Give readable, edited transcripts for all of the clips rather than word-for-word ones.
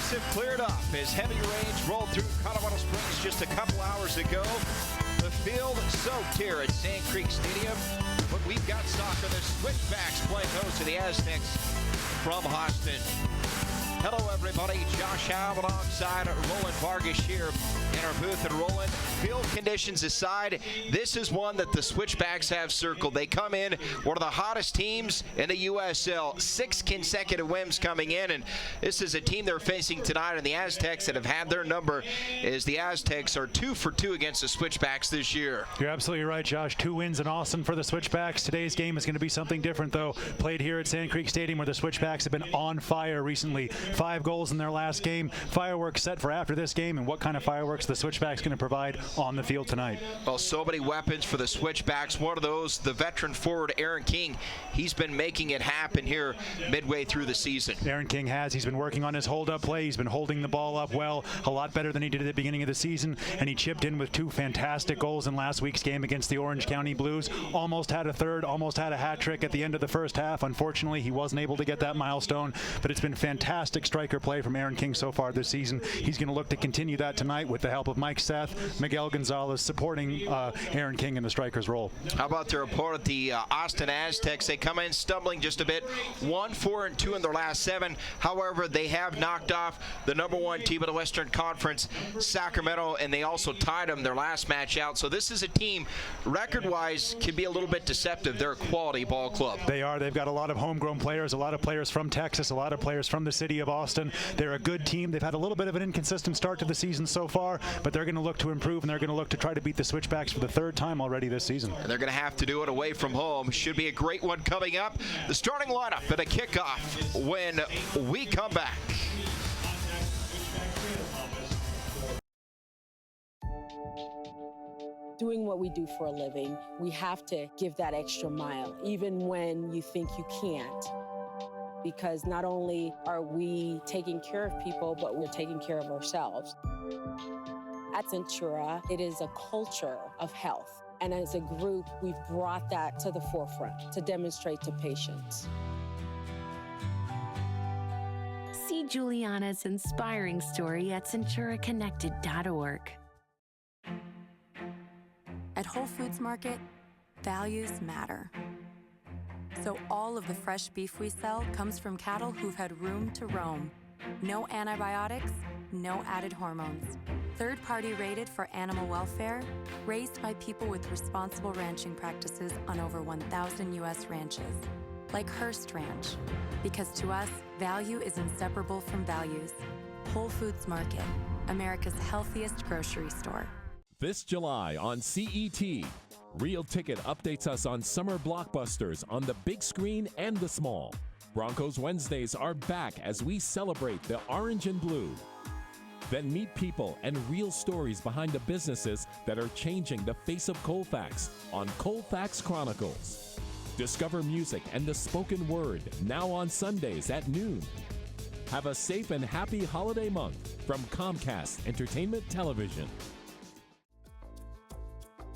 skies have cleared up as heavy rains rolled through Colorado Springs just a couple hours ago. The field soaked here at Sand Creek Stadium, but we've got soccer. The Switchbacks playing host to the Aztex from Austin. Hello, everybody. Josh Howe alongside Roland Vargas here in our booth. And Roland, field conditions aside, this is one that the Switchbacks have circled. They come in, one of the hottest teams in the USL. 6 consecutive wins coming in, and this is a team they're facing tonight, and the Aztecs that have had their number, as the Aztecs are 2 for 2 against the Switchbacks this year. You're absolutely right, Josh. 2 wins in Austin for the Switchbacks. Today's game is going to be something different, though. Played here at Sand Creek Stadium, where the Switchbacks have been on fire recently. 5 goals in their last game. Fireworks set for after this game, and what kind of fireworks the Switchbacks going to provide on the field tonight? Well, so many weapons for the Switchbacks. One of those, the veteran forward Aaron King. He's been making it happen here midway through the season. Aaron King has. He's been working on his hold-up play. He's been holding the ball up well, a lot better than he did at the beginning of the season, and he chipped in with 2 fantastic goals in last week's game against the Orange County Blues. Almost had a third, almost had a hat trick at the end of the first half. Unfortunately, he wasn't able to get that milestone, but it's been fantastic striker play from Aaron King so far this season. He's going to look to continue that tonight with the help of Mike Seth, Miguel Gonzalez supporting Aaron King in the striker's role. How about their opponent, the Austin Aztecs? They come in stumbling just a bit, 1-4-2 in their last 7. However, they have knocked off the #1 team of the Western Conference, Sacramento, and they also tied them their last match out. So this is a team, record-wise, can be a little bit deceptive. They're a quality ball club. They are. They've got a lot of homegrown players, a lot of players from Texas, a lot of players from the city of Austin. They're a good team. They've had a little bit of an inconsistent start to the season so far, but they're going to look to improve, and they're going to look to try to beat the Switchbacks for the 3rd time already this season. And they're going to have to do it away from home. Should be a great one coming up. The starting lineup and a kickoff when we come back. Doing what we do for a living, we have to give that extra mile, even when you think you can't. Because not only are we taking care of people, but we're taking care of ourselves. At Centura, it is a culture of health. And as a group, we've brought that to the forefront to demonstrate to patients. See Juliana's inspiring story at CenturaConnected.org. At Whole Foods Market, values matter. So all of the fresh beef we sell comes from cattle who've had room to roam. No antibiotics, no added hormones. Third-party rated for animal welfare, raised by people with responsible ranching practices on over 1,000 U.S. ranches. Like Hearst Ranch. Because to us, value is inseparable from values. Whole Foods Market, America's healthiest grocery store. This July on CET, Real Ticket updates us on summer blockbusters on the big screen and the small. Broncos Wednesdays are back as we celebrate the orange and blue. Then meet people and real stories behind the businesses that are changing the face of Colfax on Colfax Chronicles. Discover music and the spoken word now on Sundays at noon. Have a safe and happy holiday month from Comcast Entertainment Television.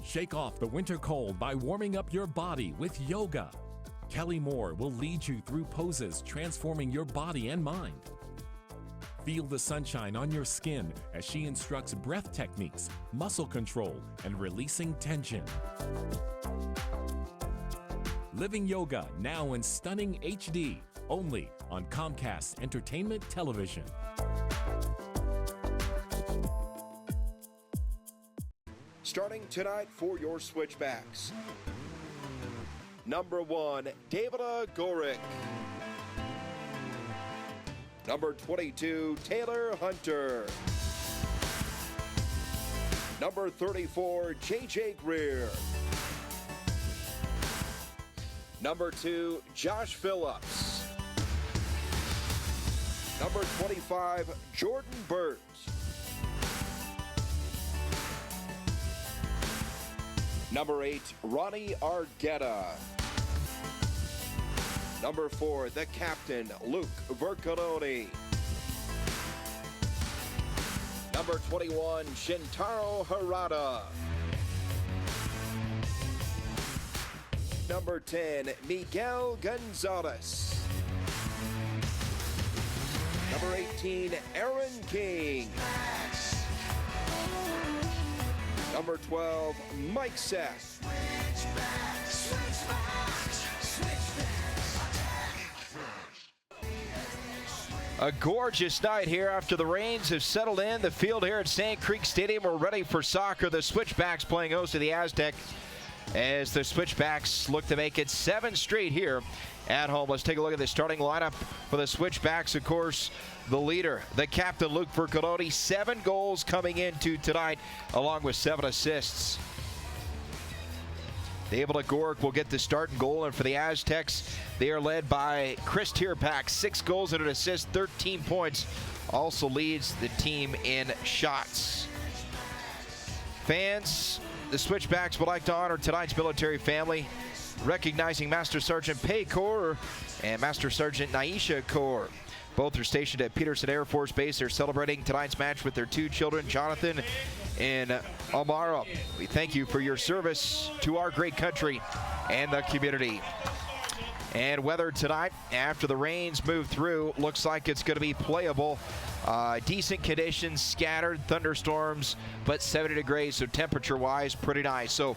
Shake off the winter cold by warming up your body with yoga. Kelly Moore will lead you through poses transforming your body and mind. Feel the sunshine on your skin as she instructs breath techniques, muscle control, and releasing tension. Living Yoga now in stunning HD, only on Comcast Entertainment Television. Starting tonight for your Switchbacks. Number 1, David Gorick. Number 22, Taylor Hunter. Number 34, J.J. Greer. Number 2, Josh Phillips. Number 25, Jordan Burt. Number 8, Ronnie Argueta. Number 4, the captain, Luke Vercoloni. Number 21, Shintaro Harada. Number 10, Miguel Gonzalez. Number 18, Aaron King. Number 12, Mike Seth. A gorgeous night here after the rains have settled in. The field here at Sand Creek Stadium, we're ready for soccer. The Switchbacks playing host to the Aztecs as the Switchbacks look to make it 7 straight here at home. Let's take a look at the starting lineup for the Switchbacks. Of course, the leader, the captain, Luke Vercaloni, 7 goals coming into tonight, along with 7 assists. David Agoric will get the starting goal, and for the Aztecs, they are led by Chris Tierpak, 6 goals and an assist, 13 points. Also leads the team in shots. Fans, the Switchbacks would like to honor tonight's military family, recognizing Master Sergeant Pei Kaur and Master Sergeant Naisha Kaur. Both are stationed at Peterson Air Force Base. They're celebrating tonight's match with their 2 children, Jonathan and Amara. We thank you for your service to our great country and the community. And weather tonight, after the rains move through, looks like it's going to be playable. Decent conditions, scattered thunderstorms, but 70 degrees, so temperature-wise, pretty nice. So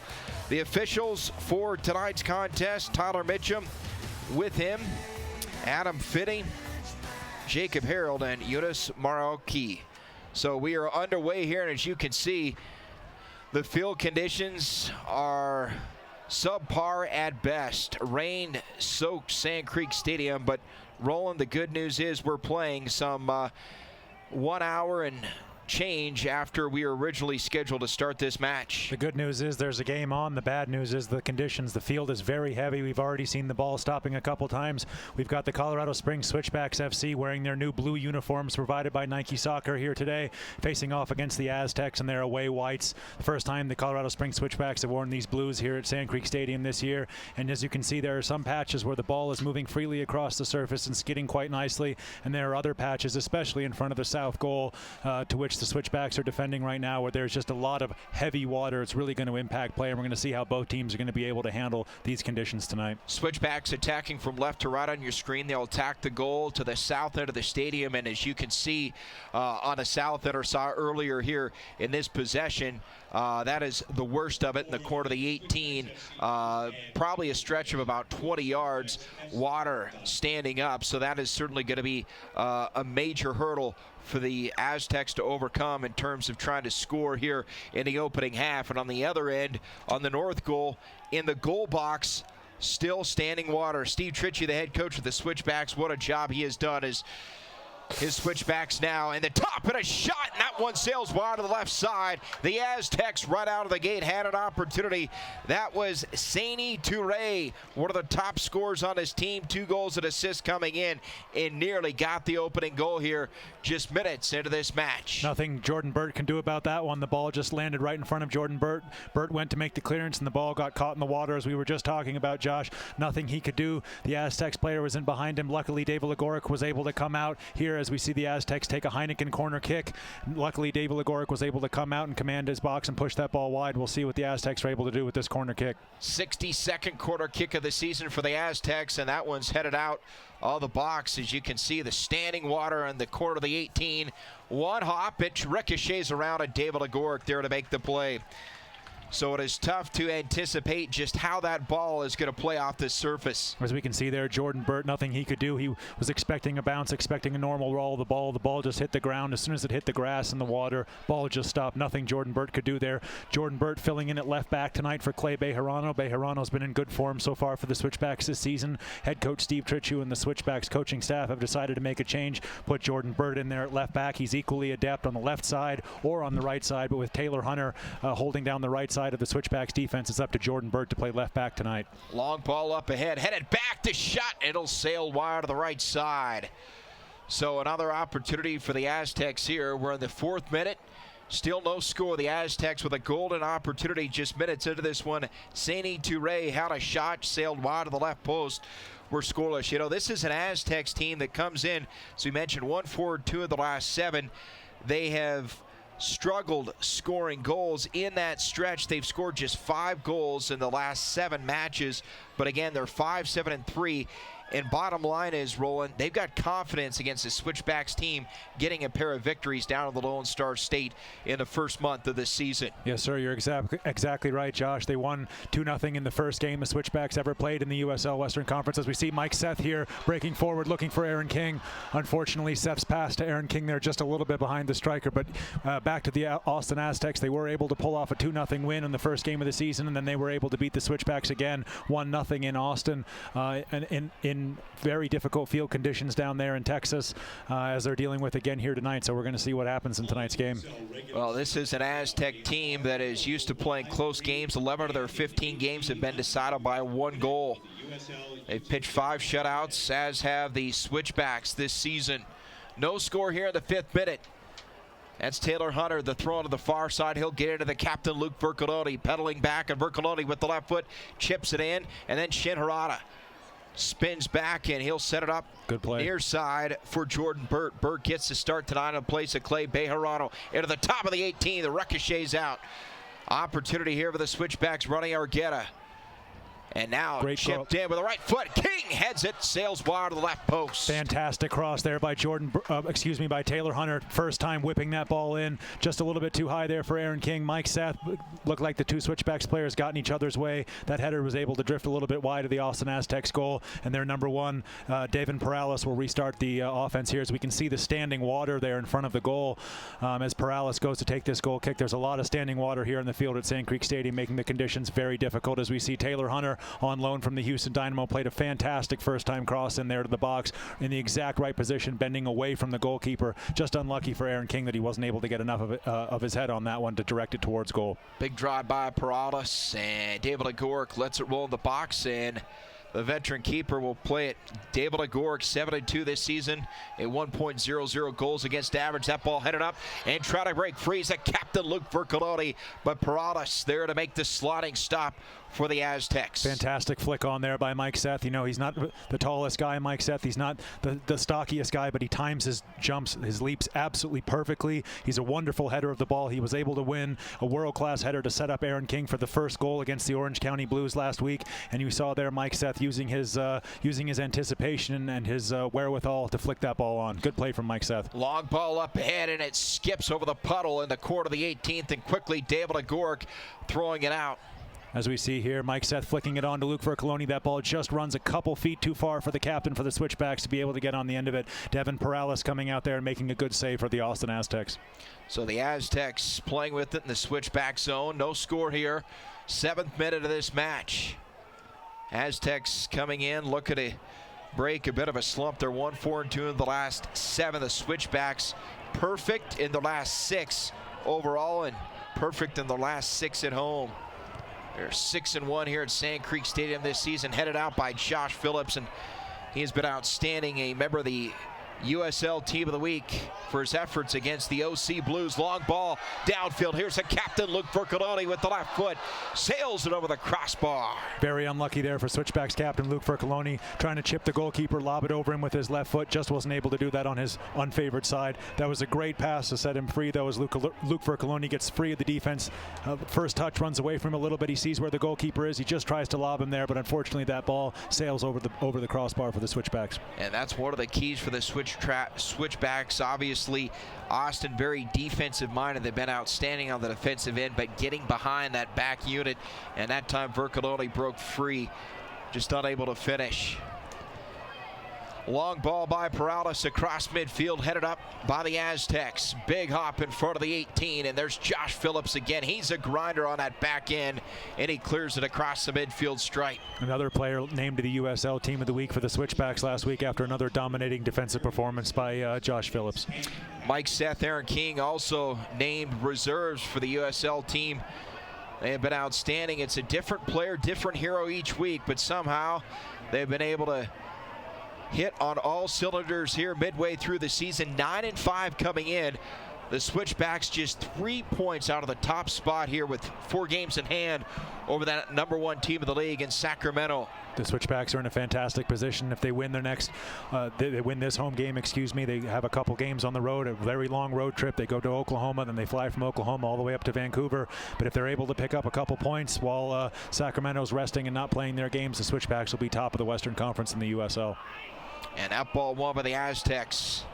the officials for tonight's contest, Tyler Mitchum, with him, Adam Finney, Jacob Harold, and Eunice Marauki. So we are underway here, and as you can see, the field conditions are subpar at best. Rain-soaked Sand Creek Stadium, but Roland, the good news is we're playing some 1 hour and change after we were originally scheduled to start this match. The good news is there's a game on. The bad news is the conditions. The field is very heavy. We've already seen the ball stopping a couple times. We've got the Colorado Springs Switchbacks FC wearing their new blue uniforms provided by Nike Soccer here today, facing off against the Aztecs in their away whites. The first time the Colorado Springs Switchbacks have worn these blues here at Sand Creek Stadium this year. And as you can see, there are some patches where the ball is moving freely across the surface and skidding quite nicely. And there are other patches, especially in front of the south goal, to which the Switchbacks are defending right now, where there's just a lot of heavy water. It's really going to impact play, and we're going to see how both teams are going to be able to handle these conditions tonight. Switchbacks attacking from left to right on your screen. They'll attack the goal to the south end of the stadium, and as you can see on the south end, or saw earlier here in this possession, that is the worst of it in the corner of the 18. Probably a stretch of about 20 yards, water standing up, so that is certainly going to be a major hurdle for the Aztecs to overcome in terms of trying to score here in the opening half. And on the other end, on the north goal, in the goal box, still standing water. Steve Tritchie, the head coach of the Switchbacks, what a job he has done as his Switchbacks now, and the top, and a shot, and that one sails wide to the left side. The Aztecs right out of the gate had an opportunity. That was Saini Toure, one of the top scorers on his team, 2 goals and assists coming in, and nearly got the opening goal here just minutes into this match. Nothing Jordan Burt can do about that one. The ball just landed right in front of Jordan Burt. Burt went to make the clearance, and the ball got caught in the water, as we were just talking about, Josh. Nothing he could do. The Aztecs player was in behind him. Luckily, David Agoric was able to come out here as we see the Aztecs take a Heineken corner kick. Luckily, David Agoric was able to come out and command his box and push that ball wide. We'll see what the Aztecs are able to do with this corner kick. 62nd corner kick of the season for the Aztecs, and that one's headed out of the box. As you can see, the standing water in the corner of the 18. One hop, it ricochets around, and David Agoric there to make the play. So it is tough to anticipate just how that ball is going to play off this surface. As we can see there, Jordan Burt, nothing he could do. He was expecting a bounce, expecting a normal roll of the ball. The ball just hit the ground. As soon as it hit the grass and the water, ball just stopped. Nothing Jordan Burt could do there. Jordan Burt filling in at left back tonight for Clay Bejarano. Bejarano's been in good form so far for the Switchbacks this season. Head coach Steve Tritchie and the Switchbacks coaching staff have decided to make a change, put Jordan Burt in there at left back. He's equally adept on the left side or on the right side, but with Taylor Hunter holding down the right side of the Switchbacks defense, it's up to Jordan Burt to play left back tonight. Long ball up ahead, headed back to shot. It'll sail wide to the right side. So another opportunity for the Aztecs here. We're in the 4th minute. Still no score. The Aztecs with a golden opportunity just minutes into this one. Saini Toure had a shot, sailed wide to the left post. We're scoreless. You know, this is an Aztecs team that comes in, as we mentioned, 1 forward, 2 of the last 7. They have struggled scoring goals in that stretch. They've scored just 5 goals in the last 7 matches, but again, they're 5-7-3, And bottom line is, Roland, they've got confidence against the Switchbacks team getting a pair of victories down in the Lone Star State in the first month of this season. Yes, sir. You're exactly right, Josh. They won 2-0 in the first game the Switchbacks ever played in the USL Western Conference. As we see Mike Seth here breaking forward, looking for Aaron King. Unfortunately, Seth's pass to Aaron King there just a little bit behind the striker. But back to the Austin Aztecs, they were able to pull off a 2-0 win in the first game of the season, and then they were able to beat the Switchbacks again, 1-0 in Austin, and in very difficult field conditions down there in Texas, as they're dealing with again here tonight. So we're going to see what happens in tonight's game. Well, this is an Aztec team that is used to playing close games. 11 of their 15 games have been decided by 1 goal. They've pitched 5 shutouts, as have the Switchbacks this season. No score here in the 5th minute. That's Taylor Hunter, the throw to the far side. He'll get into the captain, Luke Vercoloni, pedaling back, and Vercoloni with the left foot chips it in, and then Shin Harada spins back, and he'll set it up. Good play. Near side for Jordan Burt. Burt gets to start tonight in place of Clay Bejarano. Into the top of the 18. The ricochet's out. Opportunity here for the Switchbacks running Argueta. And now Great chipped in with the right foot. King heads it, sails wide to the left post. Fantastic cross there by by Taylor Hunter. First time whipping that ball in. Just a little bit too high there for Aaron King. Mike Seth looked like the two Switchbacks players got in each other's way. That header was able to drift a little bit wide of the Austin Aztecs goal. And their number 1, David Perales, will restart the offense here, as we can see the standing water there in front of the goal. As Perales goes to take this goal kick, there's a lot of standing water here in the field at Sand Creek Stadium, making the conditions very difficult. As we see Taylor Hunter on loan from the Houston Dynamo, played a fantastic first-time cross in there to the box in the exact right position, bending away from the goalkeeper. Just unlucky for Aaron King that he wasn't able to get enough of it, of his head on that one to direct it towards goal. Big drive by Perales, and David Agork lets it roll in the box, and the veteran keeper will play it. David Agork, 7-2 this season, a 1.00 goals against average. That ball headed up and try to break free. Is that captain Luke Vercoloni, but Perales there to make the sliding stop for the Aztecs. Fantastic flick on there by Mike Seth. You know, he's not the tallest guy, Mike Seth. He's not the stockiest guy, but he times his jumps, his leaps absolutely perfectly. He's a wonderful header of the ball. He was able to win a world-class header to set up Aaron King for the first goal against the Orange County Blues last week. And you saw there Mike Seth using his anticipation and his wherewithal to flick that ball on. Good play from Mike Seth. Long ball up ahead, and it skips over the puddle in the court of the 18th, and quickly David Agork throwing it out. As we see here, Mike Seth flicking it on to Luke Vercoloni. That ball just runs a couple feet too far for the captain for the Switchbacks to be able to get on the end of it. Devin Perales coming out there and making a good save for the Austin Aztecs. So the Aztecs playing with it in the Switchback zone. No score here. 7th minute of this match. Aztecs coming in, looking to break a bit of a slump. They're 1-4-2 in the last 7. The Switchbacks perfect in the last 6 overall, and perfect in the last 6 at home. They're 6-1 here at Sand Creek Stadium this season, headed out by Josh Phillips, and he has been outstanding, a member of the USL Team of the Week for his efforts against the OC Blues. Long ball downfield. Here's the captain, Luke Vercoloni, with the left foot. Sails it over the crossbar. Very unlucky there for Switchbacks captain Luke Vercoloni, trying to chip the goalkeeper, lob it over him with his left foot. Just wasn't able to do that on his unfavored side. That was a great pass to set him free, though, as Luke Vercoloni gets free of the defense. First touch, runs away from him a little bit. He sees where the goalkeeper is. He just tries to lob him there, but unfortunately that ball sails over the crossbar for the Switchbacks. And that's one of the keys for the Switchbacks. Obviously, Austin very defensive minded. They've been outstanding on the defensive end, but getting behind that back unit, and that time Vercoloni broke free, just unable to finish. Long ball by Perales across midfield, headed up by the Aztecs. Big hop in front of the 18, and there's Josh Phillips again. He's a grinder on that back end, and he clears it across the midfield stripe. Another player named to the USL Team of the Week for the Switchbacks last week after another dominating defensive performance by Josh Phillips. Mike Seth, Aaron King also named reserves for the USL team. They have been outstanding. It's a different player, different hero each week, but somehow they've been able to hit on all cylinders here midway through the season. 9-5 coming in The Switchbacks just 3 points out of the top spot here with 4 games in hand over that #1 team of the league in Sacramento. The Switchbacks are in a fantastic position. If they win their next, they win this home game, they have a couple games on the road, a very long road trip. They go to Oklahoma, then they fly from Oklahoma all the way up to Vancouver. But if they're able to pick up a couple points while Sacramento's resting and not playing their games, the Switchbacks will be top of the Western Conference in the USL. And that ball won by the Aztecs.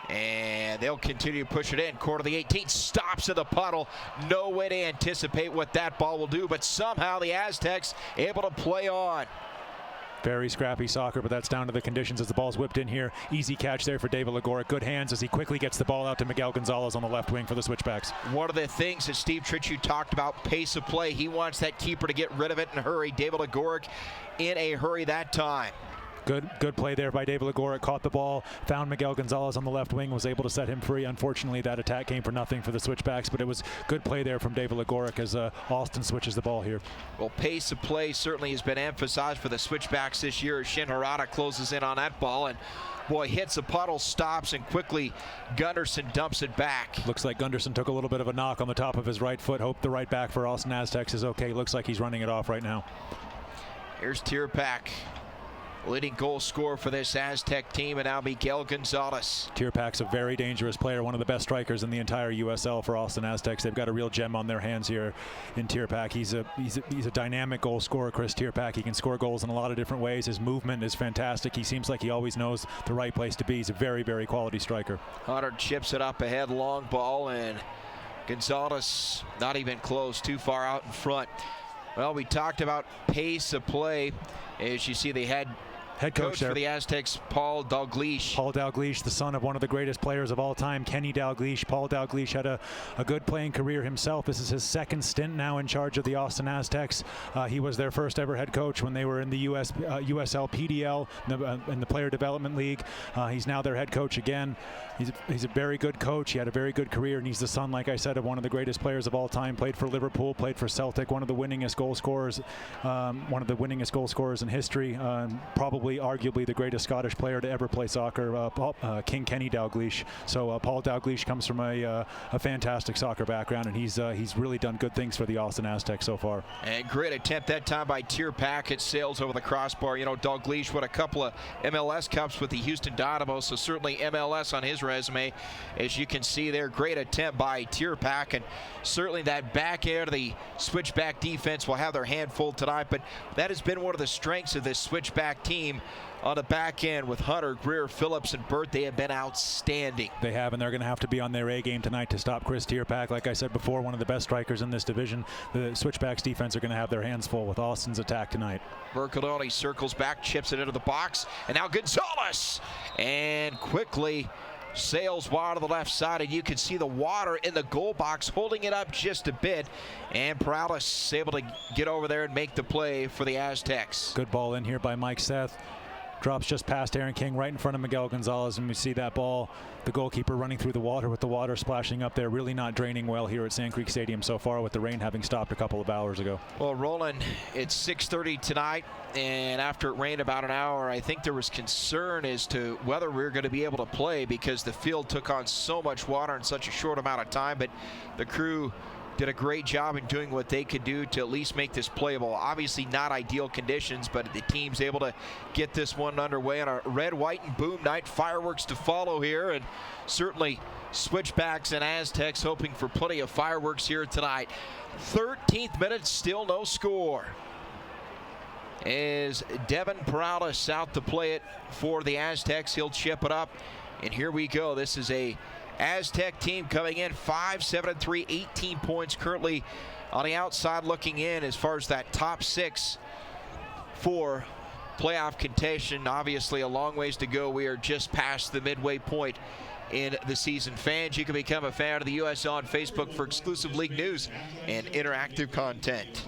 And they'll continue to push it in. Quarter of the 18, stops in the puddle. No way to anticipate what that ball will do, but somehow the Aztecs able to play on. Very scrappy soccer, but that's down to the conditions as the ball's whipped in here. Easy catch there for David Lagoric. Good hands as he quickly gets the ball out to Miguel Gonzalez on the left wing for the Switchbacks. One of the things that Steve Tritchie talked about, pace of play. He wants that keeper to get rid of it in a hurry. David Lagoric in a hurry that time. Good play there by David Lagoric. Caught the ball, found Miguel Gonzalez on the left wing, was able to set him free. Unfortunately, that attack came for nothing for the Switchbacks, but it was good play there from David Lagoric as Austin switches the ball here. Well, pace of play certainly has been emphasized for the Switchbacks this year as Shin Harada closes in on that ball, and boy, hits a puddle, stops, and quickly Gunderson dumps it back. Looks like Gunderson took a little bit of a knock on the top of his right foot. Hope the right back for Austin Aztecs is okay. Looks like he's running it off right now. Here's Tierpak, leading goal scorer for this Aztec team, and now Miguel Gonzalez. Tierpak's a very dangerous player, one of the best strikers in the entire USL for Austin Aztecs. They've got a real gem on their hands here in Tierpak. He's a dynamic goal scorer, Chris Tierpak. He can score goals in a lot of different ways. His movement is fantastic. He seems like he always knows the right place to be. He's a very, very quality striker. Hunter chips it up ahead, long ball, and Gonzalez not even close, too far out in front. Well, we talked about pace of play. As you see, they had head coach for the Aztecs, Paul Dalglish. Paul Dalglish, the son of one of the greatest players of all time, Kenny Dalglish. Paul Dalglish had a good playing career himself. This is his second stint now in charge of the Austin Aztecs. He was their first ever head coach when they were in the USL PDL, in the Player Development League. He's now their head coach again. He's a very good coach. He had a very good career, and he's the son, like I said, of one of the greatest players of all time. Played for Liverpool, played for Celtic, one of the winningest goal scorers in history. Probably, arguably, the greatest Scottish player to ever play soccer, King Kenny Dalglish. So Paul Dalglish comes from a fantastic soccer background, and he's really done good things for the Austin Aztecs so far. And great attempt that time by Tierpak. It sails over the crossbar. You know, Dalglish won a couple of MLS Cups with the Houston Dynamo, so certainly MLS on his resume. As you can see there, great attempt by Tierpak, and certainly that back end of the Switchback defense will have their hand full tonight, but that has been one of the strengths of this Switchback team. On the back end with Hunter, Greer, Phillips, and Burt, they have been outstanding. They have, and they're going to have to be on their A game tonight to stop Chris Tierpak. Like I said before, one of the best strikers in this division. The Switchbacks defense are going to have their hands full with Austin's attack tonight. Mercadoni circles back, chips it into the box, and now Gonzalez, and quickly sails wide to the left side, and you can see the water in the goal box holding it up just a bit, and Perales able to get over there and make the play for the Aztecs. Good ball in here by Mike Seth. Drops just past Aaron King right in front of Miguel Gonzalez, and we see that ball, the goalkeeper running through the water with the water splashing up there. Really not draining well here at Sand Creek Stadium so far, with the rain having stopped a couple of hours ago. Well, Roland, it's 6:30 tonight, and after it rained about an hour, I think there was concern as to whether we were going to be able to play because the field took on so much water in such a short amount of time, but the crew did a great job in doing what they could do to at least make this playable. Obviously not ideal conditions, but the team's able to get this one underway on a red, white, and boom night. Fireworks to follow here, and certainly Switchbacks and Aztecs hoping for plenty of fireworks here tonight. 13th minute, still no score. As Devin Perales out to play it for the Aztecs, he'll chip it up, and here we go. This is a Aztec team coming in 5-7-3, 18 points currently on the outside looking in as far as that top 6 for playoff contention. Obviously a long ways to go. We are just past the midway point in the season. Fans, you can become a fan of the USL on Facebook for exclusive league news and interactive content.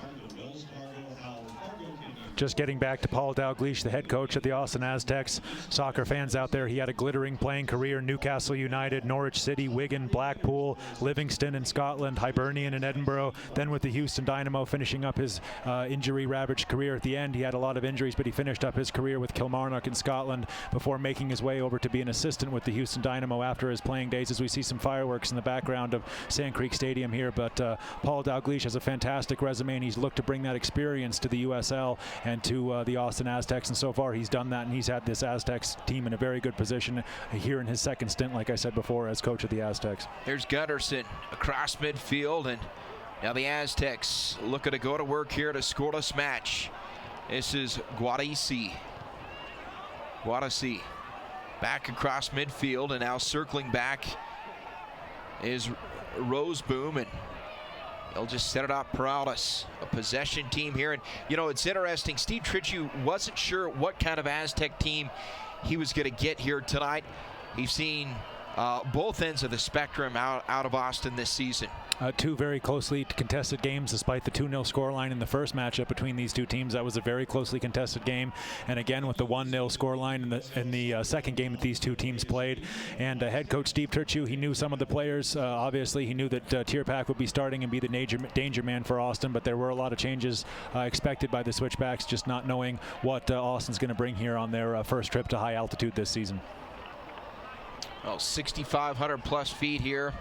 Just getting back to Paul Dalgleish, the head coach of the Austin Aztecs. Soccer fans out there, he had a glittering playing career. Newcastle United, Norwich City, Wigan, Blackpool, Livingston in Scotland, Hibernian in Edinburgh, then with the Houston Dynamo, finishing up his injury-ravaged career at the end. He had a lot of injuries, but he finished up his career with Kilmarnock in Scotland before making his way over to be an assistant with the Houston Dynamo after his playing days, as we see some fireworks in the background of Sand Creek Stadium here. But Paul Dalgleish has a fantastic resume, and he's looked to bring that experience to the USL and to the Austin Aztecs, and so far he's done that, and he's had this Aztecs team in a very good position here in his second stint, like I said before, as coach of the Aztecs. There's Gunderson across midfield, and now the Aztecs looking to go to work here to scoreless match. This is Guadisi back across midfield, and now circling back is Roseboom, and they'll just set it up. Peraltas, a possession team here. And, you know, it's interesting. Steve Tritchie wasn't sure what kind of Aztec team he was going to get here tonight. He's seen both ends of the spectrum out of Austin this season. Two very closely contested games, despite the 2-0 scoreline in the first matchup between these two teams. That was a very closely contested game, and again with the 1-0 scoreline in the second game that these two teams played. And head coach Steve Tritchie, he knew some of the players. Obviously, he knew that Tierpak would be starting and be the danger man for Austin, but there were a lot of changes expected by the Switchbacks, just not knowing what Austin's going to bring here on their first trip to high altitude this season. Well, 6,500 plus feet here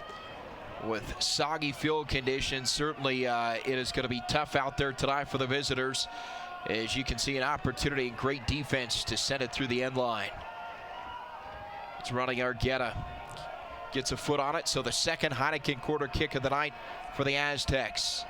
with soggy field conditions. Certainly it is going to be tough out there tonight for the visitors. As you can see, an opportunity and great defense to send it through the end line. It's running Argueta. Gets a foot on it, so the second Heineken quarter kick of the night for the Aztecs.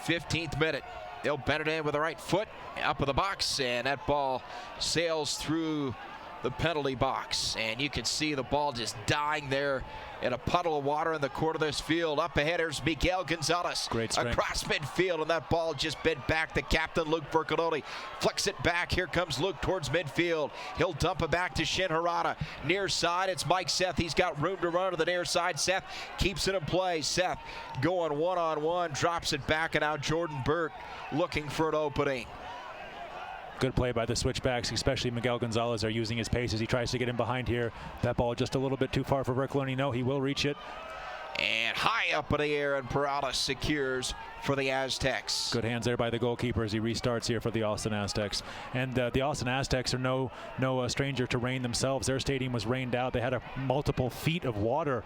15th minute. They'll bend it in with the right foot, up of the box, and that ball sails through the penalty box. And you can see the ball just dying there in a puddle of water in the corner of this field. Up ahead, there's Miguel Gonzalez. Great strength. Across midfield, and that ball just bent back. The captain, Luke Vercanoli, flicks it back. Here comes Luke towards midfield. He'll dump it back to Shin Harada. Near side, it's Mike Seth. He's got room to run to the near side. Seth keeps it in play. Seth going one-on-one, drops it back, and now Jordan Burt looking for an opening. Good play by the Switchbacks, especially Miguel Gonzalez are using his pace as he tries to get in behind here. That ball just a little bit too far for Vercanoli. No, he will reach it. And high up in the air, and Peralta secures for the Aztecs. Good hands there by the goalkeeper as he restarts here for the Austin Aztecs. And the Austin Aztecs are no stranger to rain themselves. Their stadium was rained out. They had multiple feet of water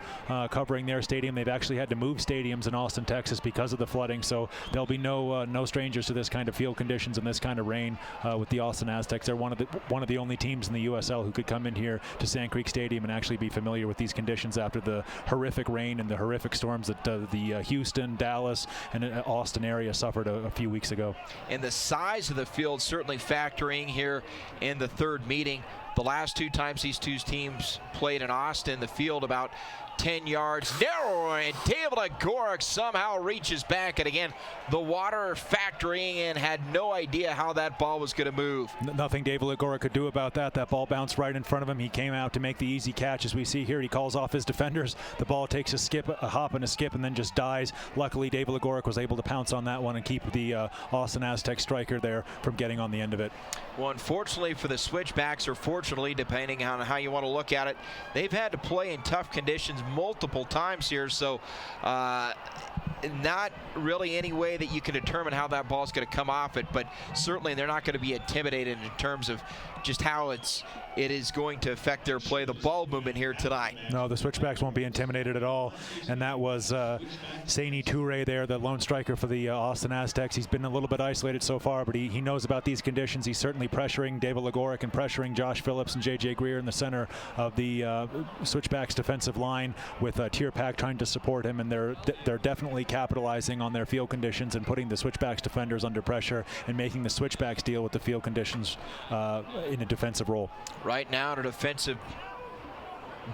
covering their stadium. They've actually had to move stadiums in Austin, Texas because of the flooding. So there'll be no strangers to this kind of field conditions and this kind of rain with the Austin Aztecs. They're one of the only teams in the USL who could come in here to Sand Creek Stadium and actually be familiar with these conditions after the horrific rain and the horrific storms that the Houston, Dallas, and Austin area suffered a few weeks ago. And the size of the field certainly factoring here in the third meeting. The last two times these two teams played in Austin, the field about 10 yards narrower, and David Agoric somehow reaches back, and again the water factoring in, had no idea how that ball was going to move. Nothing David Agoric could do about that. That ball bounced right in front of him. He came out to make the easy catch. As we see here, he calls off his defenders. The ball takes a hop and a skip and then just dies. Luckily David Agoric was able to pounce on that one and keep the Austin Aztec striker there from getting on the end of it. Well, unfortunately for the Switchbacks, or fortunately, depending on how you want to look at it, they've had to play in tough conditions multiple times here, so not really any way that you can determine how that ball is going to come off it, but certainly they're not going to be intimidated in terms of just how it is going to affect their play, the ball movement here tonight. No, the Switchbacks won't be intimidated at all, and that was Saini Toure there, the lone striker for the Austin Aztecs. He's been a little bit isolated so far, but he knows about these conditions. He's certainly pressuring David Agoric and pressuring Josh Phillips and J.J. Greer in the center of the Switchbacks defensive line, with Tierpak trying to support him, and they're definitely capitalizing on their field conditions and putting the Switchbacks defenders under pressure and making the Switchbacks deal with the field conditions in a defensive role. Right now in a defensive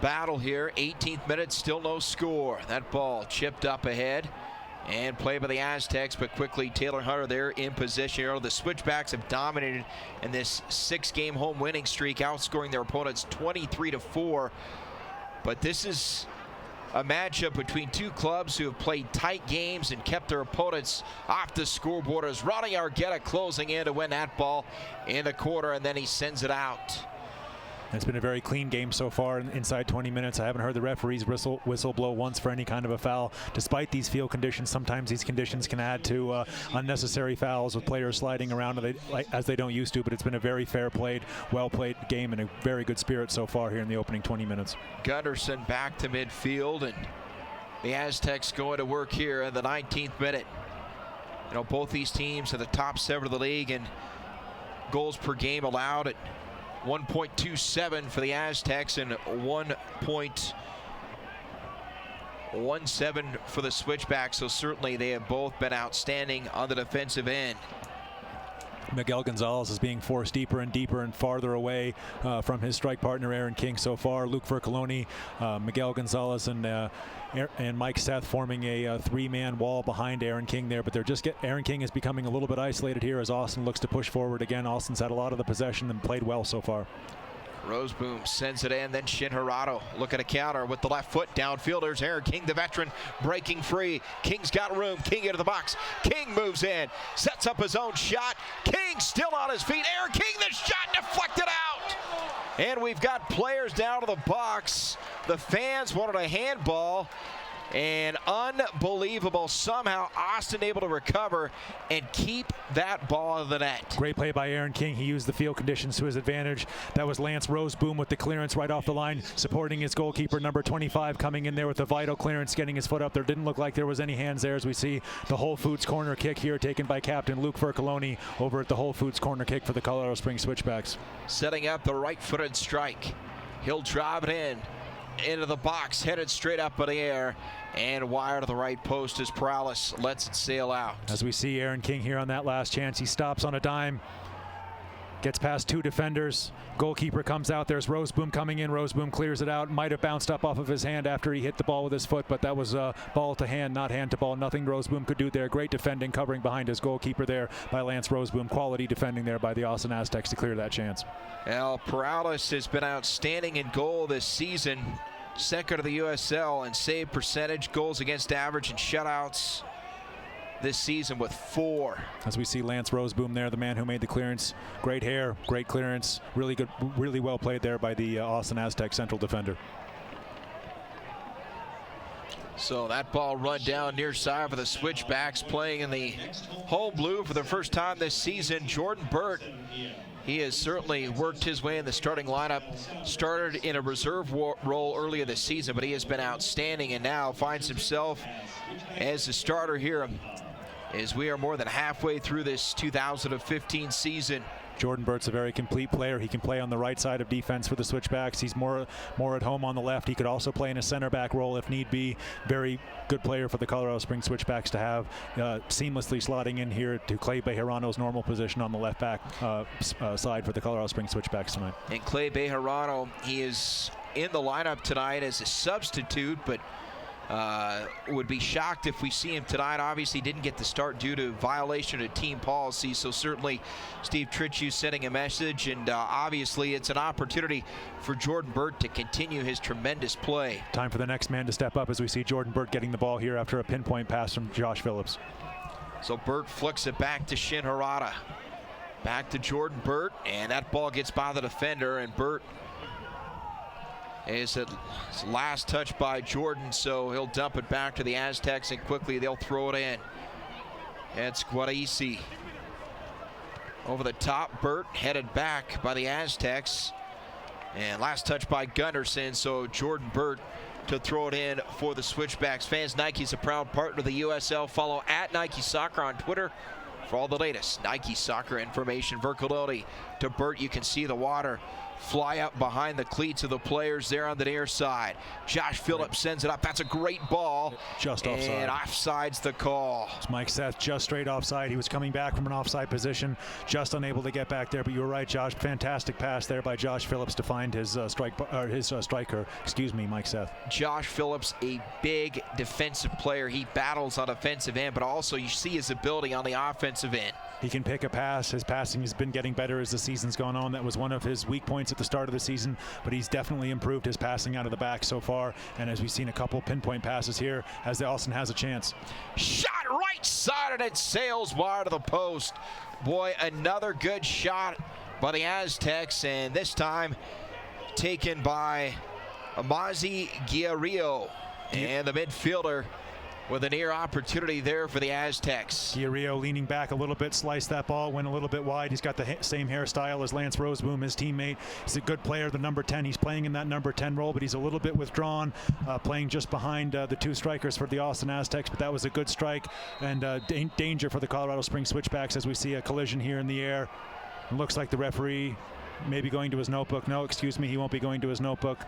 battle here, 18th minute, still no score. That ball chipped up ahead and played by the Aztecs, but quickly Taylor Hunter there in position. The Switchbacks have dominated in this 6-game home winning streak, outscoring their opponents 23-4. But this is a matchup between two clubs who have played tight games and kept their opponents off the scoreboard, as Ronnie Argueta closing in to win that ball in the quarter, and then he sends it out. It's been a very clean game so far inside 20 minutes. I haven't heard the referees whistle blow once for any kind of a foul. Despite these field conditions, sometimes these conditions can add to unnecessary fouls with players sliding around as they don't used to, but it's been a very fair-played, well-played game and a very good spirit so far here in the opening 20 minutes. Gunderson back to midfield, and the Aztecs going to work here in the 19th minute. You know, both these teams are the top 7 of the league in goals per game allowed at 1.27 for the Aztecs and 1.17 for the Switchbacks. So certainly they have both been outstanding on the defensive end. Miguel Gonzalez is being forced deeper and deeper and farther away from his strike partner Aaron King so far. Luke Vercoloni, Miguel Gonzalez, and Mike Seth forming a 3-man wall behind Aaron King there, but Aaron King is becoming a little bit isolated here as Austin looks to push forward again. Austin's had a lot of the possession and played well so far. Roseboom sends it in, then Shin Hirado looking to counter with the left foot downfield. There's Aaron King, the veteran, breaking free. King's got room. King into the box. King moves in, sets up his own shot. King still on his feet. Aaron King, the shot deflected out. And we've got players down to the box. The fans wanted a handball. And unbelievable, somehow Austin able to recover and keep that ball out of the net. Great play by Aaron King. He used the field conditions to his advantage. That was Lance Roseboom with the clearance right off the line, supporting his goalkeeper, number 25, coming in there with a vital clearance, getting his foot up there. Didn't look like there was any hands there, as we see the Whole Foods corner kick here taken by captain Luke Vercoloni over at the Whole Foods corner kick for the Colorado Springs Switchbacks. Setting up the right-footed strike. He'll drive it into the box, headed straight up in the air, and wire to the right post as Perales lets it sail out. As we see Aaron King here on that last chance, he stops on a dime, gets past 2 defenders. Goalkeeper comes out. There's Roseboom coming in. Roseboom clears it out. Might have bounced up off of his hand after he hit the ball with his foot, but that was ball to hand, not hand to ball. Nothing Roseboom could do there. Great defending, covering behind his goalkeeper there by Lance Roseboom. Quality defending there by the Austin Aztecs to clear that chance. Well, Perales has been outstanding in goal this season. Second of the USL in save percentage, goals against average, and shutouts this season with 4. As we see Lance Roseboom there, the man who made the clearance. Great hair, great clearance, really good, really well played there by the Austin Aztec central defender. So that ball run down near side for the Switchbacks, playing in the home blue for the first time this season. Jordan Burt, he has certainly worked his way in the starting lineup. Started in a reserve role earlier this season, but he has been outstanding and now finds himself as the starter here as we are more than halfway through this 2015 season. Jordan Burt's a very complete player. He can play on the right side of defense for the Switchbacks. He's more at home on the left. He could also play in a center back role if need be. Very good player for the Colorado Springs Switchbacks to have, seamlessly slotting in here to Clay Bejarano's normal position on the left back side for the Colorado Springs Switchbacks tonight. And Clay Bejarano, he is in the lineup tonight as a substitute, but would be shocked if we see him tonight. Obviously didn't get the start due to violation of team policy, so certainly Steve Tritchue sending a message, and obviously it's an opportunity for Jordan Burt to continue his tremendous play. Time for the next man to step up as we see Jordan Burt getting the ball here after a pinpoint pass from Josh Phillips. So Burt flicks it back to Shin Hirado. Back to Jordan Burt, and that ball gets by the defender, and Burt is at last touch by Jordan, so he'll dump it back to the Aztecs, and quickly they'll throw it in. It's Guaraisi. Over the top, Burt headed back by the Aztecs, and last touch by Gunderson, so Jordan Burt to throw it in for the Switchbacks. Fans, Nike's a proud partner of the USL. Follow at Nike Soccer on Twitter for all the latest Nike Soccer information. Vercoloni to Burt. You can see the water fly up behind the cleats of the players there on the near side. Josh Phillips sends it up. That's a great ball. Just offside. And offside's the call. It's Mike Seth just straight offside. He was coming back from an offside position, just unable to get back there. But you were right, Josh. Fantastic pass there by Josh Phillips to find his striker. Excuse me, Mike Seth. Josh Phillips, a big defensive player. He battles on offensive end, but also you see his ability on the offensive end. He can pick a pass. His passing has been getting better as the season's gone on. That was one of his weak points at the start of the season, but he's definitely improved his passing out of the back so far. And as we've seen a couple pinpoint passes here, as Austin has a chance. Shot right side, and it sails wide of the post. Boy, another good shot by the Aztecs, and this time taken by Amazi Guerrillo, and the midfielder with a near opportunity there for the Aztecs. Guerrillo leaning back a little bit, sliced that ball, went a little bit wide. He's got the same hairstyle as Lance Roseboom, his teammate. He's a good player, the number 10. He's playing in that number 10 role, but he's a little bit withdrawn, playing just behind the two strikers for the Austin Aztecs, but that was a good strike, and danger for the Colorado Springs Switchbacks as we see a collision here in the air. It looks like the referee may be going to his notebook. No, excuse me, he won't be going to his notebook.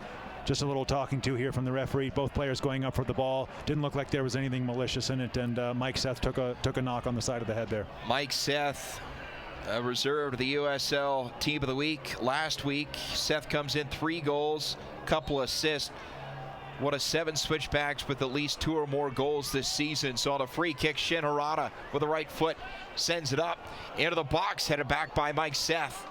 Just a little talking to here from the referee. Both players going up for the ball. Didn't look like there was anything malicious in it, and Mike Seth took a knock on the side of the head there. Mike Seth, reserved the USL Team of the Week last week. Seth comes in 3 goals, couple assists. One of 7 Switchbacks with at least 2 or more goals this season. So on a free kick, Shin Harada with the right foot sends it up into the box, headed back by Mike Seth.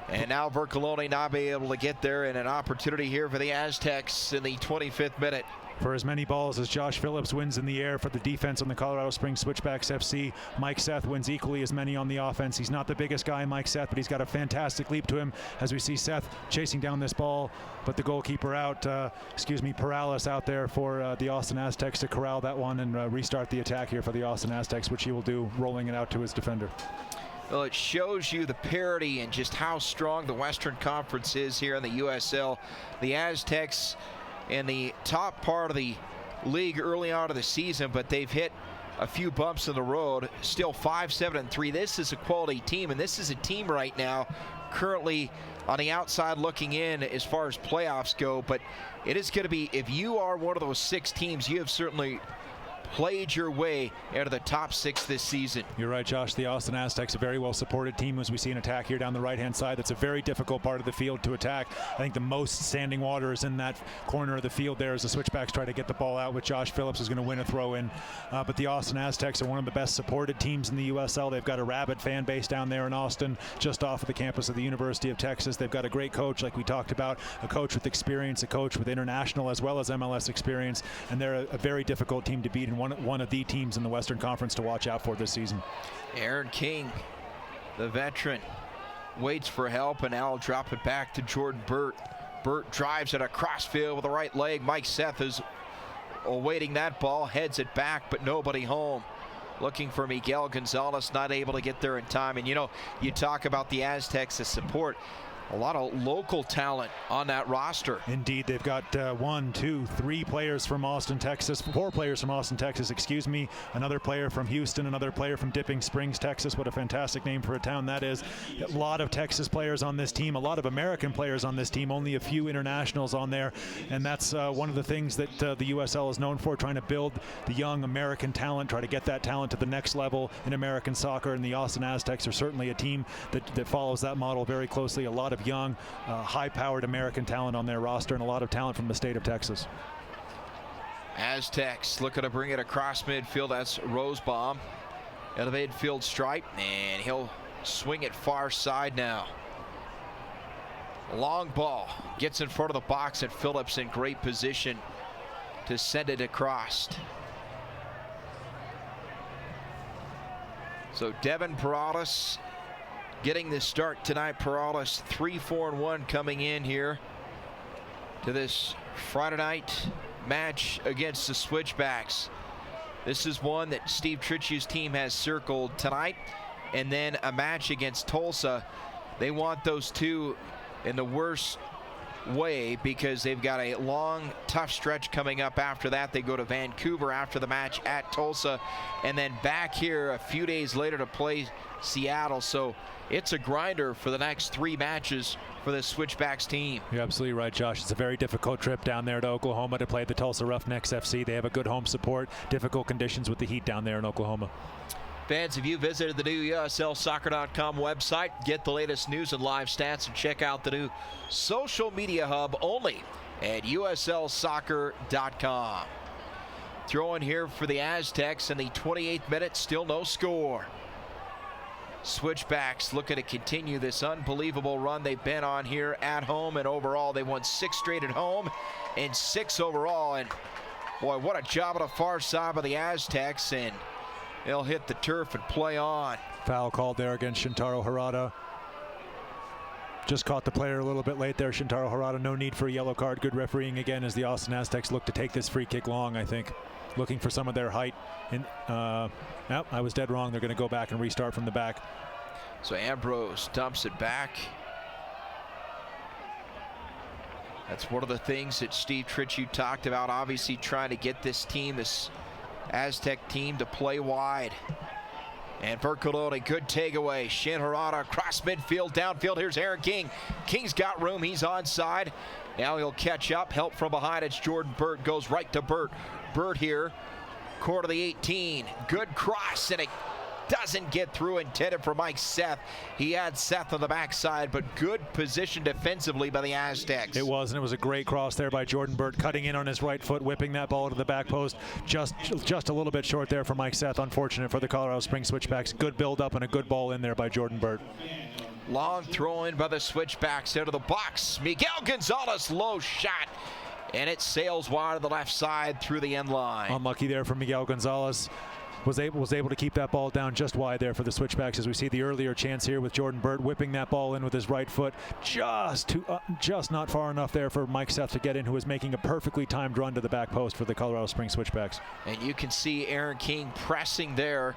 And now Vercolone not be able to get there, and an opportunity here for the Aztecs in the 25th minute. For as many balls as Josh Phillips wins in the air for the defense on the Colorado Springs Switchbacks FC, Mike Seth wins equally as many on the offense. He's not the biggest guy, Mike Seth, but he's got a fantastic leap to him as we see Seth chasing down this ball, but the goalkeeper out, Perales out there for the Austin Aztecs to corral that one and restart the attack here for the Austin Aztecs, which he will do, rolling it out to his defender. Well, it shows you the parity and just how strong the Western Conference is here in the USL. The Aztecs in the top part of the league early on of the season, but they've hit a few bumps in the road. Still 5-7-3. This is a quality team, and this is a team right now currently on the outside looking in as far as playoffs go. But it is going to be, if you are one of those 6 teams, you have certainly played your way into the top 6 this season. You're right, Josh. The Austin Aztecs, a very well supported team, as we see an attack here down the right hand side. That's a very difficult part of the field to attack. I think the most standing water is in that corner of the field there as the Switchbacks try to get the ball out with Josh Phillips, who's going to win a throw in. But the Austin Aztecs are one of the best supported teams in the USL. They've got a rabid fan base down there in Austin, just off of the campus of the University of Texas. They've got a great coach, like we talked about, a coach with experience, a coach with international as well as MLS experience, and they're a very difficult team to beat, and one of the teams in the Western Conference to watch out for this season. Aaron King, the veteran, waits for help, and now will drop it back to Jordan Burt. Burt drives it across field with the right leg. Mike Seth is awaiting that ball, heads it back, but nobody home. Looking for Miguel Gonzalez, not able to get there in time. And you know, you talk about the Aztecs as support. A lot of local talent on that roster. Indeed, they've got 1, 2, 3 players from Austin, Texas, 4 players from Austin, Texas, excuse me, another player from Houston, another player from Dipping Springs, Texas. What a fantastic name for a town that is. A lot of Texas players on this team, a lot of American players on this team, only a few internationals on there, and that's one of the things that the USL is known for, trying to build the young American talent, try to get that talent to the next level in American soccer, and the Austin Aztecs are certainly a team that follows that model very closely. A lot of young, high-powered American talent on their roster, and a lot of talent from the state of Texas. Aztecs looking to bring it across midfield. That's Rosebaum at the midfield stripe, and he'll swing it far side now. Long ball gets in front of the box, and Phillips in great position to send it across. So Devin Perales getting the start tonight. Perales 3-4-1 coming in here to this Friday night match against the Switchbacks. This is one that Steve Tritchie's team has circled tonight, and then a match against Tulsa. They want those two in the worst way because they've got a long, tough stretch coming up after that. They go to Vancouver after the match at Tulsa, and then back here a few days later to play Seattle. So it's a grinder for the next 3 matches for the Switchbacks team. You're absolutely right, Josh. It's a very difficult trip down there to Oklahoma to play the Tulsa Roughnecks FC. They have a good home support, difficult conditions with the heat down there in Oklahoma. Fans, if you visited the new USLsoccer.com website, get the latest news and live stats, and check out the new social media hub only at USLsoccer.com. Throw in here for the Aztecs in the 28th minute, still no score. Switchbacks looking to continue this unbelievable run they've been on here at home, and overall they won 6 straight at home and 6 overall. And boy, what a job on the far side by the Aztecs, and they'll hit the turf and play on. Foul called there against Shintaro Harada. Just caught the player a little bit late there, Shintaro Harada. No need for a yellow card. Good refereeing again as the Austin Aztecs look to take this free kick long, I think. Looking for some of their height. And nope, I was dead wrong. They're going to go back and restart from the back. So Ambrose dumps it back. That's one of the things that Steve Tritchie talked about, obviously trying to get this team, this Aztec team, to play wide. And Vercolone, good takeaway. Shin Harada across midfield, downfield. Here's Aaron King. King's got room. He's onside. Now he'll catch up. Help from behind. It's Jordan Burt. Goes right to Burt. Burt here. Quarter of the 18. Good cross, and it doesn't get through. Intended for Mike Seth. He had Seth on the backside, but good position defensively by the Aztecs. It was, and it was a great cross there by Jordan Burt, cutting in on his right foot, whipping that ball to the back post. Just a little bit short there for Mike Seth. Unfortunate for the Colorado Springs Switchbacks. Good build up and a good ball in there by Jordan Burt. Long throw in by the Switchbacks out of the box. Miguel Gonzalez, low shot, and it sails wide to the left side through the end line. Unlucky there for Miguel Gonzalez. Was able to keep that ball down just wide there for the Switchbacks, as we see the earlier chance here with Jordan Burt whipping that ball in with his right foot, just not far enough there for Mike Seth to get in, who was making a perfectly timed run to the back post for the Colorado Springs Switchbacks. And you can see Aaron King pressing there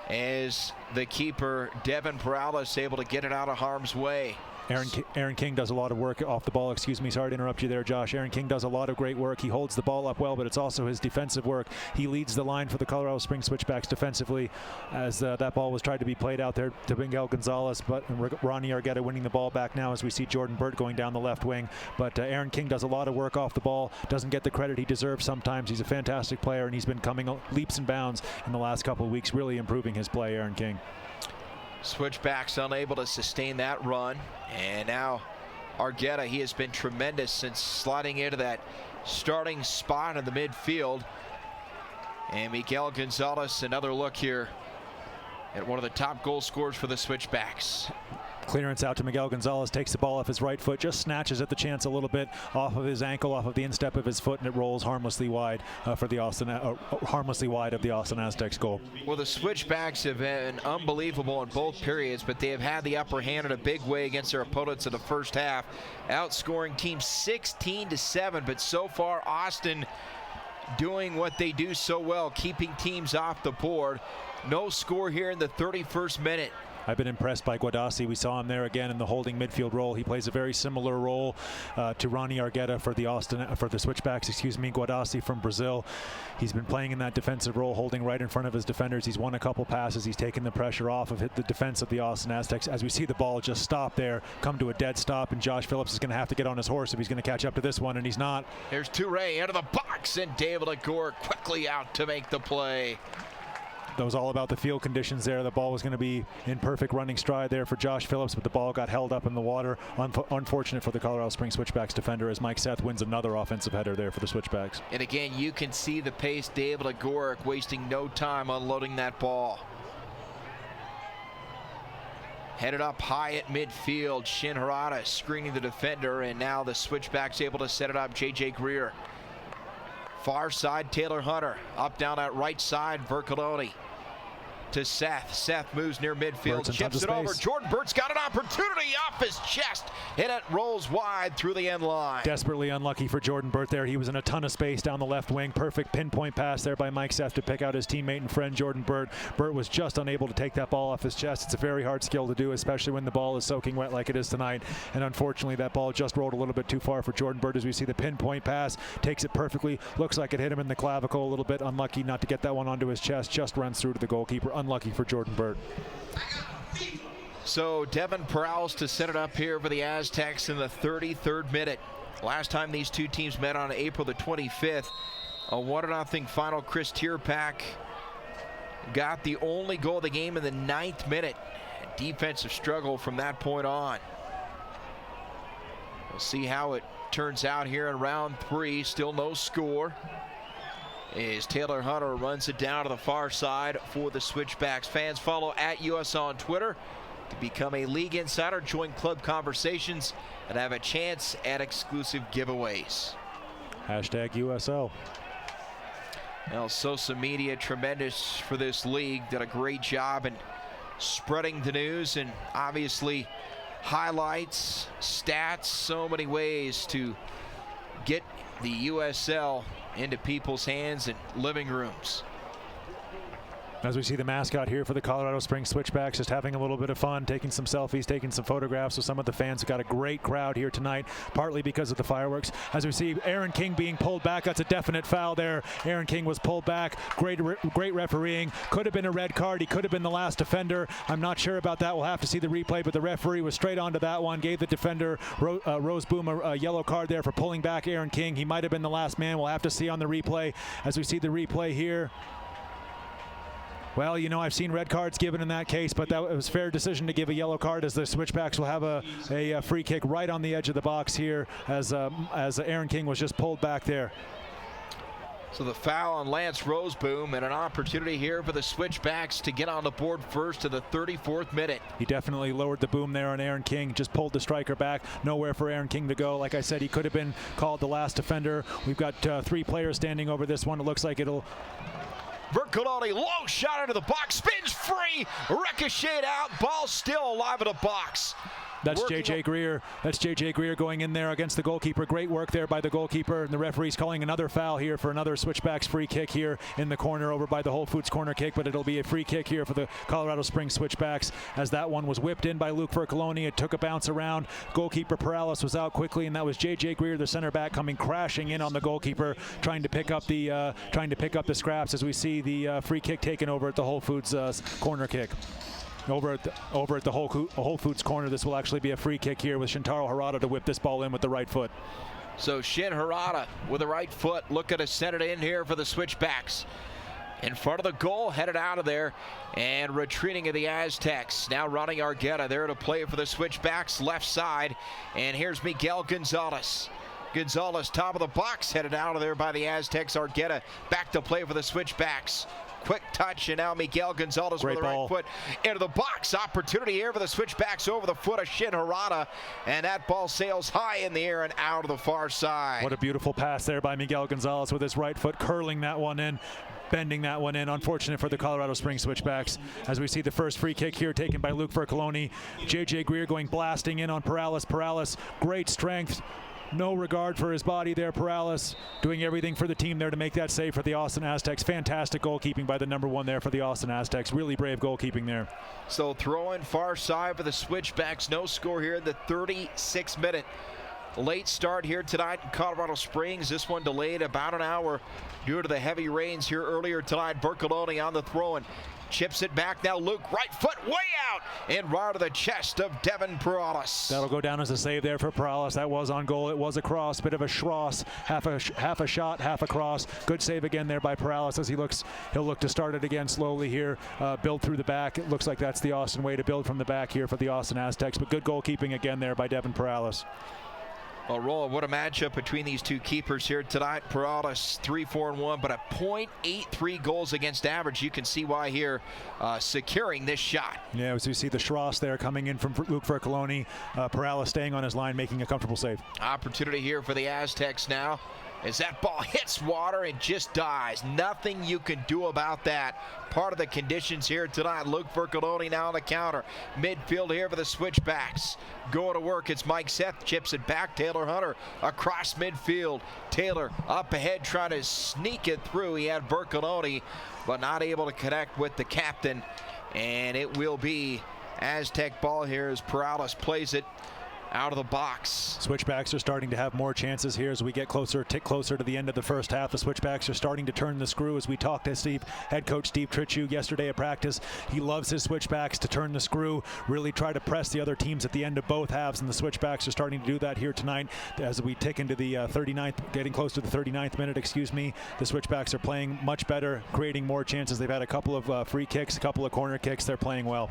as the keeper Devin Perales able to get it out of harm's way. Aaron King does a lot of work off the ball. Excuse me, sorry to interrupt you there, Josh. Aaron King does a lot of great work. He holds the ball up well, but it's also his defensive work. He leads the line for the Colorado Springs Switchbacks defensively, as that ball was tried to be played out there to Miguel Gonzalez, but Ronnie Argueta winning the ball back now as we see Jordan Burt going down the left wing. But Aaron King does a lot of work off the ball, doesn't get the credit he deserves sometimes. He's a fantastic player, and he's been coming leaps and bounds in the last couple of weeks, really improving his play, Aaron King. Switchbacks unable to sustain that run, and now Argueta, he has been tremendous since sliding into that starting spot in the midfield. And Miguel Gonzalez, another look here at one of the top goal scorers for the Switchbacks. Clearance out to Miguel Gonzalez, takes the ball off his right foot, just snatches at the chance a little bit off of his ankle, off of the instep of his foot, and it rolls harmlessly wide for the harmlessly wide of the Austin Aztecs goal. Well, the Switchbacks have been unbelievable in both periods, but they have had the upper hand in a big way against their opponents in the first half, outscoring teams 16-7. But so far, Austin doing what they do so well, keeping teams off the board. No score here in the 31st minute. I've been impressed by Guadassi. We saw him there again in the holding midfield role. He plays a very similar role to Ronnie Argueta for the Switchbacks. Excuse me, Guadassi from Brazil. He's been playing in that defensive role, holding right in front of his defenders. He's won a couple passes. He's taken the pressure off of the defense of the Austin Aztecs. As we see the ball just stop there, come to a dead stop, and Josh Phillips is going to have to get on his horse if he's going to catch up to this one, and he's not. Here's Toure into the box, and David Agor quickly out to make the play. That was all about the field conditions there. The ball was going to be in perfect running stride there for Josh Phillips, but the ball got held up in the water. Unfortunate for the Colorado Springs Switchbacks defender, as Mike Seth wins another offensive header there for the Switchbacks. And again, you can see the pace. David Agoric wasting no time unloading that ball. Headed up high at midfield. Shin Harada screening the defender, and now the Switchbacks able to set it up. J.J. Greer. Far side, Taylor Hunter. Up down that right side, Vercolone. To Seth. Seth moves near midfield, chips it over. Jordan Burt's got an opportunity off his chest, and it rolls wide through the end line. Desperately unlucky for Jordan Burt there. He was in a ton of space down the left wing. Perfect pinpoint pass there by Mike Seth to pick out his teammate and friend Jordan Burt. Burt was just unable to take that ball off his chest. It's a very hard skill to do, especially when the ball is soaking wet like it is tonight. And unfortunately, that ball just rolled a little bit too far for Jordan Burt. As we see the pinpoint pass, takes it perfectly. Looks like it hit him in the clavicle a little bit. Unlucky not to get that one onto his chest. Just runs through to the goalkeeper. Unlucky for Jordan Burt. So Devin Perales to set it up here for the Aztecs in the 33rd minute. Last time these two teams met on April the 25th, a 1-0 final. Chris Tierpak got the only goal of the game in the 9th minute. Defensive struggle from that point on. We'll see how it turns out here in round 3. Still no score. As Taylor Hunter runs it down to the far side for the Switchbacks. Fans, follow @US on Twitter to become a league insider, join club conversations, and have a chance at exclusive giveaways. #USL. Well, social media, tremendous for this league. Did a great job in spreading the news, and obviously highlights, stats, so many ways to get the USL into people's hands and living rooms. As we see the mascot here for the Colorado Springs Switchbacks just having a little bit of fun, taking some selfies, taking some photographs with some of the fans. We've got a great crowd here tonight, partly because of the fireworks. As we see Aaron King being pulled back, that's a definite foul there. Aaron King was pulled back. Great refereeing. Could have been a red card. He could have been the last defender. I'm not sure about that. We'll have to see the replay, but the referee was straight onto that one, gave the defender, Rose Boom, a yellow card there for pulling back Aaron King. He might have been the last man. We'll have to see on the replay. As we see the replay here, well, you know, I've seen red cards given in that case, but that was a fair decision to give a yellow card, as the Switchbacks will have a free kick right on the edge of the box here as Aaron King was just pulled back there. So the foul on Lance Roseboom, and an opportunity here for the Switchbacks to get on the board first to the 34th minute. He definitely lowered the boom there on Aaron King, just pulled the striker back. Nowhere for Aaron King to go. Like I said, he could have been called the last defender. We've got 3 players standing over this one. It looks like it'll... Vercoloni, low shot into the box, spins free, ricocheted out, ball still alive in the box. That's J.J. Greer. That's J.J. Greer going in there against the goalkeeper. Great work there by the goalkeeper. And the referee's calling another foul here for another Switchbacks free kick here in the corner over by the Whole Foods corner kick. But it'll be a free kick here for the Colorado Springs Switchbacks, as that one was whipped in by Luke Vercoloni. It took a bounce around. Goalkeeper Perales was out quickly, and that was J.J. Greer, the center back, coming crashing in on the goalkeeper, trying to pick up the scraps, as we see the free kick taken over at the Whole Foods corner kick. Over at the Whole Foods corner, this will actually be a free kick here with Shintaro Harada to whip this ball in with the right foot. So Shin Harada with the right foot looking to send it in here for the Switchbacks. In front of the goal, headed out of there, and retreating of the Aztecs. Now running Argueta there to play for the Switchbacks, left side, and here's Miguel Gonzalez. Gonzalez, top of the box, headed out of there by the Aztecs. Argueta back to play for the Switchbacks. Quick touch, and now Miguel Gonzalez with the right foot into the box. Opportunity here for the Switchbacks over the foot of Shin Harada, and that ball sails high in the air and out of the far side. What a beautiful pass there by Miguel Gonzalez with his right foot, curling that one in, bending that one in. Unfortunate for the Colorado Springs Switchbacks, as we see the first free kick here taken by Luke Vercoloni. J.J. Greer going blasting in on Perales. Perales, great strength. No regard for his body there. Perales doing everything for the team there to make that save for the Austin Aztecs. Fantastic goalkeeping by the #1 there for the Austin Aztecs. Really brave goalkeeping there. So throw in far side for the Switchbacks. No score here in the 36th minute. Late start here tonight in Colorado Springs. This one delayed about an hour due to the heavy rains here earlier tonight. Vercoloni on the throw-in. Chips it back now. Luke, right foot way out and right to the chest of Devin Perales. That'll go down as a save there for Perales. That was on goal. It was a cross, bit of a schross, half a shot, half a cross. Good save again there by Perales, as he'll look to start it again slowly here. Build through the back. It looks like that's the Austin way to build from the back here for the Austin Aztecs. But good goalkeeping again there by Devin Perales. Well, Roland, what a matchup between these two keepers here tonight. Perales 3-4-1, but a .83 goals against average. You can see why here, securing this shot. Yeah, as you see the Schross there coming in from Luke Vercoloni. Perales staying on his line, making a comfortable save. Opportunity here for the Aztecs now, as that ball hits water and just dies. Nothing you can do about that. Part of the conditions here tonight. Luke Vercoloni now on the counter. Midfield here for the Switchbacks. Going to work. It's Mike Seth. Chips it back. Taylor Hunter across midfield. Taylor up ahead trying to sneak it through. He had Vercoloni, but not able to connect with the captain. And it will be Aztec ball here as Perales plays it out of the box. Switchbacks are starting to have more chances here as we get tick closer to the end of the first half. The Switchbacks are starting to turn the screw, as we talked to head coach Steve Tritchu yesterday at practice. He loves his Switchbacks to turn the screw, really try to press the other teams at the end of both halves, and the Switchbacks are starting to do that here tonight as we tick into the 39th, getting close to the 39th minute, The Switchbacks are playing much better, creating more chances. They've had a couple of free kicks, a couple of corner kicks. They're playing well.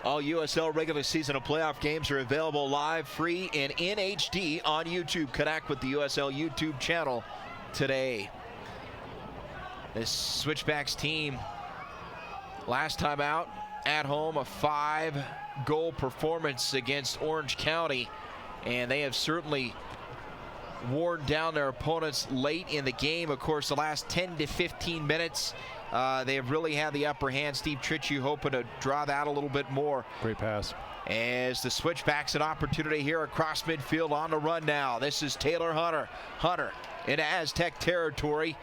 All USL regular season and playoff games are available live, free, and in HD on YouTube. Connect with the USL YouTube channel today. This Switchbacks team, last time out at home, a 5-goal performance against Orange County, and they have certainly worn down their opponents late in the game. Of course, the last 10 to 15 minutes, they have really had the upper hand. Steve Tritchie hoping to draw that a little bit more. Great pass. As the Switchbacks, an opportunity here across midfield, on the run now. This is Taylor Hunter. Hunter into Aztec territory,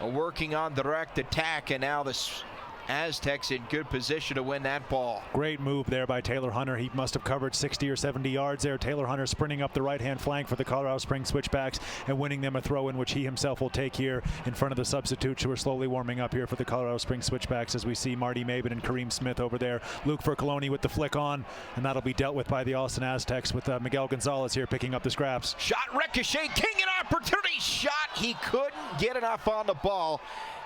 working on direct attack, and now the Aztecs in good position to win that ball. Great move there by Taylor Hunter. He must have covered 60 or 70 yards there. Taylor Hunter sprinting up the right-hand flank for the Colorado Springs Switchbacks and winning them a throw-in, which he himself will take here in front of the substitutes who are slowly warming up here for the Colorado Springs Switchbacks, as we see Marty Maben and Kareem Smith over there. Luke Fercoloni with the flick on, and that'll be dealt with by the Austin Aztecs with Miguel Gonzalez here picking up the scraps. Shot, ricochet, King an opportunity shot. He couldn't get enough on the ball.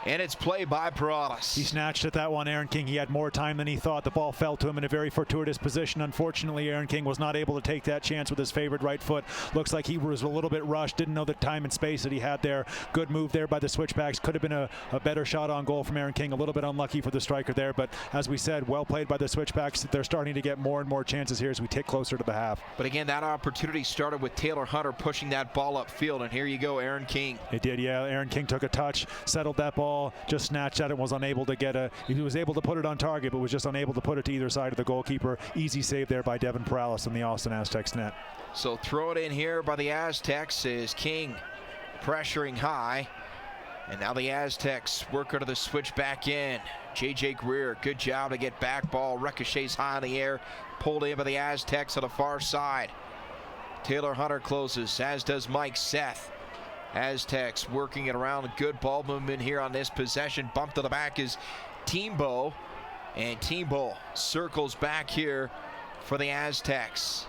And it's played by Perales. He snatched at that one, Aaron King. He had more time than he thought. The ball fell to him in a very fortuitous position. Unfortunately, Aaron King was not able to take that chance with his favored right foot. Looks like he was a little bit rushed, didn't know the time and space that he had there. Good move there by the Switchbacks. Could have been a better shot on goal from Aaron King. A little bit unlucky for the striker there, but as we said, well played by the Switchbacks. They're starting to get more and more chances here as we tick closer to the half. But again, that opportunity started with Taylor Hunter pushing that ball upfield, and here you go, Aaron King. It did, yeah. Aaron King took a touch, settled that ball, just snatched at it, was unable to get he was able to put it on target, but was just unable to put it to either side of the goalkeeper. Easy save there by Devin Perales in the Austin Aztecs net. So throw it in here by the Aztecs is King pressuring high. And now the Aztecs work to the switch back in. J.J. Greer, good job to get back ball. Ricochets high in the air. Pulled in by the Aztecs on the far side. Taylor Hunter closes, as does Mike Seth. Aztecs working it around. Good ball movement here on this possession. Bump to the back is Teambo. And Teambo circles back here for the Aztecs.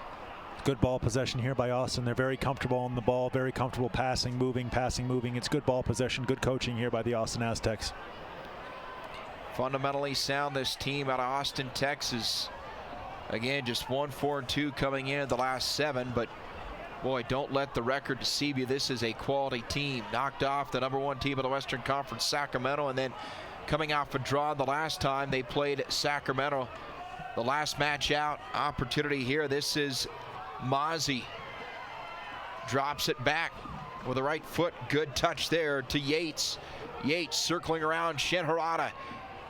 Good ball possession here by Austin. They're very comfortable on the ball, very comfortable passing, moving. It's good ball possession, good coaching here by the Austin Aztecs. Fundamentally sound, this team out of Austin, Texas. Again, just 1-4-2 coming in the last 7, but boy, don't let the record deceive you. This is a quality team. Knocked off the #1 team of the Western Conference, Sacramento, and then coming off a draw the last time they played Sacramento. The last match out, opportunity here. This is Mozzie. Drops it back with the right foot. Good touch there to Yates. Yates circling around Shin Harada.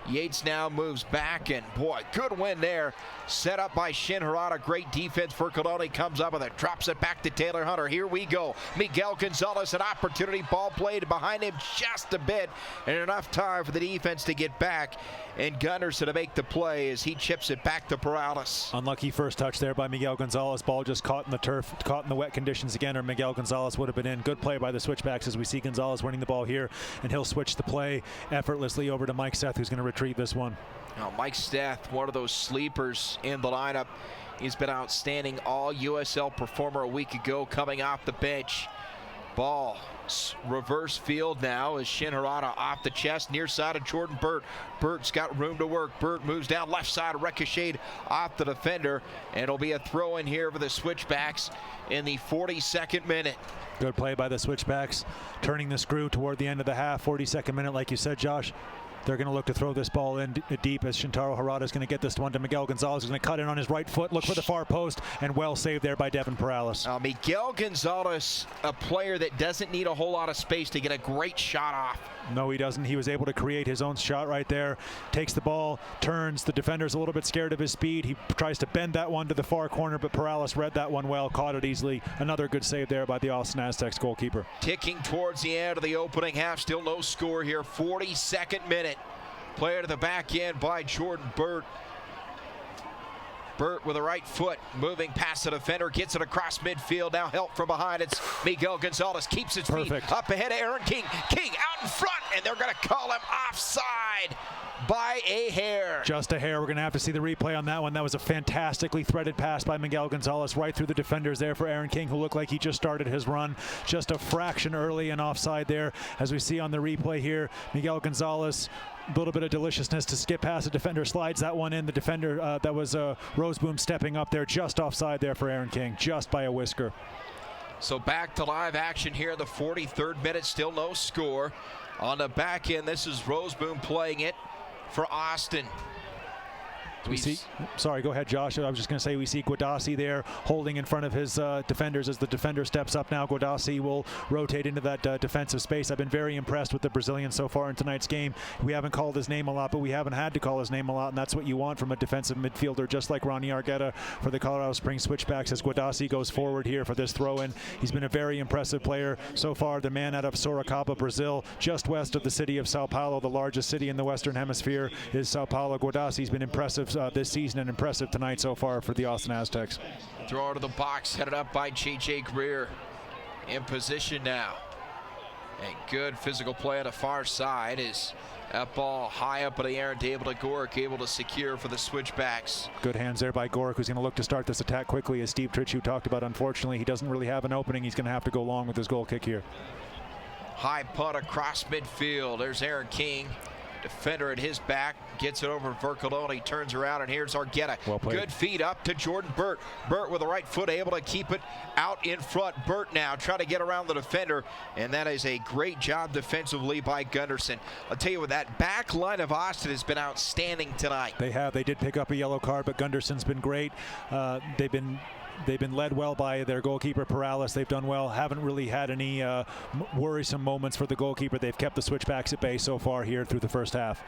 Yates now moves back, and boy, good win there. Set up by Shin Harada. Great defense for Coloni. Comes up with it. Drops it back to Taylor Hunter. Here we go. Miguel Gonzalez, an opportunity. Ball played behind him just a bit, and enough time for the defense to get back. And Gunderson to make the play as he chips it back to Perales. Unlucky first touch there by Miguel Gonzalez. Ball just caught in the turf, caught in the wet conditions again, or Miguel Gonzalez would have been in. Good play by the Switchbacks as we see Gonzalez winning the ball here, and he'll switch the play effortlessly over to Mike Seth, who's going to retrieve this one. Now, Mike Seth, one of those sleepers in the lineup. He's been outstanding, all USL performer a week ago, coming off the bench. Ball reverse field now as Shin Harada off the chest, near side of Jordan Burt. Burt's got room to work. Burt moves down left side, ricocheted off the defender, and it'll be a throw in here for the Switchbacks in the 42nd minute. Good play by the Switchbacks, turning the screw toward the end of the half. 42nd minute, like you said, Josh. They're going to look to throw this ball in deep as Shintaro Harada is going to get this one to Miguel Gonzalez. He's going to cut in on his right foot, look for the far post, and well saved there by Devin Perales. Miguel Gonzalez, a player that doesn't need a whole lot of space to get a great shot off. No, he doesn't. He was able to create his own shot right there. Takes the ball, turns. The defender's a little bit scared of his speed. He tries to bend that one to the far corner, but Perales read that one well, caught it easily. Another good save there by the Austin Aztecs goalkeeper. Ticking towards the end of the opening half. Still no score here. 42nd minute. Player to the back end by Jordan Burt. Burt with a right foot, moving past the defender, gets it across midfield. Now help from behind. It's Miguel Gonzalez, keeps his feet up ahead of Aaron King. King out in front, and they're going to call him offside by a hair. Just a hair. We're going to have to see the replay on that one. That was a fantastically threaded pass by Miguel Gonzalez right through the defenders there for Aaron King, who looked like he just started his run. Just a fraction early and offside there. As we see on the replay here, Miguel Gonzalez, a little bit of deliciousness to skip past the defender, slides that one in. The defender, that was Roseboom stepping up there, just offside there for Aaron King, just by a whisker. So back to live action here in the 43rd minute, still no score. On the back end, this is Roseboom playing it for Austin. Sorry, go ahead, Josh. I was just going to say we see Guadassi there holding in front of his defenders as the defender steps up now. Guadassi will rotate into that defensive space. I've been very impressed with the Brazilian so far in tonight's game. We haven't called his name a lot, but we haven't had to call his name a lot, and that's what you want from a defensive midfielder, just like Ronnie Argueta for the Colorado Springs Switchbacks as Guadassi goes forward here for this throw-in. He's been a very impressive player so far. The man out of Sorocaba, Brazil, just west of the city of Sao Paulo, the largest city in the Western Hemisphere is Sao Paulo. Guadassi's been impressive this season and impressive tonight so far for the Austin Aztecs. Throw to the box, headed up by J.J. Greer. In position now. And good physical play on the far side is that ball high up in the air and able to Gorick, able to secure for the Switchbacks. Good hands there by Gorick, who's going to look to start this attack quickly, as Steve Tritchie talked about. Unfortunately, he doesn't really have an opening. He's going to have to go long with his goal kick here. High punt across midfield. There's Aaron King. Defender at his back, gets it over to Vercalone, turns around, and here's Argueta. Well played. Good feed up to Jordan Burt. Burt with the right foot, able to keep it out in front. Burt now trying to get around the defender, and that is a great job defensively by Gunderson. I'll tell you what, that back line of Austin has been outstanding tonight. They have. They did pick up a yellow card, but Gunderson's been great. They've been led well by their goalkeeper, Perales. They've done well. Haven't really had any worrisome moments for the goalkeeper. They've kept the Switchbacks at bay so far here through the first half.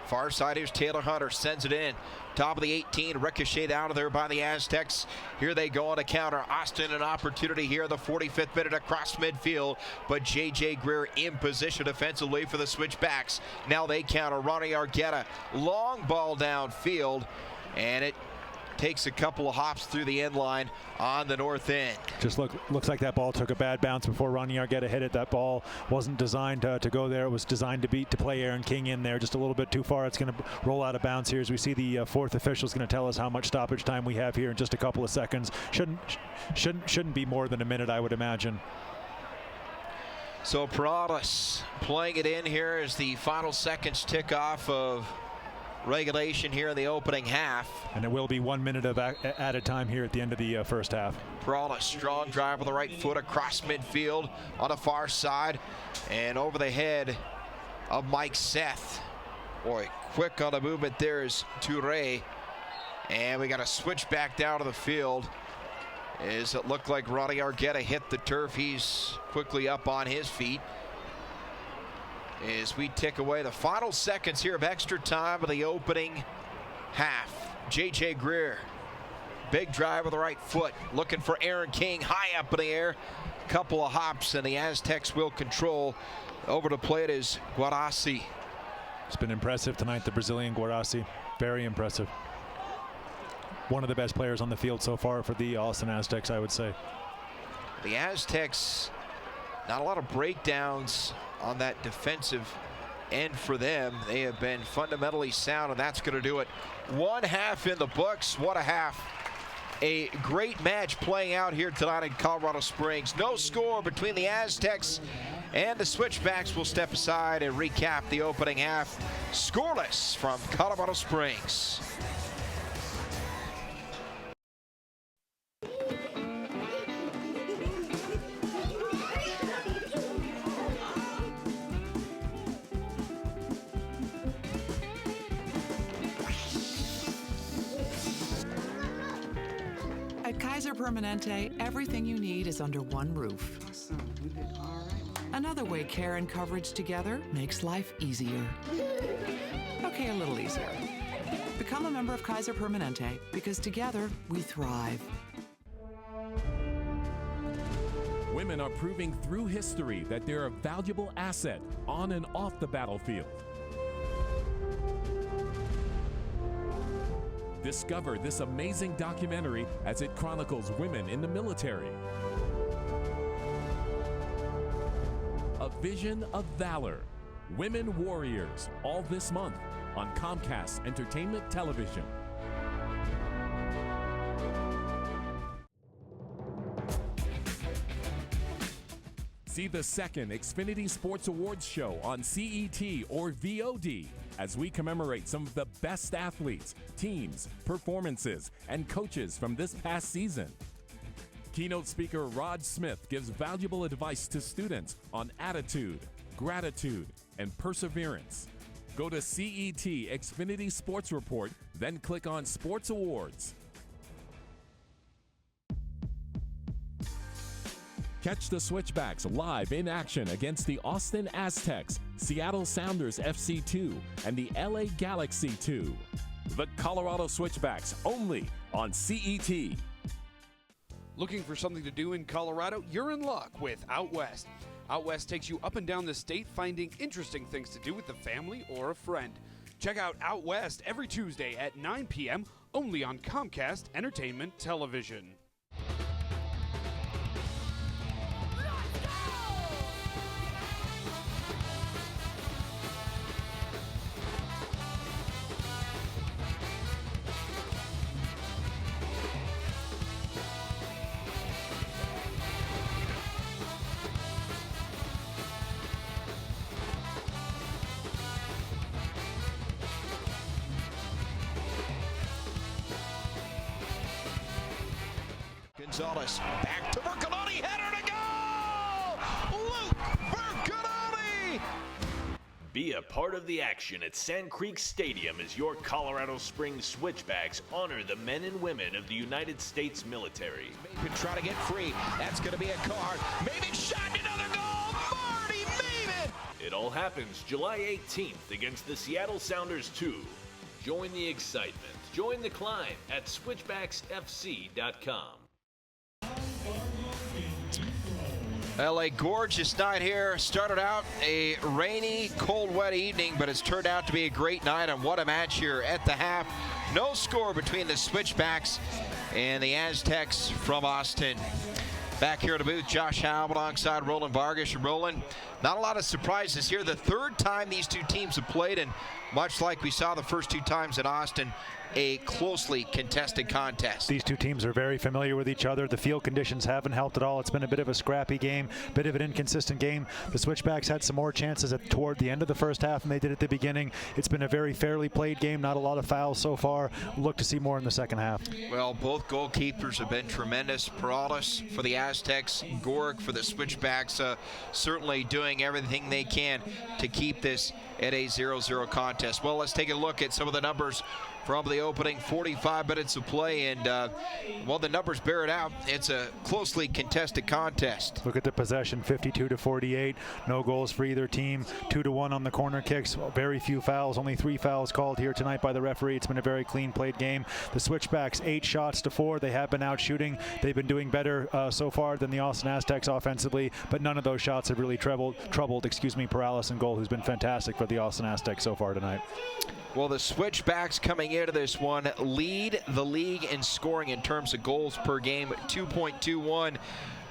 Far side, here's Taylor Hunter, sends it in. Top of the 18, ricocheted out of there by the Aztecs. Here they go on a counter. Austin, an opportunity here in the 45th minute across midfield, but J.J. Greer in position defensively for the Switchbacks. Now they counter. Ronnie Argueta, long ball downfield, and it takes a couple of hops through the end line on the north end. Just looks like that ball took a bad bounce before Ronnie Argueta hit it. That ball wasn't designed to go there. It was designed to play Aaron King in there just a little bit too far. It's going to roll out of bounds here as we see the fourth official is going to tell us how much stoppage time we have here in just a couple of seconds. Shouldn't be more than a minute, I would imagine. So Perales playing it in here as the final seconds tick off of regulation here in the opening half. And it will be 1 minute of added time here at the end of the first half. Perales, strong drive with the right foot across midfield on the far side and over the head of Mike Seth. Boy, quick on the movement there is Touré. And we got a switch back down to the field. As it looked like Ronnie Argueta hit the turf. He's quickly up on his feet. As we tick away the final seconds here of extra time of the opening half. J.J. Greer, big drive with the right foot, looking for Aaron King, high up in the air. Couple of hops, and the Aztecs will control. Over to play it is Guadassi. It's been impressive tonight, the Brazilian Guadassi. Very impressive. One of the best players on the field so far for the Austin Aztecs, I would say. The Aztecs, not a lot of breakdowns on that defensive end for them. They have been fundamentally sound, and that's going to do it. One half in the books. What a half. A great match playing out here tonight in Colorado Springs. No score between the Aztecs and the Switchbacks. Will step aside and recap the opening half. Scoreless from Colorado Springs. At Kaiser Permanente, everything you need is under one roof. Another way care and coverage together makes life easier. Okay, a little easier. Become a member of Kaiser Permanente, because together we thrive. Women are proving through history that they're a valuable asset on and off the battlefield. Discover this amazing documentary as it chronicles women in the military. A Vision of Valor, Women Warriors, all this month on Comcast Entertainment Television. See the second Xfinity Sports Awards show on CET or VOD as we commemorate some of the best athletes, teams, performances, and coaches from this past season. Keynote speaker Rod Smith gives valuable advice to students on attitude, gratitude, and perseverance. Go to CET Xfinity Sports Report, then click on Sports Awards. Catch the Switchbacks live in action against the Austin Aztex, Seattle Sounders FC2, and the LA Galaxy 2. The Colorado Switchbacks only on CET. Looking for something to do in Colorado? You're in luck with Out West. Out West takes you up and down the state finding interesting things to do with the family or a friend. Check out Out West every Tuesday at 9 p.m. only on Comcast Entertainment Television. Gonzalez back to Vercoloni, header to goal! Luke Vercoloni! Be a part of the action at Sand Creek Stadium as your Colorado Springs Switchbacks honor the men and women of the United States military. Maybe try to get free. That's going to be a card. Maybe shot, another goal! Marty Maven! It all happens July 18th against the Seattle Sounders 2. Join the excitement. Join the climb at switchbacksfc.com. A gorgeous night here. Started out a rainy, cold, wet evening, but it's turned out to be a great night, and what a match here at the half. No score between the Switchbacks and the Aztecs from Austin. Back here at the booth, Josh Howe alongside Roland Vargas. And Roland, not a lot of surprises here. The third time these two teams have played, and much like we saw the first two times in Austin, a closely contested contest. These two teams are very familiar with each other. The field conditions haven't helped at all. It's been a bit of a scrappy game, bit of an inconsistent game. The Switchbacks had some more chances toward the end of the first half than they did at the beginning. It's been a very fairly played game, not a lot of fouls so far. Look to see more in the second half. Well, both goalkeepers have been tremendous. Peraltas for the Aztecs, Gorick for the Switchbacks, certainly doing everything they can to keep this at a 0-0 contest. Well, let's take a look at some of the numbers from the opening 45 minutes of play, and well, the numbers bear it out. It's a closely contested contest. Look at the possession, 52-48. No goals for either team. 2-1 on the corner kicks. Very few fouls. Only 3 fouls called here tonight by the referee. It's been a very clean played game. The Switchbacks 8 shots to 4. They have been out shooting. They've been doing better so far than the Austin Aztecs offensively, but none of those shots have really troubled Peraltas in goal, who's been fantastic for the Austin Aztecs so far tonight. Well, the Switchbacks coming into this one lead the league in scoring in terms of goals per game, 2.21.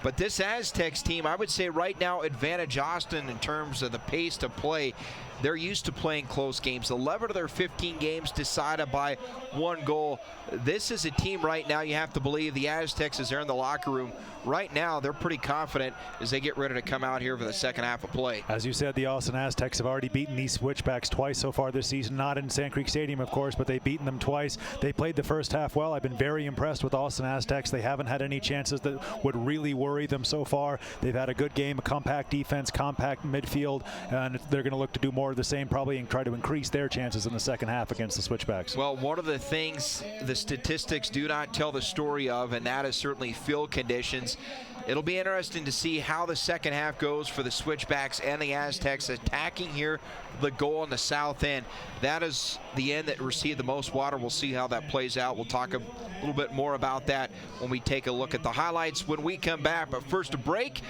But this Aztecs team, I would say right now, advantage Austin in terms of the pace to play. They're used to playing close games. 11 of their 15 games decided by 1 goal. This is a team right now, you have to believe the Aztecs, as they're in the locker room, right now they're pretty confident as they get ready to come out here for the second half of play. As you said, the Austin Aztecs have already beaten these Switchbacks twice so far this season. Not in Sand Creek Stadium, of course, but they've beaten them twice. They played the first half well. I've been very impressed with Austin Aztecs. They haven't had any chances that would really worry them so far. They've had a good game, a compact defense, compact midfield, and they're going to look to do more of the same probably and try to increase their chances in the second half against the Switchbacks. Well, one of the things the statistics do not tell the story of, and that is certainly field conditions. It'll be interesting to see how the second half goes for the Switchbacks and the Aztecs attacking here the goal on the south end. That is the end that received the most water. We'll see how that plays out. We'll talk a little bit more about that when we take a look at the highlights when we come back. But first, a break.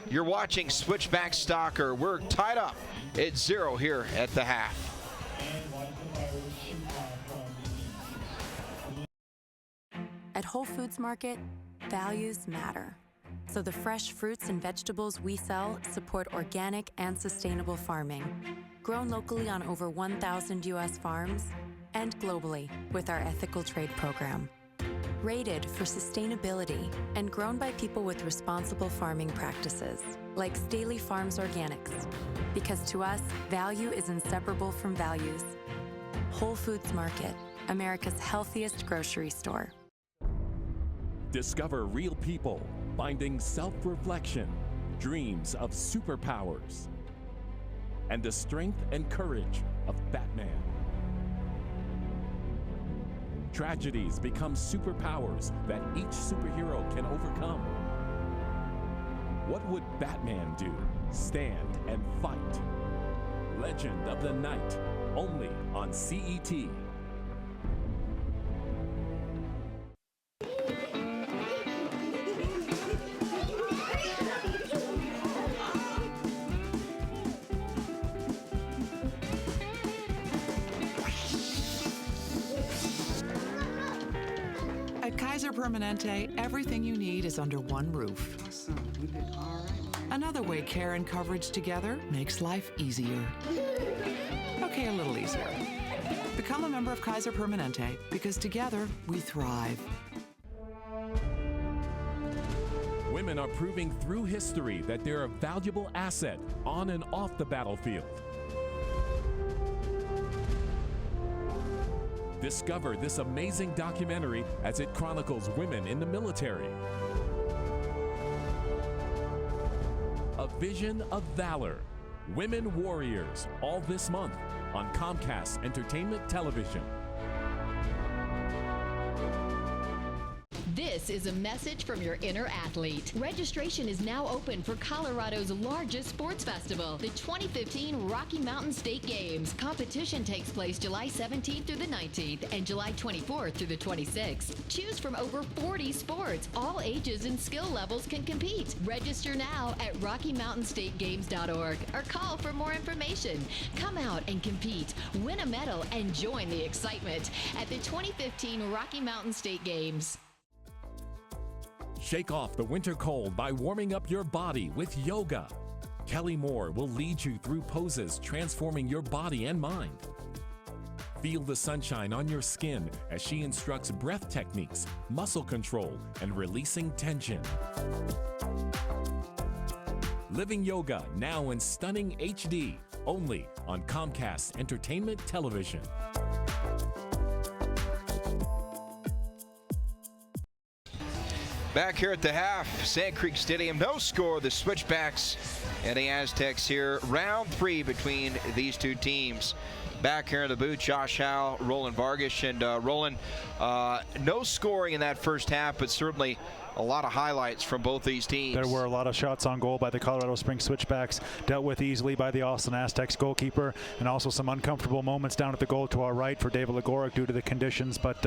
You're watching Switchback Stalker. We're tied up at 0 here at the half. At Whole Foods Market, values matter. So the fresh fruits and vegetables we sell support organic and sustainable farming, grown locally on over 1,000 U.S. farms, and globally with our ethical trade program. Rated for sustainability and grown by people with responsible farming practices, like Staley Farms Organics. Because to us, value is inseparable from values. Whole Foods Market, America's healthiest grocery store. Discover real people, finding self-reflection, dreams of superpowers, and the strength and courage of Batman. Tragedies become superpowers that each superhero can overcome. What would Batman do? Stand and fight. Legend of the Night, only on CET. At Kaiser Permanente, everything you need is under one roof. Another way care and coverage together makes life easier. Okay, a little easier. Become a member of Kaiser Permanente, because together we thrive. Women are proving through history that they're a valuable asset on and off the battlefield. Discover this amazing documentary as it chronicles women in the military. A Vision of Valor, Women Warriors, all this month on Comcast Entertainment Television. This is a message from your inner athlete. Registration is now open for Colorado's largest sports festival, the 2015 Rocky Mountain State Games. Competition takes place July 17th through the 19th and July 24th through the 26th. Choose from over 40 sports. All ages and skill levels can compete. Register now at RockyMountainStateGames.org or call for more information. Come out and compete, win a medal, and join the excitement at the 2015 Rocky Mountain State Games. Shake off the winter cold by warming up your body with yoga. Kelly Moore will lead you through poses transforming your body and mind. Feel the sunshine on your skin as she instructs breath techniques, muscle control, and releasing tension. Living Yoga now in stunning HD, only on Comcast Entertainment Television. Back here at the half, Sand Creek Stadium, no score. The Switchbacks and the Aztecs here. Round 3 between these two teams. Back here in the booth, Josh Howe, Roland Vargas. And Roland, no scoring in that first half, but certainly a lot of highlights from both these teams. There were a lot of shots on goal by the Colorado Springs Switchbacks, dealt with easily by the Austin Aztecs goalkeeper, and also some uncomfortable moments down at the goal to our right for David Legoric due to the conditions, but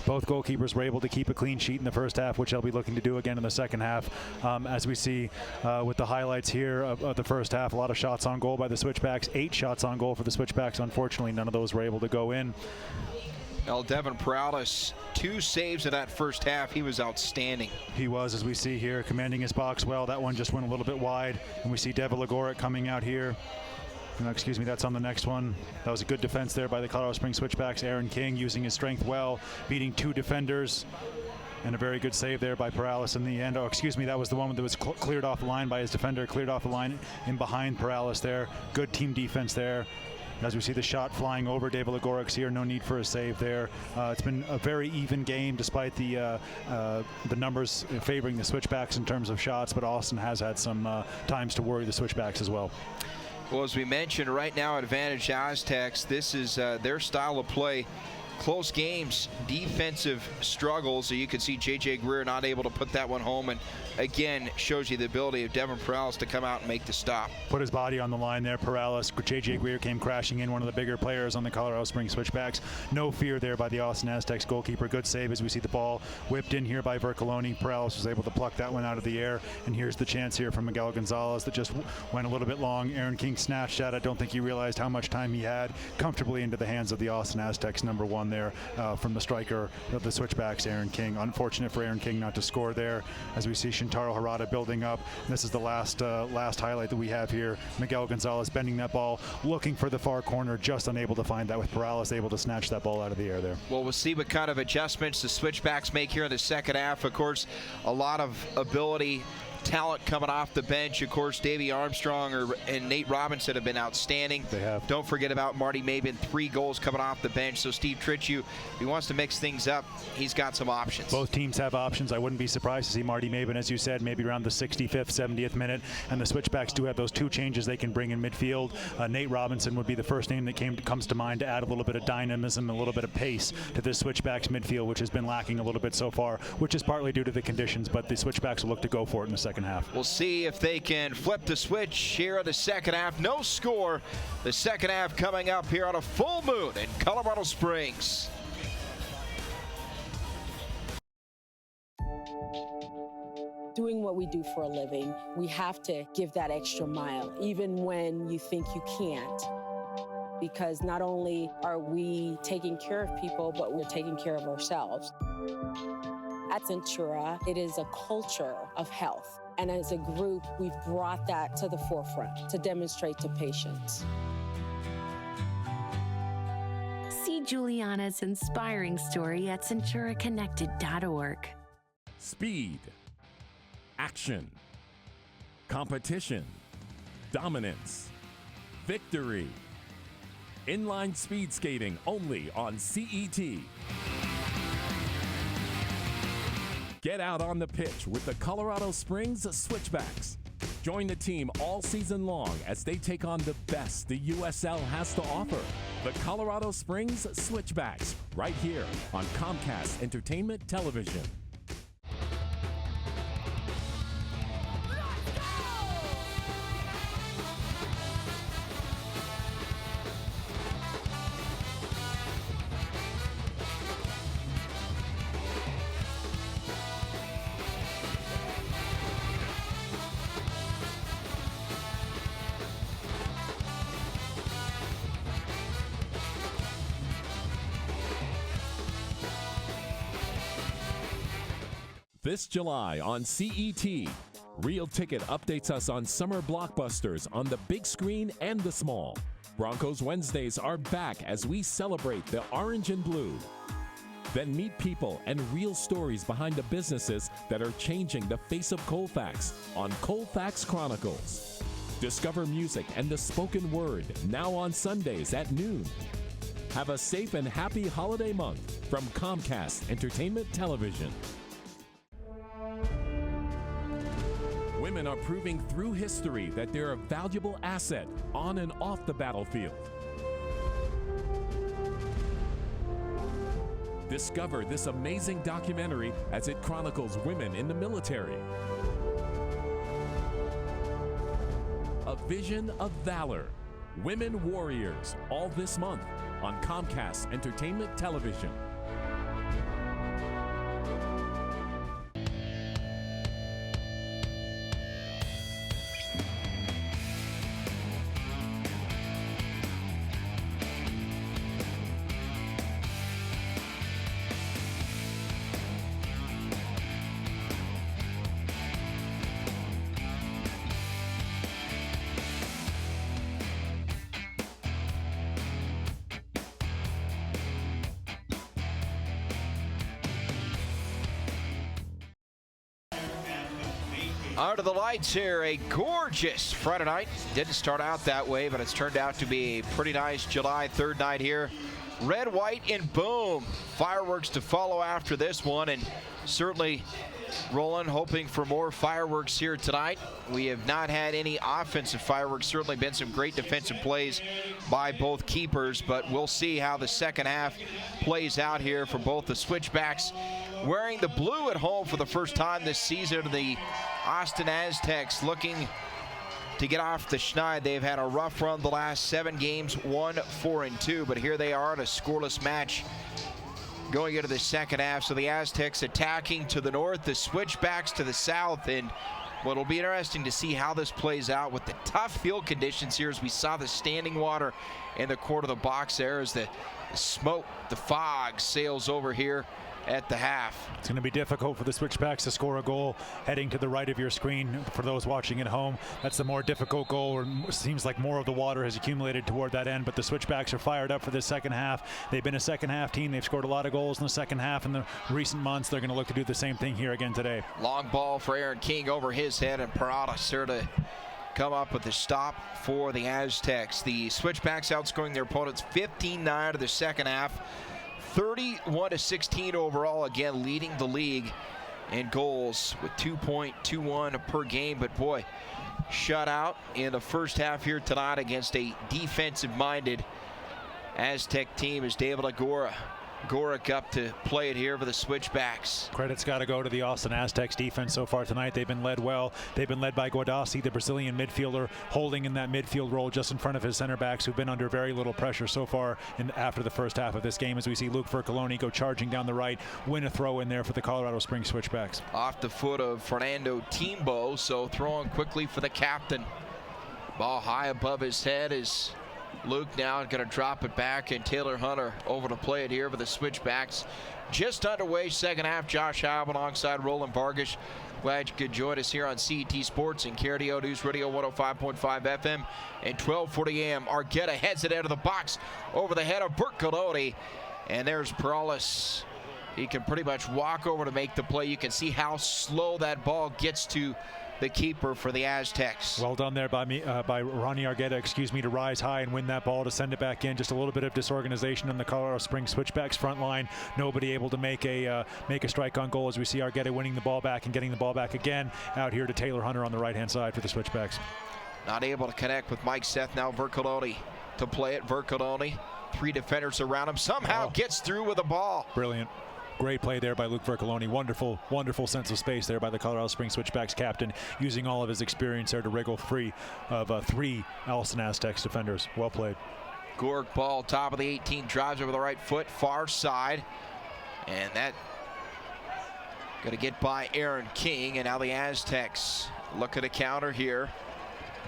both goalkeepers were able to keep a clean sheet in the first half, which they'll be looking to do again in the second half. As we see with the highlights here of the first half, a lot of shots on goal by the Switchbacks, 8 shots on goal for the Switchbacks. Unfortunately, none of those were able to go in. Well, Devin Perales, 2 saves in that first half. He was outstanding. He was, as we see here, commanding his box well. That one just went a little bit wide, and we see David Legoric coming out here. No, excuse me, that's on the next one. That was a good defense there by the Colorado Springs Switchbacks. Aaron King using his strength well, beating 2 defenders. And a very good save there by Perales in the end. Oh, excuse me, that was the one that was cleared off the line by his defender, cleared off the line in behind Perales there. Good team defense there. As we see the shot flying over David Legoric's here, no need for a save there. It's been a very even game despite the numbers favoring the Switchbacks in terms of shots, but Austin has had some times to worry the Switchbacks as well. Well, as we mentioned, right now advantage Aztecs. This is their style of play. Close games, defensive struggles. So you can see J.J. Greer not able to put that one home, and again shows you the ability of Devin Perales to come out and make the stop. Put his body on the line there. Perales, J.J. Greer came crashing in, one of the bigger players on the Colorado Springs Switchbacks. No fear there by the Austin Aztecs goalkeeper. Good save as we see the ball whipped in here by Vercoloni. Perales was able to pluck that one out of the air, and here's the chance here from Miguel Gonzalez that just went a little bit long. Aaron King snatched at it. I don't think he realized how much time he had, comfortably into the hands of the Austin Aztecs number 1 there from the striker of the Switchbacks, Aaron King. Unfortunate for Aaron King not to score there, as we see Shintaro Harada building up. And this is the last highlight that we have here. Miguel Gonzalez bending that ball, looking for the far corner, just unable to find that, with Perales able to snatch that ball out of the air there. Well, we'll see what kind of adjustments the Switchbacks make here in the second half. Of course, a lot of ability talent coming off the bench. Of course, Davey Armstrong and Nate Robinson have been outstanding. They have. Don't forget about Marty Maben, 3 goals coming off the bench. So Steve Tritchue, if he wants to mix things up, he's got some options. Both teams have options. I wouldn't be surprised to see Marty Maben, as you said, maybe around the 65th, 70th minute. And the Switchbacks do have those 2 changes they can bring in midfield. Nate Robinson would be the first name that comes to mind to add a little bit of dynamism, a little bit of pace to this Switchbacks midfield, which has been lacking a little bit so far, which is partly due to the conditions, but the Switchbacks will look to go for it in the second half. We'll see if they can flip the switch here in the second half. No score. The second half coming up here on a full moon in Colorado Springs. Doing what we do for a living, we have to give that extra mile, even when you think you can't. Because not only are we taking care of people, but we're taking care of ourselves. At Centura, it is a culture of health. And as a group, we've brought that to the forefront to demonstrate to patients. See Juliana's inspiring story at CenturaConnected.org. Speed, action, competition, dominance, victory. Inline speed skating only on CET. Get out on the pitch with the Colorado Springs Switchbacks. Join the team all season long as they take on the best the USL has to offer. The Colorado Springs Switchbacks, right here on Comcast Entertainment Television. This July on CET, Real Ticket updates us on summer blockbusters on the big screen and the small. Broncos Wednesdays are back as we celebrate the orange and blue. Then meet people and real stories behind the businesses that are changing the face of Colfax on Colfax Chronicles. Discover music and the spoken word now on Sundays at noon. Have a safe and happy holiday month from Comcast Entertainment Television. Women are proving through history that they're a valuable asset on and off the battlefield. Discover this amazing documentary as it chronicles women in the military. A Vision of Valor, Women Warriors, all this month on Comcast Entertainment Television. Under the lights here, a gorgeous Friday night. Didn't start out that way, but it's turned out to be a pretty nice July 3rd night here. Red, white, and boom. Fireworks to follow after this one, and certainly Roland hoping for more fireworks here tonight. We have not had any offensive fireworks. Certainly been some great defensive plays by both keepers, but we'll see how the second half plays out here for both the Switchbacks. Wearing the blue at home for the first time this season, the Austin Aztecs looking to get off the schneid. They've had a rough run the last 7 games, 1-4-2, but here they are in a scoreless match going into the second half. So the Aztecs attacking to the north, the Switchbacks to the south, and well, it'll be interesting to see how this plays out with the tough field conditions here, as we saw the standing water in the corner of the box there as the smoke, the fog sails over here at the half. It's going to be difficult for the Switchbacks to score a goal heading to the right of your screen. For those watching at home, that's the more difficult goal, or it seems like more of the water has accumulated toward that end. But the Switchbacks are fired up for this second half. They've been a second half team. They've scored a lot of goals in the second half in the recent months. They're going to look to do the same thing here again today. Long ball for Aaron King over his head, and Paradas there to come up with the stop for the Aztecs. The Switchbacks outscoring their opponents 15-9 to the second half. 31-16 overall, again leading the league in goals with 2.21 per game. But boy, shut out in the first half here tonight against a defensive-minded Aztec team as David Agoric up to play it here for the Switchbacks. Credit's got to go to the Austin Aztecs defense so far tonight. They've been led well. They've been led by Guadassi, the Brazilian midfielder, holding in that midfield role just in front of his center backs, who've been under very little pressure so far after the first half of this game, as we see Luke Vercoloni go charging down the right, win a throw in there for the Colorado Springs Switchbacks. Off the foot of Fernando Timbo, so throwing quickly for the captain. Ball high above his head is Luke now going to drop it back, and Taylor Hunter over to play it here for the Switchbacks. Just underway second half. Josh Allen alongside Roland Vargas. Glad you could join us here on CET Sports and KRDO News Radio 105.5 FM and 1240 AM. Argueta heads it out of the box over the head of Vercoloni, and there's Perales. He can pretty much walk over to make the play. You can see how slow that ball gets to the keeper for the Aztecs. Well done there by Ronnie Argueta, to rise high and win that ball to send it back in. Just a little bit of disorganization on the Colorado Springs Switchbacks front line. Nobody able to make a strike on goal, as we see Argueta winning the ball back and getting the ball back again out here to Taylor Hunter on the right-hand side for the Switchbacks. Not able to connect with Mike Seth. Now Vercoloni to play it. Vercoloni, three defenders around him, somehow gets through with the ball. Brilliant. Great play there by Luke Vercoloni. Wonderful, wonderful sense of space there by the Colorado Springs Switchbacks captain, using all of his experience there to wriggle free of three Austin Aztecs defenders. Well played. Gork ball, top of the 18, drives over the right foot, far side. And that going to get by Aaron King. And now the Aztecs look at a counter here.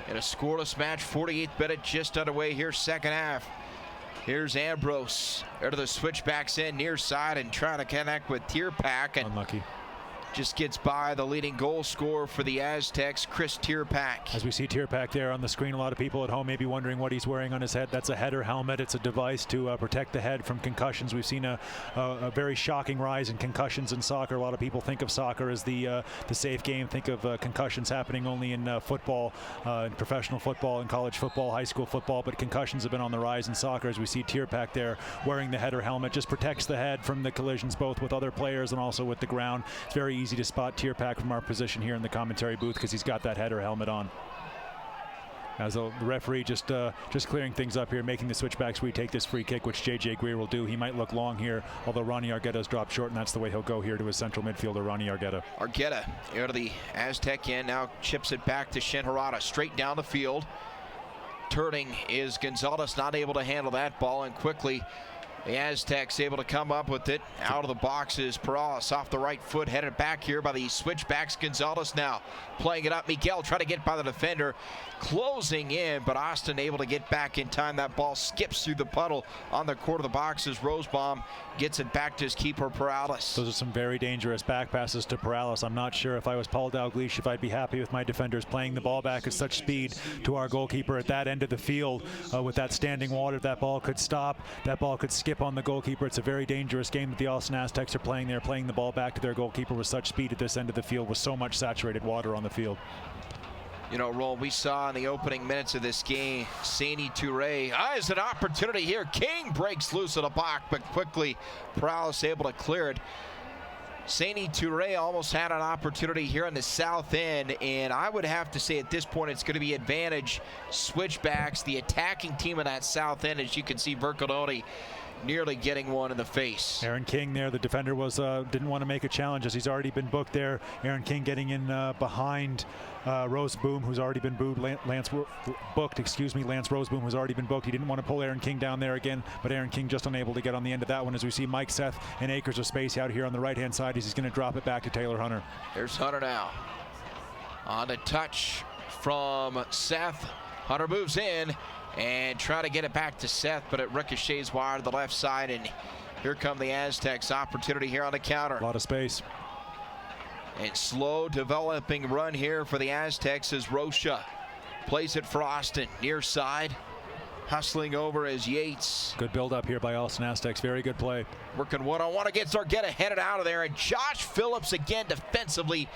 In a scoreless match, 48th minute just underway here, second half. Here's Ambrose out of the Switchbacks in near side and trying to connect with Tierpak, and unlucky. Just gets by the leading goal scorer for the Aztecs, Chris Tierpak. As we see Tierpak there on the screen, a lot of people at home may be wondering what he's wearing on his head. That's a header helmet. It's a device to protect the head from concussions. We've seen a very shocking rise in concussions in soccer. A lot of people think of soccer as the safe game, think of concussions happening only in football, in professional football, in college football, high school football, but concussions have been on the rise in soccer. As we see Tierpak there wearing the header helmet, just protects the head from the collisions both with other players and also with the ground. It's very easy to spot Tierpak from our position here in the commentary booth because he's got that header helmet on. As the referee just clearing things up here, making the Switchbacks retake this free kick, which J.J. Greer will do. He might look long here, although Ronnie Argueta's dropped short, and that's the way he'll go here to his central midfielder, Ronnie Argueta. Argueta out of the Aztec end, now chips it back to Shen Harada, straight down the field. Turning is Gonzalez, not able to handle that ball, and quickly the Aztecs able to come up with it. Out of the box is Perales off the right foot, headed back here by the Switchbacks. Gonzalez now playing it up. Miguel trying to get by the defender, closing in, but Austin able to get back in time. That ball skips through the puddle on the court of the box as Rosebaum gets it back to his keeper, Perales. Those are some very dangerous back passes to Perales. I'm not sure if I was Paul Dalglish if I'd be happy with my defenders playing the ball back at such speed to our goalkeeper at that end of the field. With that standing water, that ball could stop, that ball could skip on the goalkeeper. It's a very dangerous game that the Austin Aztecs are playing. They're playing the ball back to their goalkeeper with such speed at this end of the field with so much saturated water on the field. You know, Roll, we saw in the opening minutes of this game, Saini Touré has an opportunity here. King breaks loose of the box, but quickly Perales able to clear it. Saini Touré almost had an opportunity here on the south end, and I would have to say at this point it's going to be advantage Switchbacks, the attacking team of that south end. As you can see, Vercoloni nearly getting one in the face. Aaron King there, the defender was didn't want to make a challenge as he's already been booked there. Aaron King getting in behind Rose Boom, who's already been booked. Lance Roseboom, who's already been booked. He didn't want to pull Aaron King down there again, but Aaron King just unable to get on the end of that one, as we see Mike Seth and acres of space out here on the right-hand side as he's going to drop it back to Taylor Hunter. There's Hunter now. On the touch from Seth. Hunter moves in and try to get it back to Seth, but it ricochets wide to the left side, and Here come the Aztecs. Opportunity here on the counter. A lot of space. And slow developing run here for the Aztecs as Rocha plays it for Austin. Near side. Hustling over as Yates. Good build up here by Austin Aztecs. Very good play. Working one-on-one against Argueta. Headed out of there. And Josh Phillips again defensively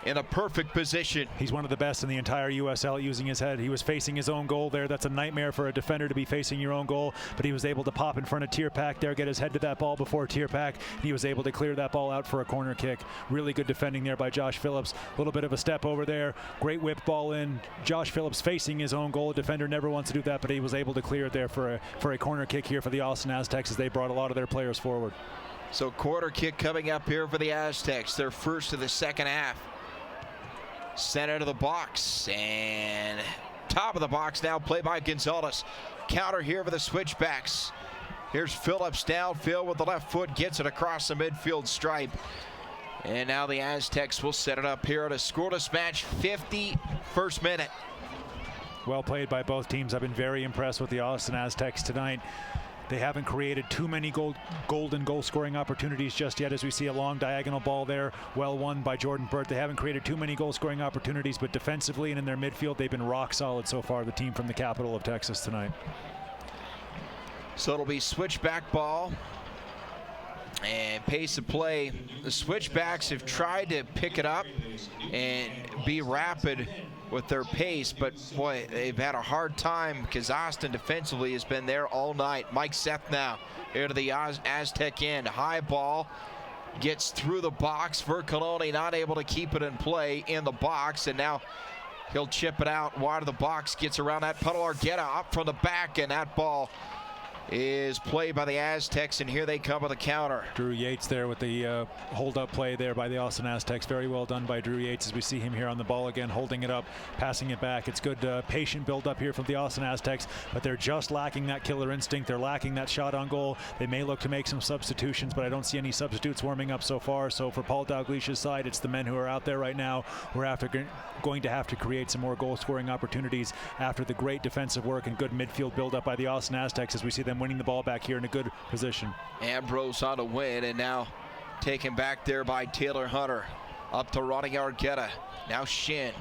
in a perfect position. He's one of the best in the entire USL using his head. He was facing his own goal there. That's a nightmare for a defender to be facing your own goal, but he was able to pop in front of Tierpak there, get his head to that ball before Tierpak. He was able to clear that ball out for a corner kick. Really good defending there by Josh Phillips. A little bit of a step over there. Great whip ball in. Josh Phillips facing his own goal. A defender never wants to do that, but he was able to clear it there for a corner kick here for the Austin Aztecs as they brought a lot of their players forward. So corner kick coming up here for the Aztecs. Their first of the second half. Center to the box, and top of the box now, played by Gonzalez. Counter here for the Switchbacks. Here's Phillips downfield with the left foot, gets it across the midfield stripe. And now the Aztecs will set it up here at a scoreless match, 51st minute. Well played by both teams. I've been very impressed with the Austin Aztecs tonight. They haven't created too many golden goal-scoring opportunities just yet, as we see a long diagonal ball there, well won by Jordan Burt. They haven't created too many goal-scoring opportunities, but defensively and in their midfield, they've been rock solid so far, the team from the capital of Texas tonight. So it'll be switchback ball and pace of play. The Switchbacks have tried to pick it up and be rapid with their pace, but boy, they've had a hard time because Austin defensively has been there all night. Mike Seth now here to the Aztec end. High ball gets through the box. Vercoloni not able to keep it in play in the box, and now he'll chip it out wide of the box. Gets around that puddle. Argueta up from the back, and that ball is played by the Aztecs, and here they come with a counter. Drew Yates there with the hold-up play there by the Austin Aztecs. Very well done by Drew Yates as we see him here on the ball again, holding it up, passing it back. It's good patient build-up here from the Austin Aztecs, but they're just lacking that killer instinct. They're lacking that shot on goal. They may look to make some substitutions, but I don't see any substitutes warming up so far. So for Paul Dalglish's side, it's the men who are out there right now who are going to have to create some more goal-scoring opportunities after the great defensive work and good midfield build-up by the Austin Aztecs as we see them winning the ball back here in a good position. Ambrose on the win, and now taken back there by Taylor Hunter. Up to Ronnie Argueta. Now Shin.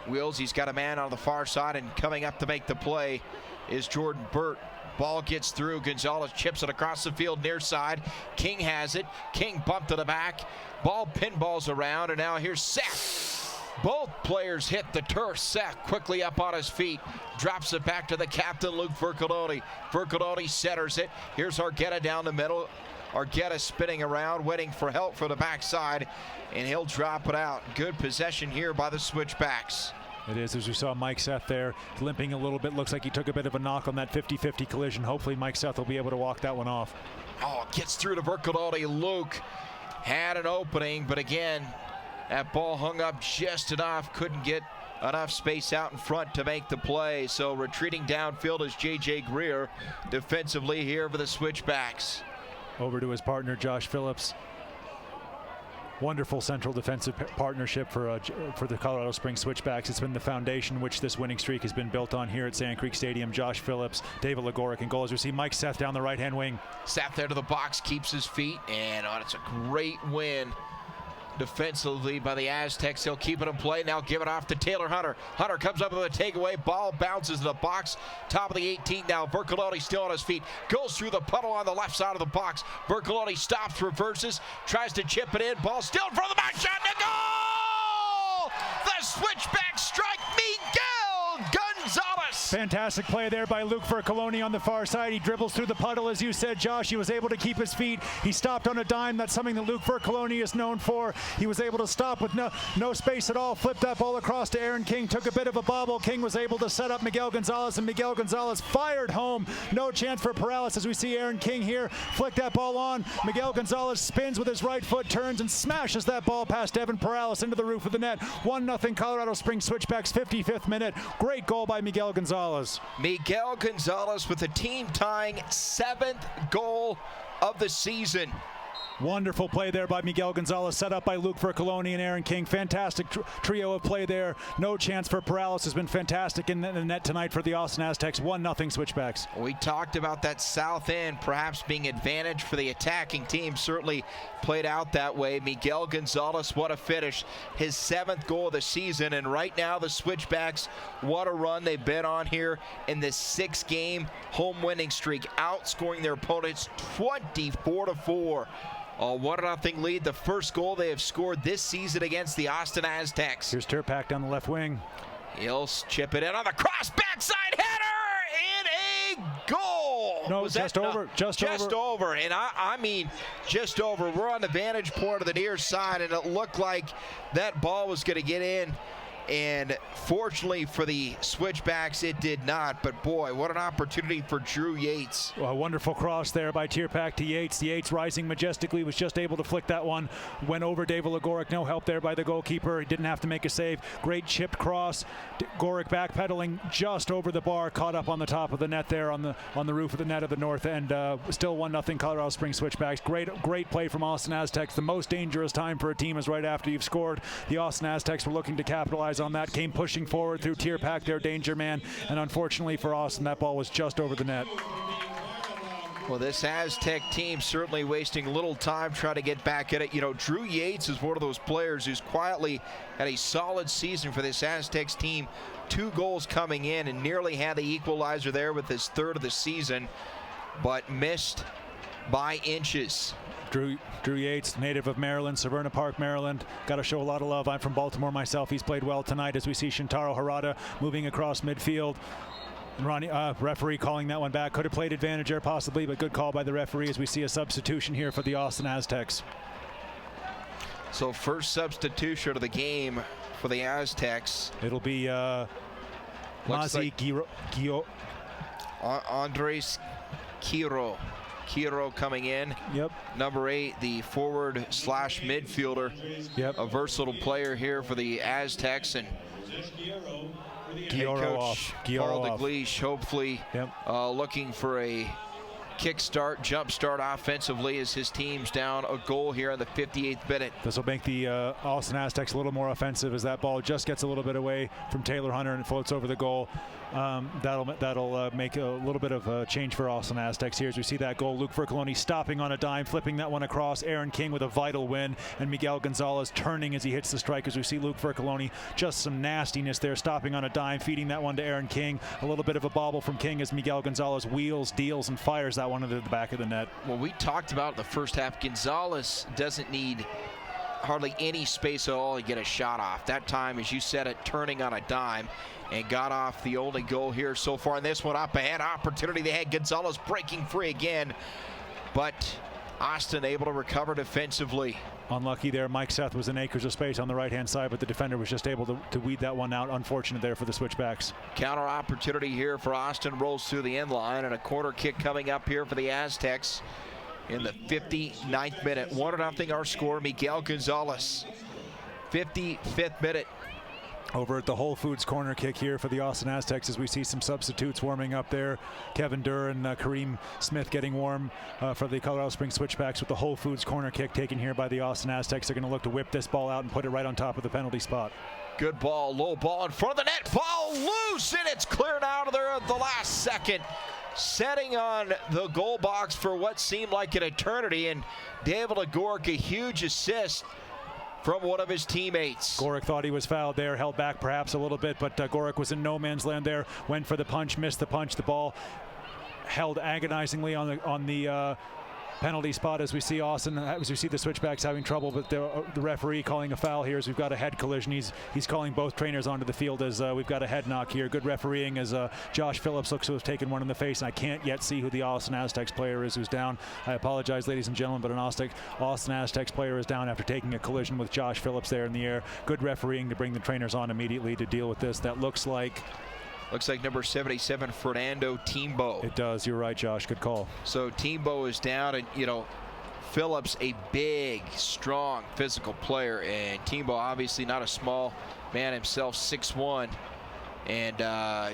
Wheels, he's got a man on the far side, and coming up to make the play is Jordan Burt. Ball gets through. Gonzalez chips it across the field near side. King has it. King bumped to the back. Ball pinballs around, and now here's Seth. Both players hit the turf. Seth quickly up on his feet. Drops it back to the captain, Luke Vercoloni. Vercoloni centers it. Here's Argueta down the middle. Argueta spinning around, waiting for help for the backside, and he'll drop it out. Good possession here by the Switchbacks. It is, as we saw Mike Seth there, limping a little bit. Looks like he took a bit of a knock on that 50-50 collision. Hopefully Mike Seth will be able to walk that one off. Oh, gets through to Vercoloni. Luke had an opening, but again, that ball hung up just enough. Couldn't get enough space out in front to make the play. So retreating downfield is J.J. Greer defensively here for the Switchbacks. Over to his partner, Josh Phillips. Wonderful central defensive partnership for the Colorado Springs Switchbacks. It's been the foundation which this winning streak has been built on here at Sand Creek Stadium. Josh Phillips, David Legoric in goal. As we see Mike Seth down the right-hand wing. Seth there to the box, keeps his feet, and it's a great win defensively by the Aztecs. He'll keep it in play. Now give it off to Taylor Hunter. Hunter comes up with a takeaway. Ball bounces in the box. Top of the 18 now. Vercoloni still on his feet. Goes through the puddle on the left side of the box. Vercoloni stops, reverses, tries to chip it in. Ball still in front of the back. Shot to goal! The Switchbacks strike Miguel Gonzalez. Fantastic play there by Luke Vercoloni on the far side. He dribbles through the puddle, as you said, Josh. He was able to keep his feet. He stopped on a dime. That's something that Luke Vercoloni is known for. He was able to stop with no space at all. Flipped that ball across to Aaron King. Took a bit of a bobble. King was able to set up Miguel Gonzalez, and Miguel Gonzalez fired home. No chance for Perales as we see Aaron King here. Flick that ball on. Miguel Gonzalez spins with his right foot, turns and smashes that ball past Evan Perales into the roof of the net. 1-0 Colorado Springs Switchbacks, 55th minute. Great goal by Miguel Gonzalez. Miguel Gonzalez with the team tying 7th goal of the season. Wonderful play there by Miguel Gonzalez, set up by Luke Vercoloni and Aaron King. Fantastic trio of play there. No chance for Perales. Has been fantastic in the net tonight for the Austin Aztecs. 1-0 Switchbacks. We talked about that south end perhaps being advantage for the attacking team. Certainly played out that way. Miguel Gonzalez, what a finish. His 7th goal of the season. And right now the Switchbacks, what a run they've been on here in this 6-game home winning streak, outscoring their opponents 24-4. A 1-0 lead, the first goal they have scored this season against the Austin Aztecs. Here's Tirpak down the left wing. He'll chip it in on the cross, backside header, and a goal. No, just over. And I mean, just over. We're on the vantage point of the near side, and it looked like that ball was going to get in. And fortunately for the Switchbacks, it did not. But boy, what an opportunity for Drew Yates. Well, a wonderful cross there by Tirpak to Yates. Yates rising majestically, was just able to flick that one. Went over David Legoric. No help there by the goalkeeper. He didn't have to make a save. Great chipped cross. Goric backpedaling just over the bar, caught up on the top of the net there on the roof of the net of the north end. Still 1-0 Colorado Springs Switchbacks. Great play from Austin Aztecs. The most dangerous time for a team is right after you've scored. The Austin Aztecs were looking to capitalize on that, came pushing forward through Tirpak, their danger man, and unfortunately for Austin, that ball was just over the net. Well, this Aztec team certainly wasting little time trying to get back at it. You know, Drew Yates is one of those players who's quietly had a solid season for this Aztecs team. 2 goals coming in and nearly had the equalizer there with his 3rd of the season, but missed by inches. Drew Yates, native of Maryland, Severna Park, Maryland. Got to show a lot of love. I'm from Baltimore myself. He's played well tonight as we see Shintaro Harada moving across midfield. Ronnie, referee calling that one back. Could have played advantage there possibly, but good call by the referee as we see a substitution here for the Austin Aztecs. So first substitution of the game for the Aztecs. It'll be Mazi Guillot. Andres Quiro coming in. Yep. Number 8, the forward/midfielder. Yep. A versatile player here for the Aztecs. And head coach Paul DeGleesh hopefully looking for a jump start offensively as his team's down a goal here in the 58th minute. This will make the Austin Aztecs a little more offensive as that ball just gets a little bit away from Taylor Hunter and floats over the goal. That'll make a little bit of a change for Austin Aztecs here as we see that goal. Luke Vercoloni stopping on a dime, flipping that one across. Aaron King with a vital win, and Miguel Gonzalez turning as he hits the strike as we see Luke Vercoloni. Just some nastiness there, stopping on a dime, feeding that one to Aaron King. A little bit of a bobble from King as Miguel Gonzalez wheels, deals, and fires that one into the back of the net. Well, we talked about the first half. Gonzalez doesn't need hardly any space at all to get a shot off. That time, as you said it, turning on a dime and got off the only goal here so far in this one. Up ahead, opportunity they had. Gonzalez breaking free again, but Austin able to recover defensively. Unlucky there. Mike Seth was in acres of space on the right-hand side, but the defender was just able to weed that one out. Unfortunate there for the Switchbacks. Counter opportunity here for Austin. Rolls through the end line, and a corner kick coming up here for the Aztecs in the 59th minute. 1-0 our score. Miguel Gonzalez. 55th minute. Over at the Whole Foods corner kick here for the Austin Aztecs as we see some substitutes warming up there. Kevin Durr and Kareem Smith getting warm for the Colorado Springs Switchbacks with the Whole Foods corner kick taken here by the Austin Aztecs. They're going to look to whip this ball out and put it right on top of the penalty spot. Good ball, low ball in front of the net. Ball loose, and it's cleared out of there at the last second. Setting on the goal box for what seemed like an eternity, and David Legoric, a huge assist from one of his teammates. Goric thought he was fouled there, held back perhaps a little bit, but Goric was in no man's land there, went for the punch, missed the punch. The ball held agonizingly on the penalty spot as we see the Switchbacks having trouble, but the referee calling a foul here as we've got a head collision. He's calling both trainers onto the field as we've got a head knock here. Good refereeing as Josh Phillips looks to have taken one in the face, and I can't yet see who the Austin Aztecs player is who's down. I apologize, ladies and gentlemen, but an Austin Aztecs player is down after taking a collision with Josh Phillips there in the air. Good refereeing to bring the trainers on immediately to deal with this. That looks like number 77, Fernando Timbo. It does. You're right, Josh. Good call. So Timbo is down, and, Phillips, a big, strong, physical player, and Timbo, obviously not a small man himself, 6'1", and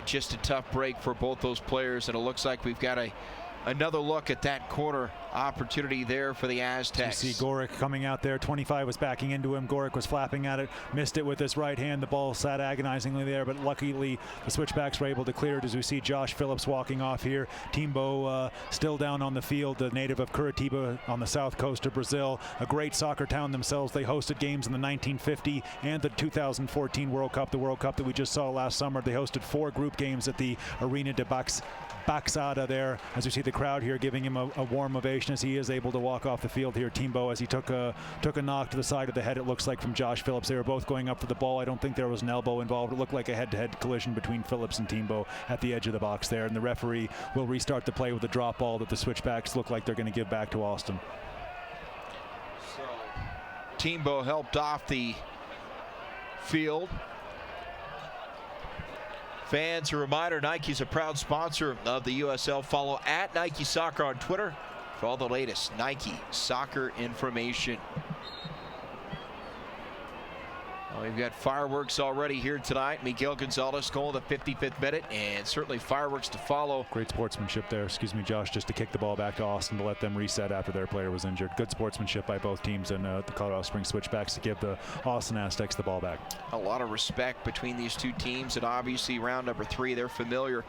just a tough break for both those players, and it looks like we've got another look at that corner opportunity there for the Aztecs. You see Gorick coming out there. 25 was backing into him. Gorick was flapping at it, missed it with his right hand. The ball sat agonizingly there, but luckily the Switchbacks were able to clear it as we see Josh Phillips walking off here. Timbo still down on the field, the native of Curitiba on the south coast of Brazil. A great soccer town themselves. They hosted games in the 1950 and the 2014 World Cup, the World Cup that we just saw last summer. They hosted 4 group games at the Arena de Baxada there, as we see the crowd here giving him a warm ovation as he is able to walk off the field here. Timbo, as he took a knock to the side of the head, it looks like, from Josh Phillips. They were both going up for the ball. I don't think there was an elbow involved. It looked like a head-to-head collision between Phillips and Timbo at the edge of the box there, and the referee will restart the play with a drop ball that the Switchbacks look like they're going to give back to Austin. So Timbo helped off the field. Fans, a reminder, Nike's a proud sponsor of the USL. Follow at Nike Soccer on Twitter for all the latest Nike soccer information. Well, we've got fireworks already here tonight. Miguel Gonzalez goal in the 55th minute, and certainly fireworks to follow. Great sportsmanship there, excuse me, Josh, just to kick the ball back to Austin to let them reset after their player was injured. Good sportsmanship by both teams, and the Colorado Springs Switchbacks to give the Austin Aztecs the ball back. A lot of respect between these two teams, and obviously round number 3, they're familiar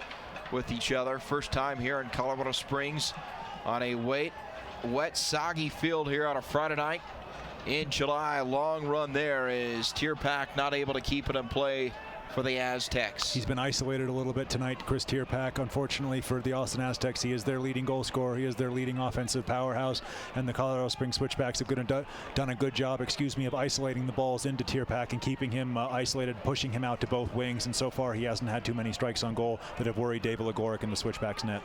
with each other. First time here in Colorado Springs on a wet, soggy field here on a Friday night in July. Long run there is Tierpak not able to keep it in play for the Aztecs. He's been isolated a little bit tonight, Chris Tierpak. Unfortunately for the Austin Aztecs, he is their leading goal scorer. He is their leading offensive powerhouse, and the Colorado Springs Switchbacks have done a good job, of isolating the balls into Tierpak and keeping him isolated, pushing him out to both wings, and so far he hasn't had too many strikes on goal that have worried David Legoric in the Switchbacks net.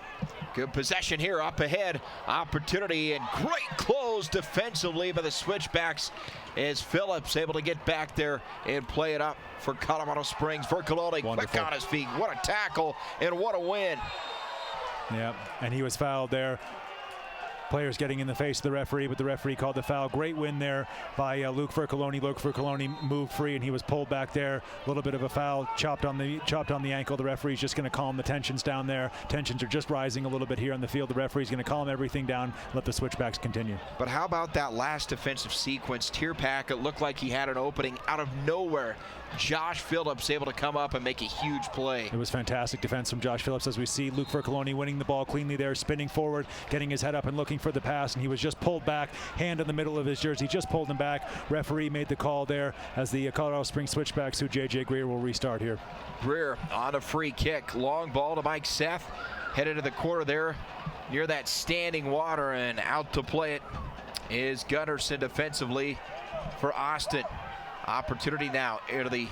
Good possession here, up ahead, opportunity, and great close defensively by the Switchbacks as Phillips able to get back there and play it up for Colorado Springs. Vercoloni quick on his feet. What a tackle and what a win. Yeah, and he was fouled there. Players getting in the face of the referee, but the referee called the foul. Great win there by Luke Vercoloni. Luke Vercoloni moved free, and he was pulled back there. A little bit of a foul, chopped on the ankle. The referee's just going to calm the tensions down there. Tensions are just rising a little bit here on the field. The referee's going to calm everything down, let the Switchbacks continue. But how about that last defensive sequence? Tierpak, it looked like he had an opening out of nowhere. Josh Phillips able to come up and make a huge play. It was fantastic defense from Josh Phillips, as we see Luke Vercoloni winning the ball cleanly there, spinning forward, getting his head up and looking for the pass, and he was just pulled back, hand in the middle of his jersey, just pulled him back. Referee made the call there as the Colorado Springs Switchbacks, who J.J. Greer will restart here. Greer on a free kick, long ball to Mike Seth, headed to the corner there near that standing water, and out to play it is Gunnarsson defensively for Austin. Opportunity now into the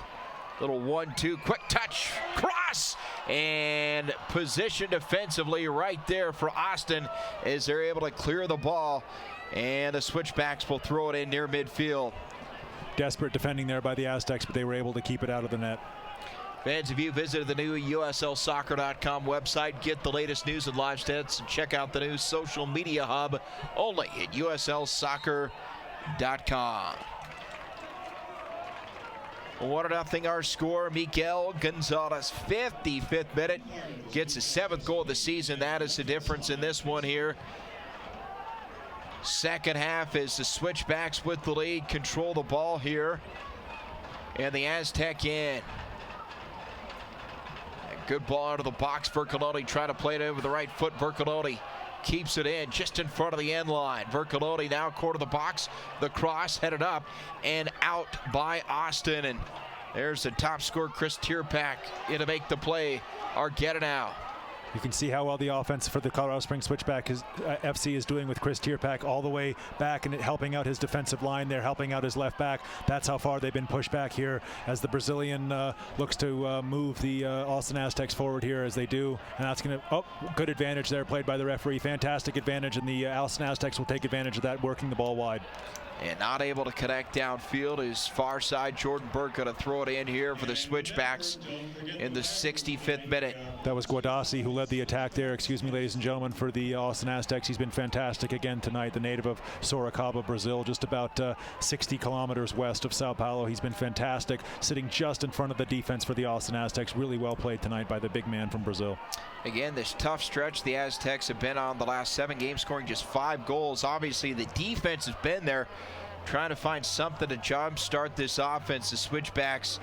little 1-2, quick touch, cross, and position defensively right there for Austin as they're able to clear the ball, and the Switchbacks will throw it in near midfield. Desperate defending there by the Aztecs, but they were able to keep it out of the net. Fans, if you visited the new USLsoccer.com website, get the latest news and live stats, and check out the new social media hub only at USLsoccer.com. 1-0 our score. Miguel Gonzalez, 55th minute, gets his 7th goal of the season. That is the difference in this one here. Second half is the Switchbacks with the lead, control the ball here, and the Aztec in. A good ball out of the box. Vercoloni trying to play it over the right foot. Vercoloni keeps it in just in front of the end line. Vercoloni now corner of the box. The cross headed up and out by Austin. And there's the top scorer, Chris Tierpak, in to make the play. Argetta now. You can see how well the offense for the Colorado Springs FC is doing with Chris Tierpak all the way back and helping out his defensive line there, helping out his left back. That's how far they've been pushed back here as the Brazilian looks to move the Austin Aztecs forward here as they do. And that's going to, good advantage there played by the referee. Fantastic advantage, and the Austin Aztecs will take advantage of that, working the ball wide. and not able to connect downfield. His far side, Jordan Burke, going to throw it in here for the Switchbacks in the 65th minute. That was Guadassi who led the attack there. Excuse me, ladies and gentlemen, for the Austin Aztecs. He's been fantastic again tonight. The native of Sorocaba, Brazil, just about 60 kilometers west of Sao Paulo. He's been fantastic, sitting just in front of the defense for the Austin Aztecs. Really well played tonight by the big man from Brazil. Again, this tough stretch the Aztecs have been on the last 7 games, scoring just 5 goals. Obviously, the defense has been there, trying to find something to jumpstart this offense. The Switchbacks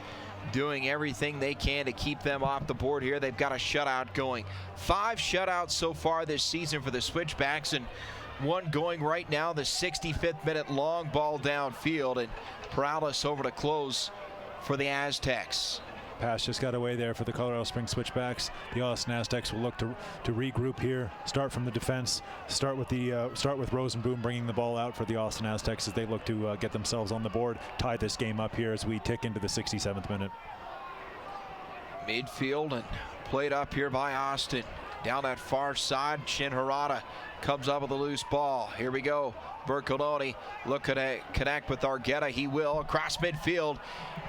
doing everything they can to keep them off the board here. They've got a shutout going. 5 shutouts so far this season for the Switchbacks, and one going right now, the 65th minute long ball downfield, and Perales over to close for the Aztecs. Pass just got away there for the Colorado Springs Switchbacks. The Austin Aztecs will look to regroup here, start from the defense, start with Rosenboom bringing the ball out for the Austin Aztecs as they look to get themselves on the board, tie this game up here as we tick into the 67th minute. Midfield and played up here by Austin. Down that far side, Shin Harada comes up with a loose ball. Here we go. Bercoloni looking to connect with Argueta. He will across midfield.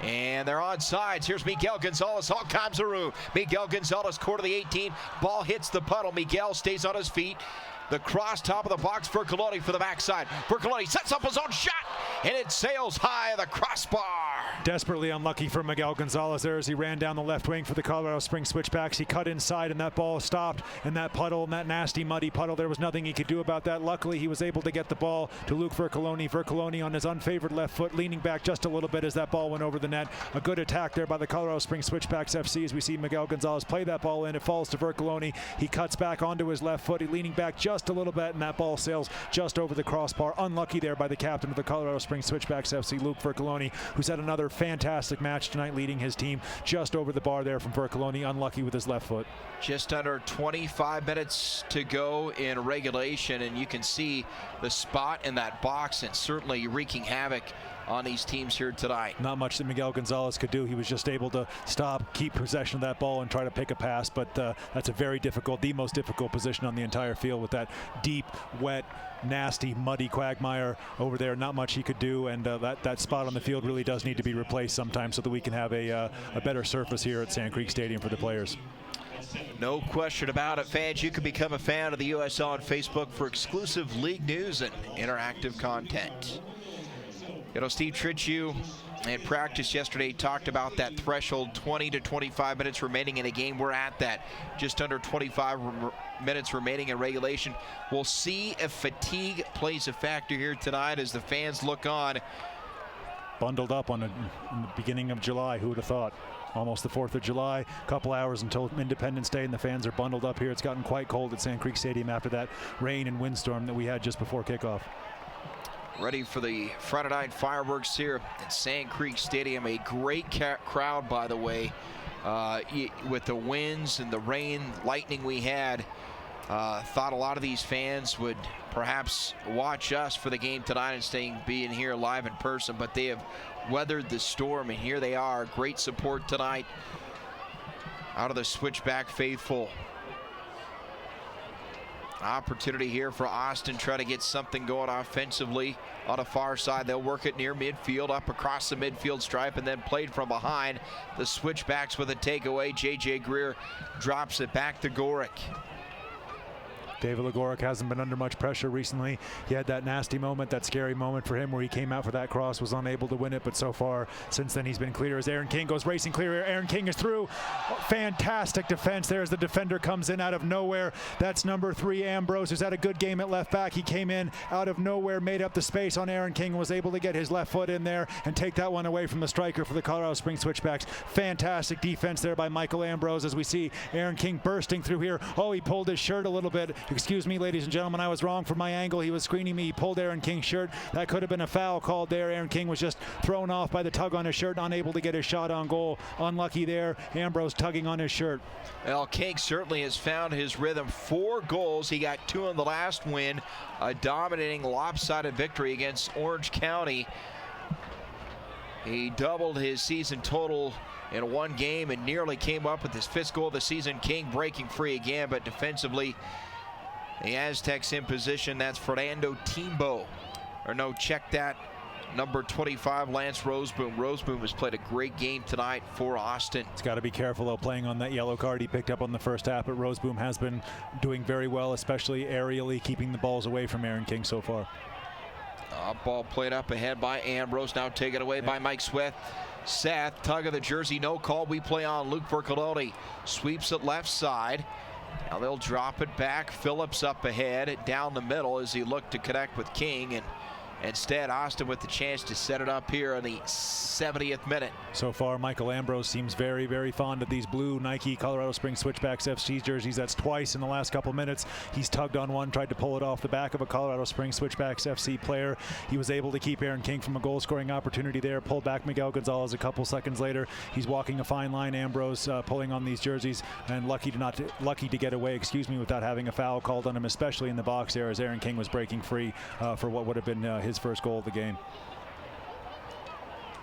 And they're on sides. Here's Miguel Gonzalez. All comes through. Miguel Gonzalez, quarter of the 18. Ball hits the puddle. Miguel stays on his feet. The cross, top of the box, Bercoloni for the backside. Bercoloni sets up his own shot, and it sails high of the crossbar. Desperately unlucky for Miguel Gonzalez there as he ran down the left wing for the Colorado Springs Switchbacks. He cut inside, and that ball stopped in that puddle, in that nasty, muddy puddle. There was nothing he could do about that. Luckily, he was able to get the ball to Luke Vercoloni. Vercoloni on his unfavored left foot, leaning back just a little bit as that ball went over the net. A good attack there by the Colorado Springs Switchbacks FC as we see Miguel Gonzalez play that ball in. It falls to Vercoloni. He cuts back onto his left foot. He leaning back just a little bit, and that ball sails just over the crossbar. Unlucky there by the captain of the Colorado Springs Switchbacks FC, Luke Vercoloni, who's had another fantastic match tonight, leading his team just over the bar there from Vercoloni. Unlucky with his left foot. Just under 25 minutes to go in regulation, and you can see the spot in that box, and certainly wreaking havoc on these teams here tonight. Not much that Miguel Gonzalez could do. He was just able to stop, keep possession of that ball, and try to pick a pass, but that's a very difficult, the most difficult position on the entire field with that deep, wet, nasty, muddy quagmire over there. Not much he could do, and that spot on the field really does need to be replaced sometime so that we can have a better surface here at Sand Creek Stadium for the players. No question about it, fans. You can become a fan of the USL on Facebook for exclusive league news and interactive content. You know, Steve Tritchew in practice yesterday talked about that threshold, 20 to 25 minutes remaining in a game. We're at that, just under 25 minutes remaining in regulation. We'll see if fatigue plays a factor here tonight as the fans look on. Bundled up in the beginning of July, who would have thought? Almost the 4th of July, a couple hours until Independence Day, and the fans are bundled up here. It's gotten quite cold at Sand Creek Stadium after that rain and windstorm that we had just before kickoff. Ready for the Friday night fireworks here at Sand Creek Stadium. A great crowd, by the way, with the winds and the rain, lightning we had. Thought a lot of these fans would perhaps watch us for the game tonight instead of being here live in person, but they have weathered the storm, and here they are. Great support tonight out of the Switchback faithful. Opportunity here for Austin, try to get something going offensively on the far side. They'll work it near midfield, up across the midfield stripe, and then played from behind. The Switchbacks with a takeaway. J.J. Greer drops it back to Gorick. David Legoric hasn't been under much pressure recently. He had that nasty moment, that scary moment for him where he came out for that cross, was unable to win it, but so far since then he's been clear as Aaron King goes racing clear. Aaron King is through. Fantastic defense there as the defender comes in out of nowhere. That's number 3, Ambrose, who's had a good game at left back. He came in out of nowhere, made up the space on Aaron King, and was able to get his left foot in there and take that one away from the striker for the Colorado Springs Switchbacks. Fantastic defense there by Michael Ambrose as we see Aaron King bursting through here. Oh, he pulled his shirt a little bit. Excuse me, ladies and gentlemen, I was wrong for my angle. He was screening me. He pulled Aaron King's shirt. That could have been a foul called there. Aaron King was just thrown off by the tug on his shirt, unable to get his shot on goal. Unlucky there. Ambrose tugging on his shirt. Well, King certainly has found his rhythm. 4 goals. He got 2 in the last win. A dominating lopsided victory against Orange County. He doubled his season total in 1 game and nearly came up with his 5th goal of the season. King breaking free again, but defensively, the Aztecs in position. That's Fernando Timbo. Or no, check that. number 25, Lance Roseboom. Roseboom has played a great game tonight for Austin. He's got to be careful, though, playing on that yellow card he picked up on the first half, but Roseboom has been doing very well, especially aerially, keeping the balls away from Aaron King so far. Ball played up ahead by Ambrose, now taken away by Mike Swift. Seth, tug of the jersey, no call. We play on. Luke Vercoloni sweeps it left side. Now they'll drop it back. Phillips up ahead, down the middle as he looked to connect with King, and instead Austin with the chance to set it up here in the 70th minute. So far, Michael Ambrose seems very, very fond of these blue Nike Colorado Springs Switchbacks FC jerseys. That's twice in the last couple minutes. He's tugged on one, tried to pull it off the back of a Colorado Springs Switchbacks FC player. He was able to keep Aaron King from a goal-scoring opportunity there, pulled back Miguel Gonzalez a couple seconds later. He's walking a fine line, Ambrose, pulling on these jerseys, and lucky to get away, without having a foul called on him, especially in the box there as Aaron King was breaking free for what would have been his first goal of the game.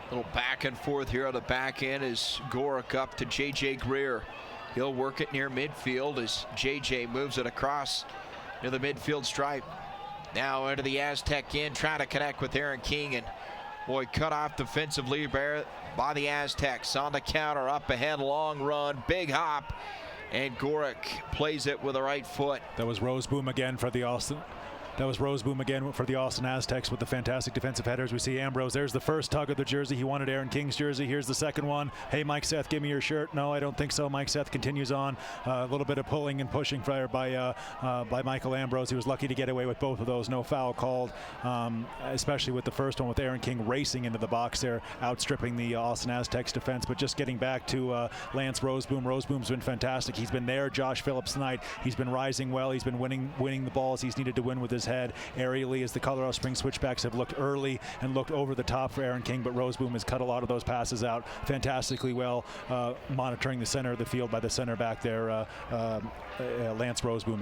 A little back and forth here on the back end as Gorick up to J.J. Greer. He'll work it near midfield as J.J. moves it across near the midfield stripe. Now into the Aztec end, trying to connect with Aaron King, and boy, cut off defensively by the Aztecs. On the counter, up ahead, long run, big hop, and Gorick plays it with the right foot. That was Roseboom again for the Austin. That was Roseboom again for the Austin Aztecs with the fantastic defensive headers. We see Ambrose. There's the first tug of the jersey. He wanted Aaron King's jersey. Here's the second one. Hey, Mike Seth, give me your shirt. No, I don't think so. Mike Seth continues on. A little bit of pulling and pushing by Michael Ambrose. He was lucky to get away with both of those. No foul called, especially with the first one with Aaron King racing into the box there, outstripping the Austin Aztecs defense. But just getting back to Lance Roseboom. Roseboom's been fantastic. He's been there. Josh Phillips tonight. He's been rising well. He's been winning the balls he's needed to win with his head aerially, as the Colorado Springs Switchbacks have looked early and looked over the top for Aaron King, but Roseboom has cut a lot of those passes out fantastically well, monitoring the center of the field by the center back there, Lance Roseboom,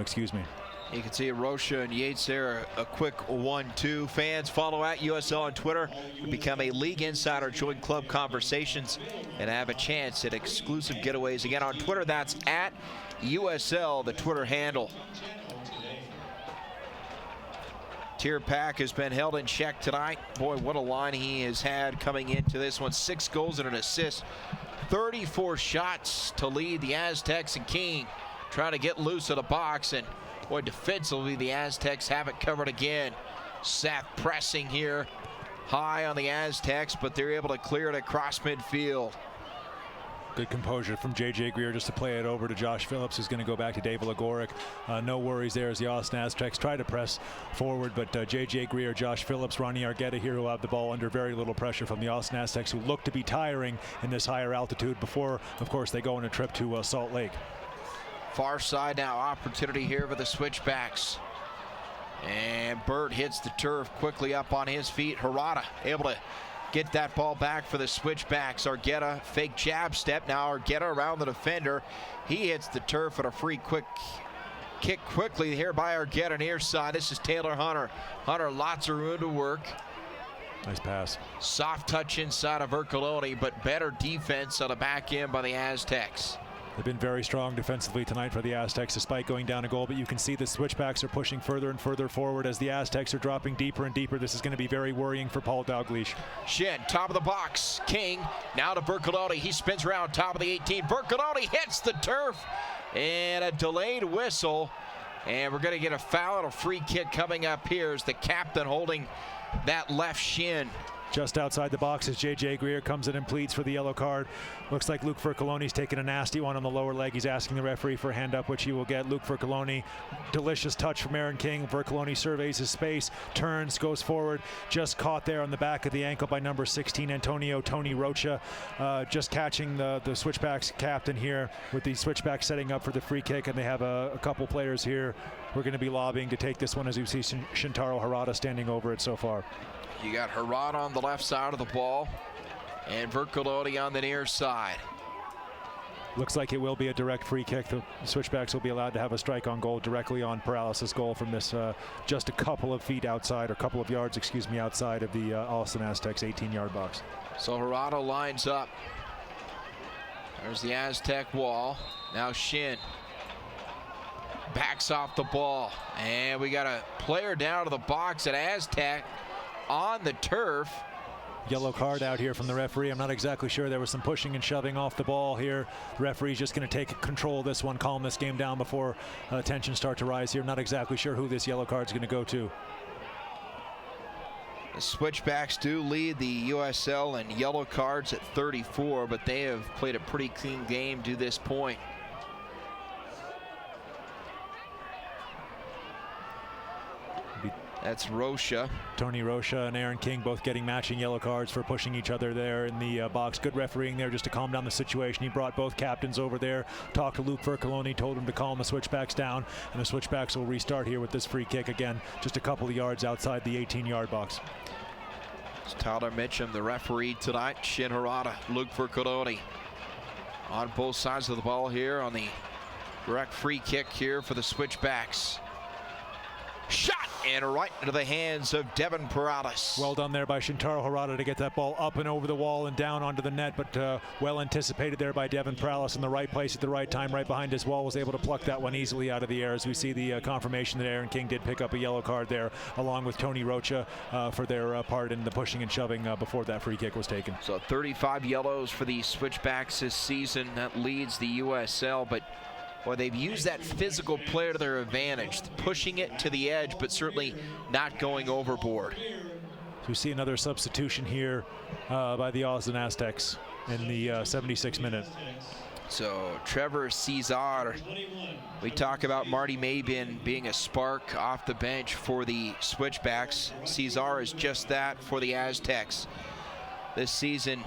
You can see Rocha and Yates there, a quick 1-2. Fans, follow at USL on Twitter. Become a league insider, join club conversations, and have a chance at exclusive getaways. Again, on Twitter, that's at USL, the Twitter handle. Tierpak has been held in check tonight. Boy, what a line he has had coming into this one. 6 goals and an assist. 34 shots to lead the Aztecs, and King trying to get loose of the box. And boy, defensively, the Aztecs have it covered again. Seth pressing here high on the Aztecs, but they're able to clear it across midfield. Good composure from J.J. Greer just to play it over to Josh Phillips, who's going to go back to David Legoric. No worries there as the Austin Aztecs try to press forward, but J.J. Greer, Josh Phillips, Ronnie Argueta here who have the ball under very little pressure from the Austin Aztecs, who look to be tiring in this higher altitude before, of course, they go on a trip to Salt Lake. Far side now, opportunity here for the Switchbacks. And Burt hits the turf quickly up on his feet. Harada able to get that ball back for the Switchbacks. Argueta, fake jab step. Now Argueta around the defender. He hits the turf at a free quick kick quickly here by Argueta near side. This is Taylor Hunter. Hunter, lots of room to work. Nice pass. Soft touch inside of Vercoloni, but better defense on the back end by the Aztecs. They've been very strong defensively tonight for the Aztecs despite going down a goal, but you can see the Switchbacks are pushing further and further forward as the Aztecs are dropping deeper and deeper. This is going to be very worrying for Paul Dalglish. Shin, top of the box. King, now to Vercoloni. He spins around top of the 18. Vercoloni hits the turf, and a delayed whistle. And we're going to get a foul and a free kick coming up here as the captain holding that left shin. Just outside the box as J.J. Greer comes in and pleads for the yellow card. Looks like Luke Vercoloni's taking a nasty one on the lower leg. He's asking the referee for a hand up, which he will get. Luke Vercoloni, delicious touch from Aaron King. Vercoloni surveys his space, turns, goes forward. Just caught there on the back of the ankle by number 16, Antonio Tony Rocha. Just catching the Switchbacks captain here with the Switchbacks setting up for the free kick, and they have a couple players here. We're going to be lobbying to take this one as you see Shintaro Harada standing over it so far. You got Harada on the left side of the ball and Vercoloni on the near side. Looks like it will be a direct free kick. The Switchbacks will be allowed to have a strike on goal directly on Paralysis' goal from this just a couple of feet outside, or couple of yards, outside of the Austin Aztecs 18-yard box. So Harada lines up. There's the Aztec wall. Now Shin backs off the ball. And we got a player down to the box at Aztec on the turf. yellow card out here from the referee. I'm not exactly sure. There was some pushing and shoving off the ball here. The referee's just going to take control of this one, calm this game down before tensions start to rise here. Not exactly sure who this yellow card's going to go to. The Switchbacks do lead the USL in yellow cards at 34, but they have played a pretty clean game to this point. That's Rocha. Tony Rocha and Aaron King both getting matching yellow cards for pushing each other there in the box. Good refereeing there just to calm down the situation. He brought both captains over there, talked to Luke Vercoloni, told him to calm the Switchbacks down, and the Switchbacks will restart here with this free kick again, just a couple of yards outside the 18-yard box. It's Tyler Mitchum, the referee tonight. Shin Harada, Luke Vercoloni on both sides of the ball here on the direct free kick here for the Switchbacks. Shot and right into the hands of Devin Paralis. Well done there by Shintaro Harada to get that ball up and over the wall and down onto the net, but well anticipated there by Devin Paralis in the right place at the right time, right behind his wall, was able to pluck that one easily out of the air, as we see the confirmation that Aaron King did pick up a yellow card there, along with Tony Rocha for their part in the pushing and shoving before that free kick was taken. So 35 yellows for the Switchbacks this season. That leads the USL, but well, they've used that physical play to their advantage, pushing it to the edge, but certainly not going overboard. So we see another substitution here by the Austin Aztecs in the 76th minute. So Trevor Cesar, we talk about Marty Maybin being a spark off the bench for the Switchbacks. Cesar is just that for the Aztecs. This season,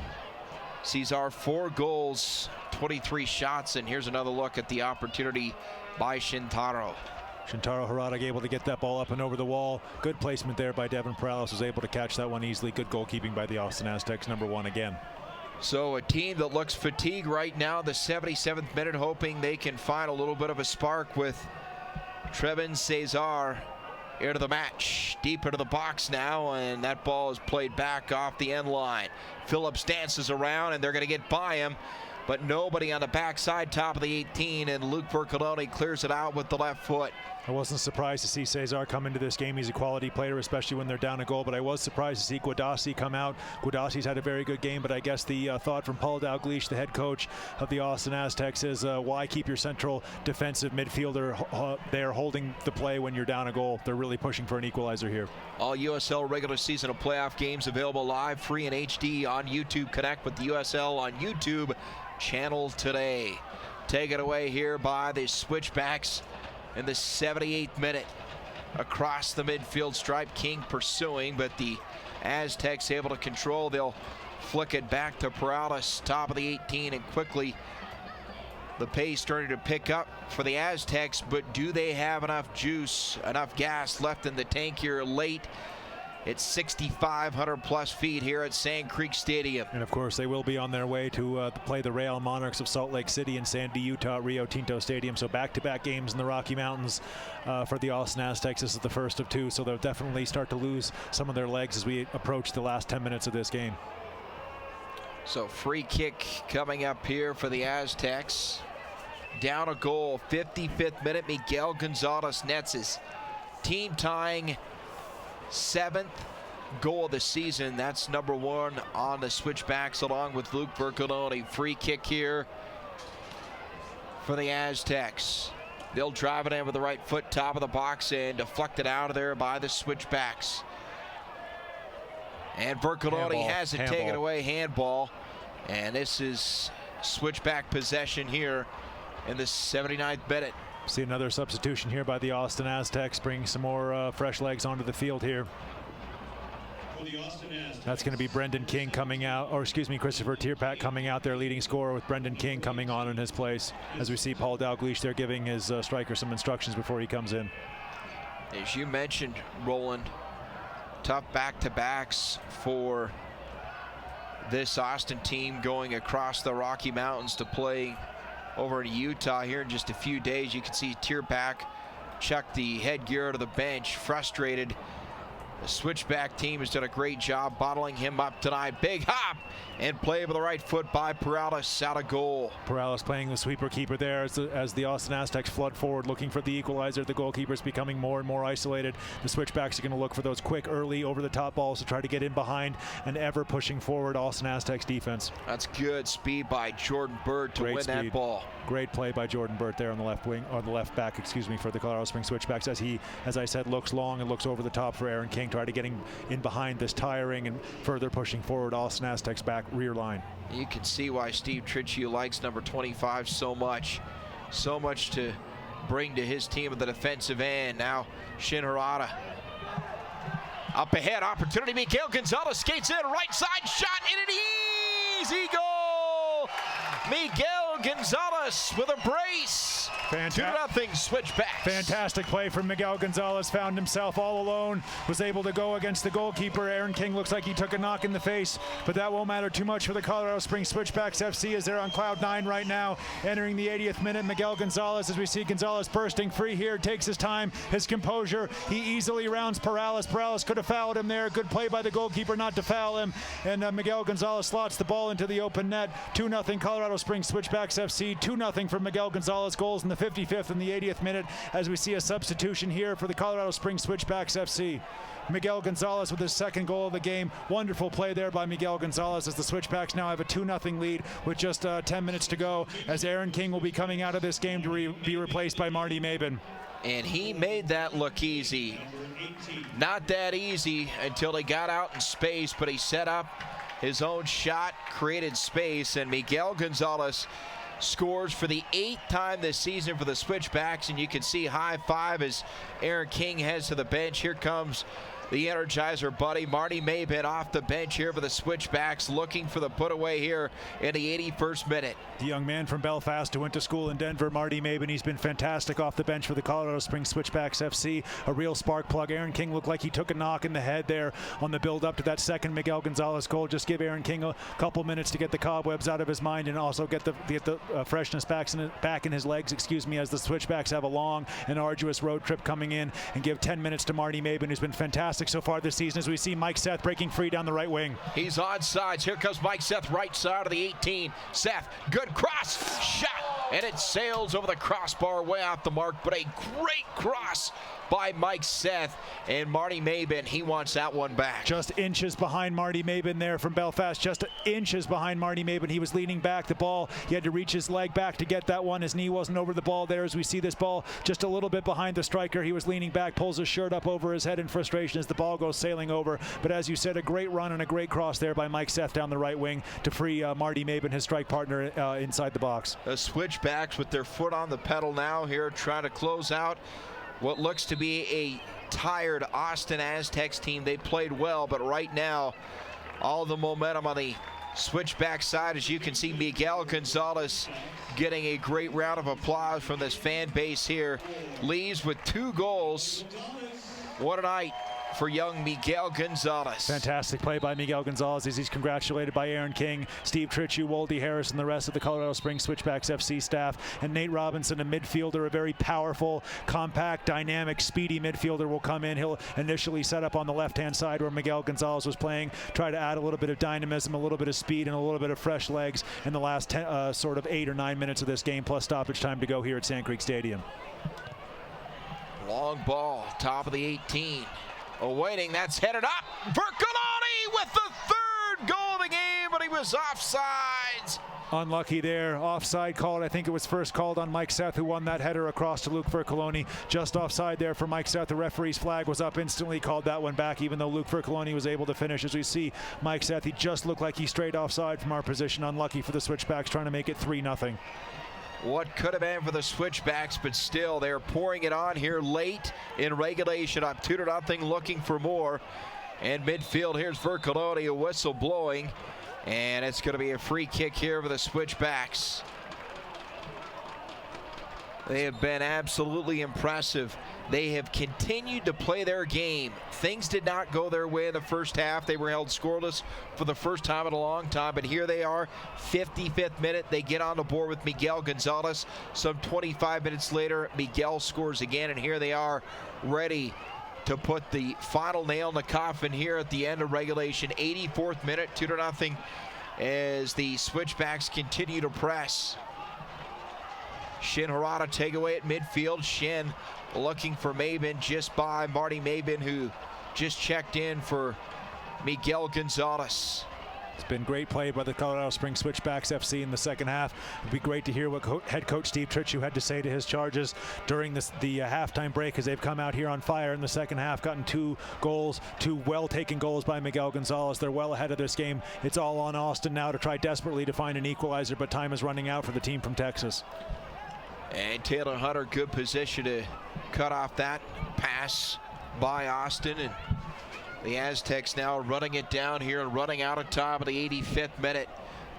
Cesar 4 goals, 23 shots, and here's another look at the opportunity by Shintaro. Shintaro Harada able to get that ball up and over the wall. Good placement there by Devin Paralis, was able to catch that one easily. Good goalkeeping by the Austin Aztecs, number 1 again. So a team that looks fatigued right now, the 77th minute, hoping they can find a little bit of a spark with Trevin Cesar into the match, deep into the box now, and that ball is played back off the end line. Phillips dances around, and they're going to get by him, but nobody on the backside, top of the 18, and Luke Vercoloni clears it out with the left foot. I wasn't surprised to see Cesar come into this game. He's a quality player, especially when they're down a goal, but I was surprised to see Guadassi come out. Guadassi's had a very good game, but I guess the thought from Paul Dalglish, the head coach of the Austin Aztecs, is why keep your central defensive midfielder there holding the play when you're down a goal? They're really pushing for an equalizer here. All USL regular season and playoff games available live, free and HD on YouTube. Connect with the USL on YouTube channel today. Taken away here by the Switchbacks in the 78th minute. Across the midfield stripe, King pursuing, but the Aztecs able to control. They'll flick it back to Paralis, top of the 18, and quickly the pace starting to pick up for the Aztecs, but do they have enough juice, enough gas left in the tank here late? It's 6,500 plus feet here at Sand Creek Stadium. And of course, they will be on their way to play the Real Monarchs of Salt Lake City in Sandy, Utah, Rio Tinto Stadium. So back-to-back games in the Rocky Mountains for the Austin Aztecs. This is the first of 2, so they'll definitely start to lose some of their legs as we approach the last 10 minutes of this game. So free kick coming up here for the Aztecs. Down a goal, 55th minute. Miguel Gonzalez nets his team-tying 7th goal of the season. That's number 1 on the Switchbacks, along with Luke Vercoloni. Free kick here for the Aztecs. They'll drive it in with the right foot, top of the box, and deflect it out of there by the Switchbacks. And Vercoloni has it taken away, handball. And this is Switchback possession here in the 79th minute. See another substitution here by the Austin Aztecs, bringing some more fresh legs onto the field here. That's going to be Brendan King coming out, or excuse me, Christopher Tierpak coming out, their leading scorer, with Brendan King coming on in his place. As we see Paul Dalglish there giving his striker some instructions before he comes in. As you mentioned, Roland, tough back-to-backs for this Austin team going across the Rocky Mountains to play over in Utah here in just a few days. You can see Tierpak chuck the headgear to the bench, frustrated The Switchback team has done a great job bottling him up tonight. Big hop and play with the right foot by Perales out of goal. Perales playing the sweeper keeper there as the Austin Aztecs flood forward looking for the equalizer. The goalkeeper's becoming more and more isolated. The Switchbacks are going to look for those quick, early, over-the-top balls to try to get in behind and ever pushing forward Austin Aztecs defense. That's good speed by Jordan Bird to win that ball. Great play by Jordan Burt there on the left wing, on the left back, excuse me, for the Colorado Springs Switchbacks as he, as I said, looks long and looks over the top for Aaron King, try to get in behind this tiring and further pushing forward Austin Aztecs back rear line. You can see why Steve Triccio likes number 25 so much. So much to bring to his team at the defensive end. Now Shin Harada. Up ahead, opportunity. Miguel Gonzalez skates in, right side shot, and an easy goal. Miguel Gonzalez with a brace. 2-0 Switchbacks. Fantastic play from Miguel Gonzalez. Found himself all alone. Was able to go against the goalkeeper. Aaron King looks like he took a knock in the face, but that won't matter too much for the Colorado Springs Switchbacks FC as they're on cloud 9 right now. Entering the 80th minute, Miguel Gonzalez, as we see Gonzalez bursting free here, takes his time, his composure. He easily rounds Perales. Perales could have fouled him there. Good play by the goalkeeper not to foul him. And Miguel Gonzalez slots the ball into the open net. 2-0 Colorado Springs Switchbacks FC. 2-0 from Miguel Gonzalez. Goals in the 55th and the 80th minute as we see a substitution here for the Colorado Springs Switchbacks FC. Miguel Gonzalez with his second goal of the game. Wonderful play there by Miguel Gonzalez as the Switchbacks now have a 2-0 lead with just 10 minutes to go as Aaron King will be coming out of this game to be replaced by Marty Mabin. And he made that look easy. Not that easy until he got out in space, but he set up his own shot, created space, and Miguel Gonzalez scores for the 8th time this season for the Switchbacks, and you can see high five as Aaron King heads to the bench. Here comes the Energizer buddy, Marty Mabin, off the bench here for the Switchbacks, looking for the putaway here in the 81st minute. The young man from Belfast who went to school in Denver, Marty Mabin, he's been fantastic off the bench for the Colorado Springs Switchbacks FC. A real spark plug. Aaron King looked like he took a knock in the head there on the build up to that second Miguel Gonzalez goal. Just give Aaron King a couple minutes to get the cobwebs out of his mind and also get the freshness back in his legs, excuse me, as the Switchbacks have a long and arduous road trip coming in, and give 10 minutes to Marty Mabin, who's been fantastic so far this season as we see Mike Seth breaking free down the right wing. He's on sides. Here comes Mike Seth, right side of the 18. Seth, good cross, shot, and it sails over the crossbar way off the mark, but a great cross by Mike Seth, and Marty Mabin, he wants that one back. Just inches behind Marty Mabin there from Belfast, just inches behind Marty Mabin. He was leaning back the ball. He had to reach his leg back to get that one. His knee wasn't over the ball there as we see this ball just a little bit behind the striker. He was leaning back, pulls his shirt up over his head in frustration as the ball goes sailing over. But as you said, a great run and a great cross there by Mike Seth down the right wing to free Marty Mabin, his strike partner, inside the box. The Switchbacks with their foot on the pedal now here, trying to close out what looks to be a tired Austin Aztecs team. They played well, but right now, all the momentum on the Switchback side, as you can see, Miguel Gonzalez getting a great round of applause from this fan base here. Leaves with 2 goals. What a night for young Miguel Gonzalez. Fantastic play by Miguel Gonzalez as he's congratulated by Aaron King, Steve Triccio, Woldy Harris, and the rest of the Colorado Springs Switchbacks FC staff. And Nate Robinson, a midfielder, a very powerful, compact, dynamic, speedy midfielder, will come in. He'll initially set up on the left-hand side where Miguel Gonzalez was playing, try to add a little bit of dynamism, a little bit of speed, and a little bit of fresh legs in the last sort of 8 or 9 minutes of this game, plus stoppage time to go here at Sand Creek Stadium. Long ball, top of the 18. Awaiting, that's headed up. Vercoloni with the 3rd goal of the game, but he was offsides. Unlucky there. Offside called. I think it was first called on Mike Seth, who won that header across to Luke Vercoloni. Just offside there for Mike Seth. The referee's flag was up instantly, called that one back, even though Luke Vercoloni was able to finish. As we see Mike Seth, he just looked like he strayed offside from our position. Unlucky for the Switchbacks, trying to make it 3-0. What could have been for the Switchbacks, but still they're pouring it on here late in regulation. Up 2-0, looking for more. And midfield, here's Vercoloni, a whistle blowing, and it's going to be a free kick here for the Switchbacks. They have been absolutely impressive. They have continued to play their game. Things did not go their way in the first half. They were held scoreless for the first time in a long time, but here they are, 55th minute. They get on the board with Miguel Gonzalez. Some 25 minutes later, Miguel scores again, and here they are ready to put the final nail in the coffin here at the end of regulation. 84th minute, 2-0 as the Switchbacks continue to press. Shin Harada takeaway at midfield. Shin looking for Maben just by Marty Maben, who just checked in for Miguel Gonzalez. It's been great play by the Colorado Springs Switchbacks FC in the second half. It'd be great to hear what head coach Steve Tritchie had to say to his Chargers during the halftime break, as they've come out here on fire in the second half, gotten 2 goals, 2 well-taken goals by Miguel Gonzalez. They're well ahead of this game. It's all on Austin now to try desperately to find an equalizer, but time is running out for the team from Texas. And Taylor Hunter, good position to cut off that pass by Austin. And the Aztecs now running it down here and running out of time of the 85th minute.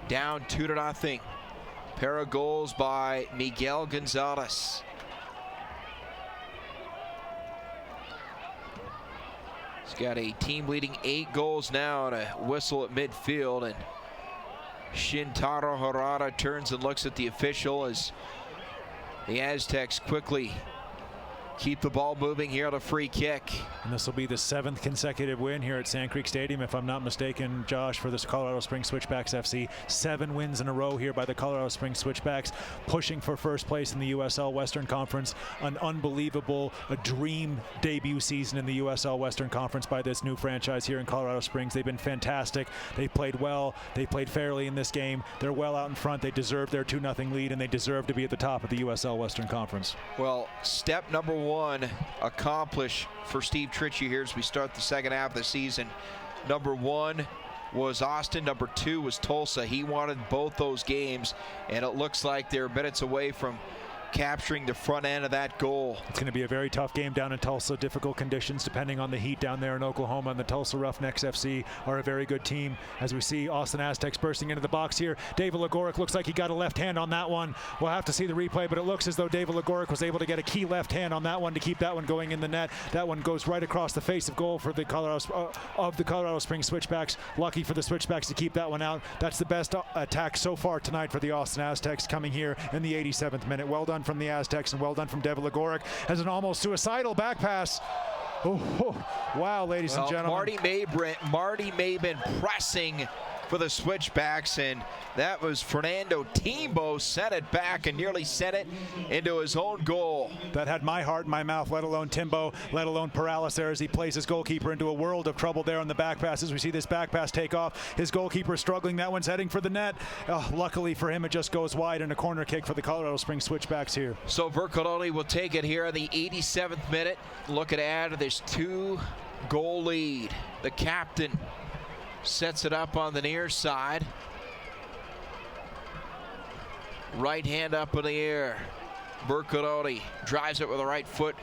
Down 2-0. Pair of goals by Miguel Gonzalez. He's got a team-leading 8 goals now and a whistle at midfield. And Shintaro Harada turns and looks at the official as the Aztecs quickly keep the ball moving here on a free kick. And this will be the 7th consecutive win here at Sand Creek Stadium, if I'm not mistaken, Josh, for this Colorado Springs Switchbacks FC. 7 wins in a row here by the Colorado Springs Switchbacks, pushing for first place in the USL Western Conference. An unbelievable, a dream debut season in the USL Western Conference by this new franchise here in Colorado Springs. They've been fantastic. They played well. They played fairly in this game. They're well out in front. They deserve their 2-0 lead, and they deserve to be at the top of the USL Western Conference. Well, step number 1 accomplished for Steve Tritchie here as we start the second half of the season. Number 1 was Austin. Number 2 was Tulsa. He wanted both those games, and it looks like they're minutes away from capturing the front end of that goal. It's going to be a very tough game down in Tulsa. Difficult conditions depending on the heat down there in Oklahoma. And the Tulsa Roughnecks FC are a very good team. As we see Austin Aztecs bursting into the box here. David Legoric looks like he got a left hand on that one. We'll have to see the replay, but it looks as though David Legoric was able to get a key left hand on that one to keep that one going in the net. That one goes right across the face of goal for the Colorado Springs Switchbacks. Lucky for the Switchbacks to keep that one out. That's the best attack so far tonight for the Austin Aztecs, coming here in the 87th minute. Well done from the Aztecs, and well done from David Legoric as an almost suicidal back pass. Wow, ladies and gentlemen. Marty Maben pressing for the Switchbacks, and that was Fernando Timbo sent it back and nearly sent it into his own goal. That had my heart in my mouth, let alone Timbo, let alone Perales there as he plays his goalkeeper into a world of trouble there on the back pass. As we see this back pass take off, his goalkeeper struggling. That one's heading for the net. Luckily for him, it just goes wide, and a corner kick for the Colorado Springs Switchbacks here. So Vercoloni will take it here in the 87th minute. Look at add this 2-goal lead. The captain sets it up on the near side. Right hand up in the air. Bercoloni drives it with the right foot.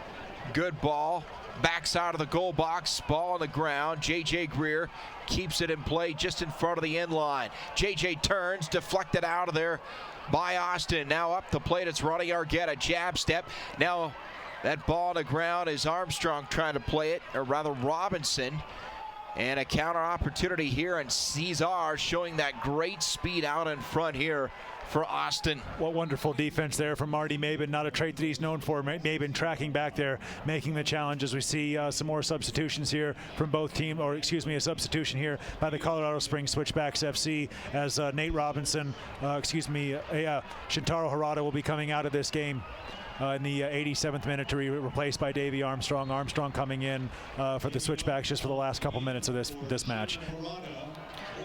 Good ball. Backs out of the goal box. Ball on the ground. J.J. Greer keeps it in play just in front of the end line. J.J. turns, deflected out of there by Austin. Now up the plate, it's Ronnie Argueta. Jab step. Now that ball on the ground is Armstrong trying to play it, or rather Robinson. And a counter opportunity here, and Cesar showing that great speed out in front here for Austin. What wonderful defense there from Marty Maben. Not a trait that he's known for. Maben tracking back there, making the challenge. As we see some more substitutions here from both teams, or excuse me, a substitution here by the Colorado Springs Switchbacks FC as Nate Robinson, Shintaro Harada will be coming out of this game in the 87th minute to be replaced by Davey Armstrong. Armstrong coming in for the Switchbacks just for the last couple minutes of this match.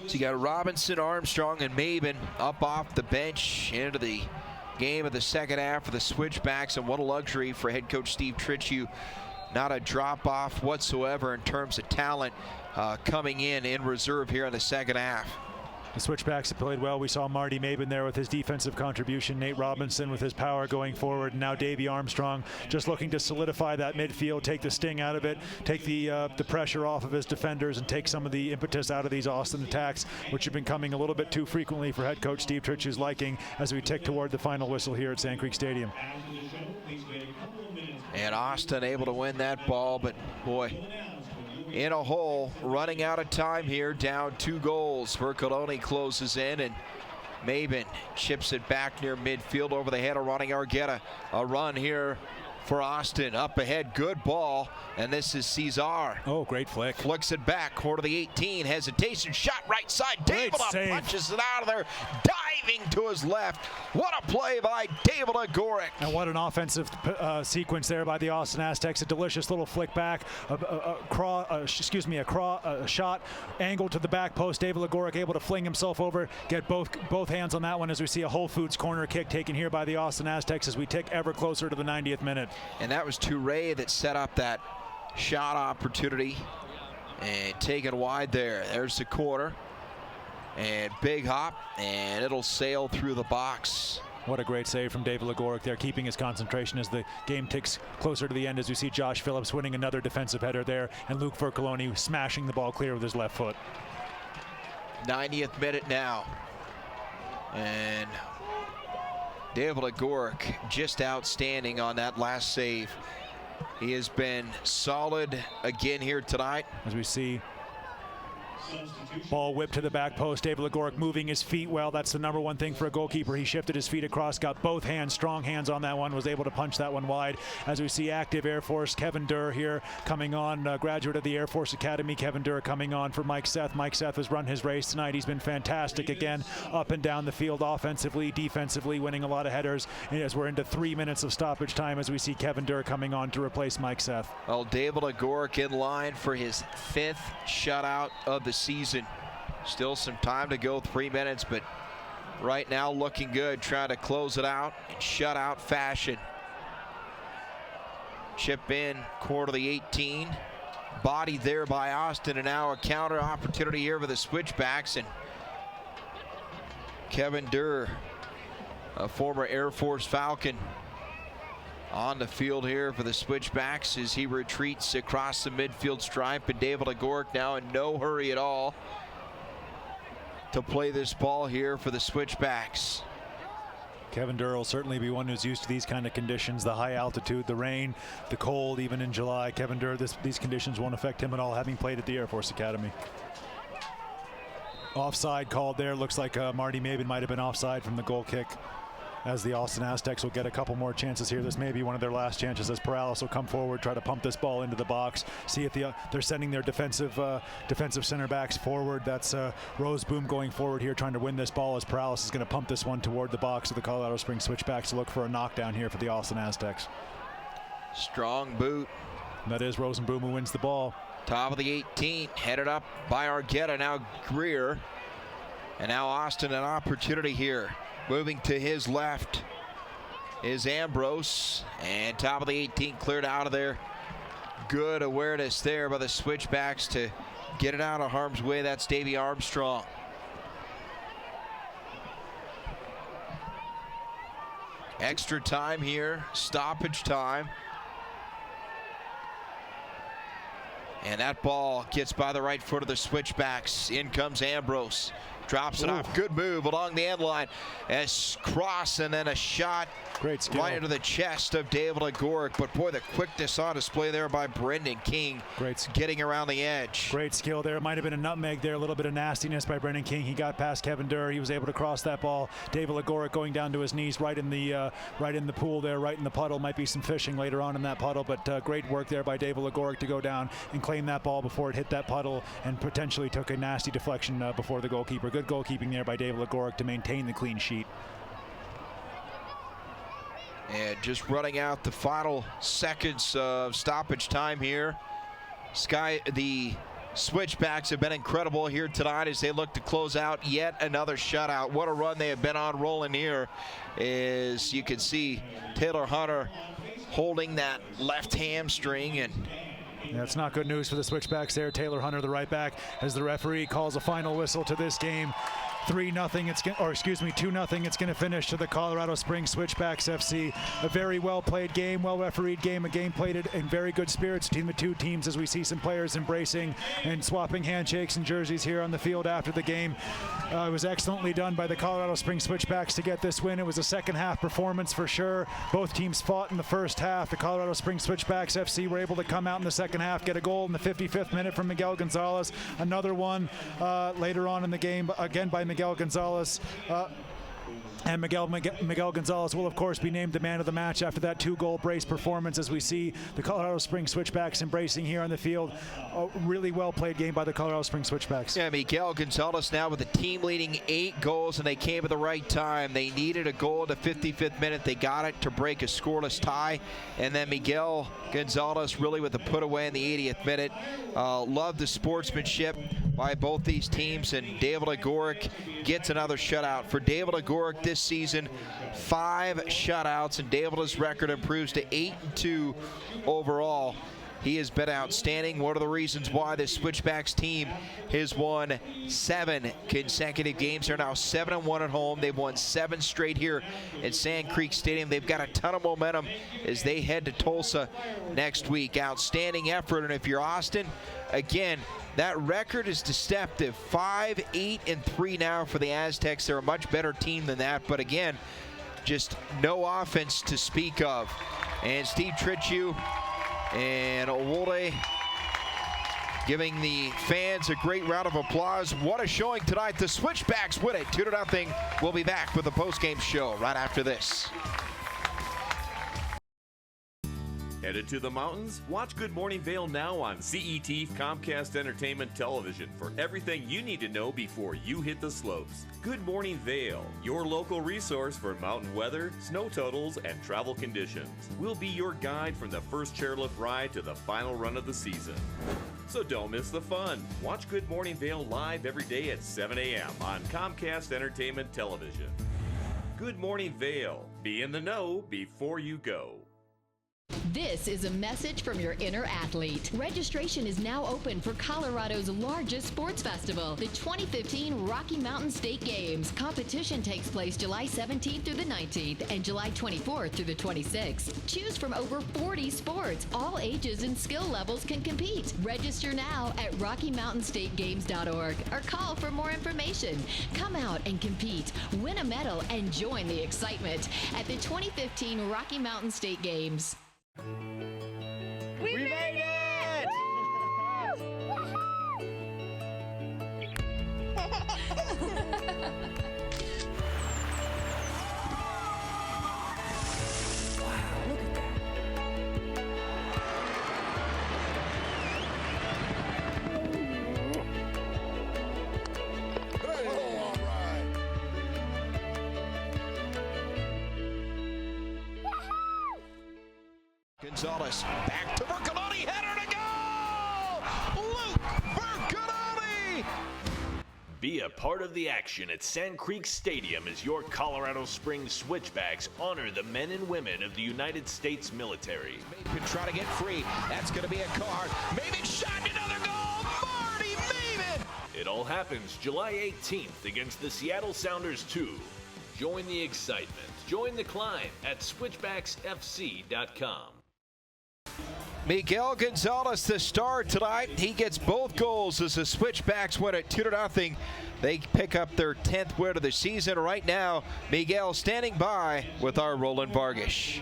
So you got Robinson, Armstrong, and Maben up off the bench into the game of the second half for the Switchbacks, and what a luxury for head coach Steve Tritchie. Not a drop-off whatsoever in terms of talent coming in reserve here in the second half. The Switchbacks have played well. We saw Marty Maben there with his defensive contribution, Nate Robinson with his power going forward, and now Davey Armstrong just looking to solidify that midfield, take the sting out of it, take the pressure off of his defenders, and take some of the impetus out of these Austin attacks, which have been coming a little bit too frequently for head coach Steve Tritchie's liking as we tick toward the final whistle here at Sand Creek Stadium. And Austin able to win that ball, but boy, in a hole, running out of time here, down 2 goals. Vercoloni closes in, and Maben chips it back near midfield over the head of Ronnie Argueta. A run here for Austin. Up ahead, good ball, and this is Cesar. Oh, great flick. Flicks it back, quarter of the 18, hesitation, shot right side. Great David save. punches it out of there, diving to his left. What a play by David Agoric. And what an offensive sequence there by the Austin Aztecs. A delicious little flick back, a shot angled to the back post. David Agoric able to fling himself over, get both hands on that one as we see a Whole Foods corner kick taken here by the Austin Aztecs as we tick ever closer to the 90th minute. And that was Touré that set up that shot opportunity and taken wide there. There's the corner and big hop, and it'll sail through the box. What a great save from David Agoric there, keeping his concentration as the game ticks closer to the end as we see Josh Phillips winning another defensive header there and Luke Vercoloni smashing the ball clear with his left foot. 90th minute now, and David Agoric just outstanding on that last save. He has been solid again here tonight. As we see ball whipped to the back post. David Agoric moving his feet well. That's the number one thing for a goalkeeper. He shifted his feet across, got both hands, strong hands on that one, was able to punch that one wide. As we see active Air Force, Kevin Durr here coming on, graduate of the Air Force Academy. Kevin Durr coming on for Mike Seth. Mike Seth has run his race tonight. He's been fantastic again, up and down the field, offensively, defensively, winning a lot of headers. And as we're into 3 minutes of stoppage time, as we see Kevin Durr coming on to replace Mike Seth. Well, David Agoric in line for his 5th shutout of the season. Still some time to go, 3 minutes, but right now looking good, trying to close it out in shutout fashion. Chip in, quarter of the 18. Bodied there by Austin, and now a counter opportunity here for the Switchbacks. And Kevin Durr, a former Air Force Falcon, on the field here for the Switchbacks as he retreats across the midfield stripe. And David Agoric now in no hurry at all to play this ball here for the Switchbacks. Kevin Durr will certainly be one who's used to these kind of conditions, the high altitude, the rain, the cold, even in July. Kevin Durr, these conditions won't affect him at all, having played at the Air Force Academy. Offside called there. Looks like Marty Maben might have been offside from the goal kick, as the Austin Aztecs will get a couple more chances here. This may be one of their last chances as Perales will come forward, try to pump this ball into the box. See if they're sending their defensive center backs forward. That's Roseboom going forward here, trying to win this ball as Perales is going to pump this one toward the box of the Colorado Springs Switchbacks to look for a knockdown here for the Austin Aztecs. Strong boot. And that is Rosenboom who wins the ball. Top of the 18, headed up by Argueta, now Greer. And now Austin an opportunity here. Moving to his left is Ambrose, and top of the 18 cleared out of there. Good awareness there by the Switchbacks to get it out of harm's way. That's Davey Armstrong. Extra time here, stoppage time. And that ball gets by the right foot of the Switchbacks. In comes Ambrose. Drops it off. Good move along the end line. A cross and then a shot. Great skill. Right into the chest of David Agoric. But boy, the quickness on display there by Brendan King. Getting around the edge. Great skill there. Might have been a nutmeg there. A little bit of nastiness by Brendan King. He got past Kevin Durr. He was able to cross that ball. David Agoric going down to his knees right in the pool there, right in the puddle. Might be some fishing later on in that puddle, but great work there by David Agoric to go down and claim that ball before it hit that puddle and potentially took a nasty deflection before the goalkeeper. Good goalkeeping there by David Agoric to maintain the clean sheet. And just running out the final seconds of stoppage time here. The Switchbacks have been incredible here tonight as they look to close out yet another shutout. What a run they have been on rolling here. As you can see, Taylor Hunter holding that left hamstring, and yeah, it's not good news for the Switchbacks there. Taylor Hunter, the right back, as the referee calls a final whistle to this game. 2-0. It's going to finish to the Colorado Springs Switchbacks FC. A very well played game, well refereed game, a game played in very good spirits between the two teams as we see some players embracing and swapping handshakes and jerseys here on the field after the game. It was excellently done by the Colorado Springs Switchbacks to get this win. It was a second half performance for sure. Both teams fought in the first half. The Colorado Springs Switchbacks FC were able to come out in the second half, get a goal in the 55th minute from Miguel Gonzalez. Another one later on in the game, again by Miguel Gonzalez. And Miguel Gonzalez will, of course, be named the man of the match after that 2-goal brace performance, as we see the Colorado Springs Switchbacks embracing here on the field. A really well-played game by the Colorado Springs Switchbacks. Yeah, Miguel Gonzalez now with a team-leading 8 goals, and they came at the right time. They needed a goal in the 55th minute. They got it to break a scoreless tie, and then Miguel Gonzalez really with the put away in the 80th minute. Loved the sportsmanship by both these teams, and David Agoric gets another shutout. For David Agoric this season, 5 shutouts, and David's record improves to 8-2 overall. He has been outstanding. One of the reasons why the Switchbacks team has won 7 consecutive games. They're now 7-1 at home. They've won 7 straight here at Sand Creek Stadium. They've got a ton of momentum as they head to Tulsa next week. Outstanding effort, and if you're Austin, again, that record is deceptive. 5-8-3 now for the Aztecs. They're a much better team than that, but again, just no offense to speak of. And Steve Tritchew and Owolde giving the fans a great round of applause. What a showing tonight. The Switchbacks win it 2-0. We'll be back with the postgame show right after this. Headed to the mountains? Watch Good Morning Vail now on CET Comcast Entertainment Television for everything you need to know before you hit the slopes. Good Morning Vail, your local resource for mountain weather, snow totals, and travel conditions. We'll be your guide from the first chairlift ride to the final run of the season. So don't miss the fun. Watch Good Morning Vail live every day at 7 a.m. on Comcast Entertainment Television. Good Morning Vail. Be in the know before you go. This is a message from your inner athlete. Registration is now open for Colorado's largest sports festival, the 2015 Rocky Mountain State Games. Competition takes place July 17th through the 19th and July 24th through the 26th. Choose from over 40 sports. All ages and skill levels can compete. Register now at RockyMountainStateGames.org or call for more information. Come out and compete, win a medal, and join the excitement at the 2015 Rocky Mountain State Games. We made it! Gonzalez back to Vercoloni, header to goal! Luke Vercoloni! Be a part of the action at Sand Creek Stadium as your Colorado Springs Switchbacks honor the men and women of the United States military. Can try to get free. That's going to be a card. Maven shot, another goal! Marty Maven! It all happens July 18th against the Seattle Sounders 2. Join the excitement. Join the climb at switchbacksfc.com. Miguel Gonzalez, the star tonight. He gets both goals as the Switchbacks win it 2-0. They pick up their 10th win of the season. Right now, Miguel standing by with our Roland Vargas.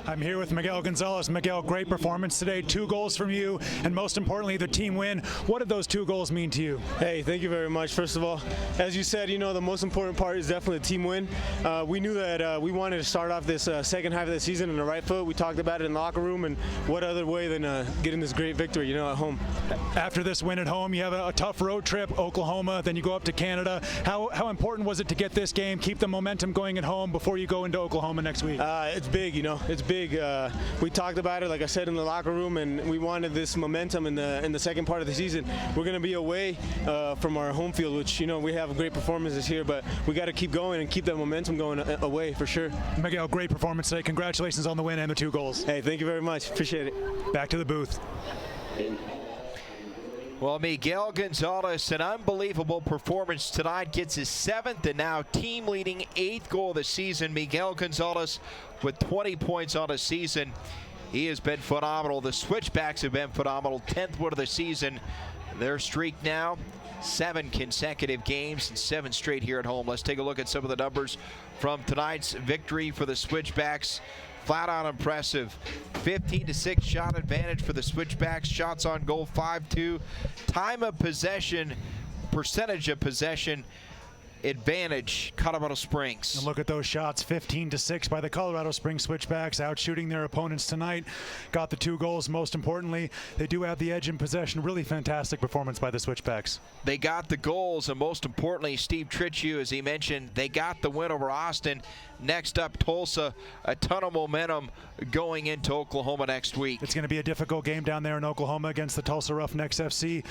I'm here with Miguel Gonzalez. Miguel, great performance today. 2 goals from you, and most importantly, the team win. What did those 2 goals mean to you? Hey, thank you very much. First of all, as you said, the most important part is definitely the team win. We knew that we wanted to start off this second half of the season in the right foot. We talked about it in the locker room, and what other way than getting this great victory, at home. After this win at home, you have a tough road trip, Oklahoma, then you go up to Canada. How important was it to get this game, keep the momentum going at home before you go into Oklahoma next week? It's big, it's big. We talked about it, like I said, in the locker room, and we wanted this momentum in the second part of the season. We're going to be away from our home field, which, we have great performances here, but we got to keep going and keep that momentum going away for sure. Miguel, great performance today. Congratulations on the win and the 2 goals. Hey, thank you very much. Appreciate it. Back to the booth. Well, Miguel Gonzalez, an unbelievable performance tonight, gets his 7th and now team-leading 8th goal of the season. Miguel Gonzalez with 20 points on the season. He has been phenomenal. The Switchbacks have been phenomenal. 10th win of the season. Their streak now, 7 consecutive games and 7 straight here at home. Let's take a look at some of the numbers from tonight's victory for the Switchbacks. Flat out impressive. 15-6 shot advantage for the Switchbacks. Shots on goal 5-2. Time of possession, percentage of possession, advantage, Colorado Springs. And look at those shots, 15-6 by the Colorado Springs Switchbacks, out shooting their opponents tonight. Got the 2 goals. Most importantly, they do have the edge in possession. Really fantastic performance by the Switchbacks. They got the goals, and most importantly, Steve Tritchew, as he mentioned, they got the win over Austin. Next up, Tulsa. A ton of momentum going into Oklahoma next week. It's going to be a difficult game down there in Oklahoma against the Tulsa Roughnecks FC.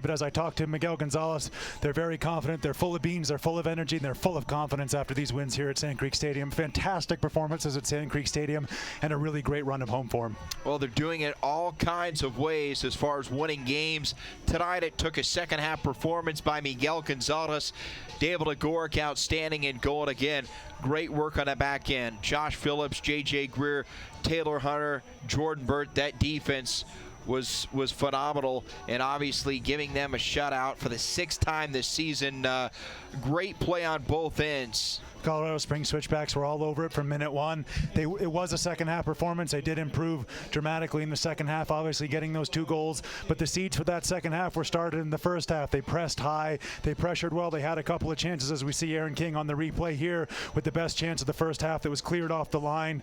But as I talked to Miguel Gonzalez, they're very confident. They're full of beans. They're full of energy, and they're full of confidence after these wins here at Sand Creek Stadium. Fantastic performances at Sand Creek Stadium, and a really great run of home form. Well, they're doing it all kinds of ways as far as winning games. Tonight, it took a second-half performance by Miguel Gonzalez. David Agoric outstanding in goal again. Great work on the back end. Josh Phillips, J.J. Greer, Taylor Hunter, Jordan Burt. That defense was phenomenal, and obviously giving them a shutout for the 6th time this season. Great play on both ends. Colorado Springs Switchbacks were all over it from minute 1. It was a second-half performance. They did improve dramatically in the second half, obviously getting those 2 goals. But the seeds for that second half were started in the first half. They pressed high. They pressured well. They had a couple of chances, as we see Aaron King on the replay here with the best chance of the first half that was cleared off the line.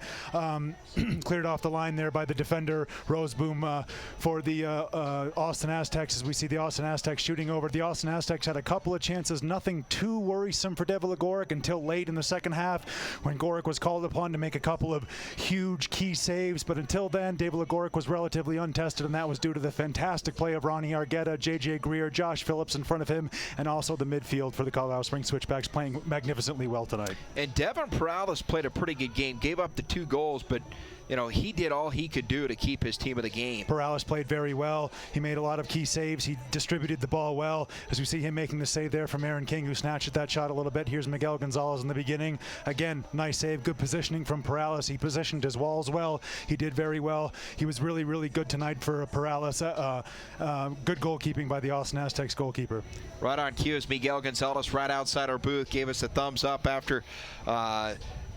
Cleared off the line there by the defender, Roseboom, for the Austin Aztex, as we see the Austin Aztex shooting over. The Austin Aztex had a couple of chances, nothing too worrisome for Devil Agoric until late in the second half when Goric was called upon to make a couple of huge key saves. But until then, Devil Agoric was relatively untested, and that was due to the fantastic play of Ronnie Argueta, J.J. Greer, Josh Phillips in front of him, and also the midfield for the Colorado Springs Switchbacks playing magnificently well tonight. And Devin Perales played a pretty good game, gave up the 2 goals, but you know, he did all he could do to keep his team in the game. Perales played very well. He made a lot of key saves. He distributed the ball well, as we see him making the save there from Aaron King, who snatched at that shot a little bit. Here's Miguel Gonzalez in the beginning. Again, nice save, good positioning from Perales. He positioned his walls well. He did very well. He was really, really good tonight for Perales. Good goalkeeping by the Austin Aztecs goalkeeper. Right on cue is Miguel Gonzalez right outside our booth. Gave us a thumbs up after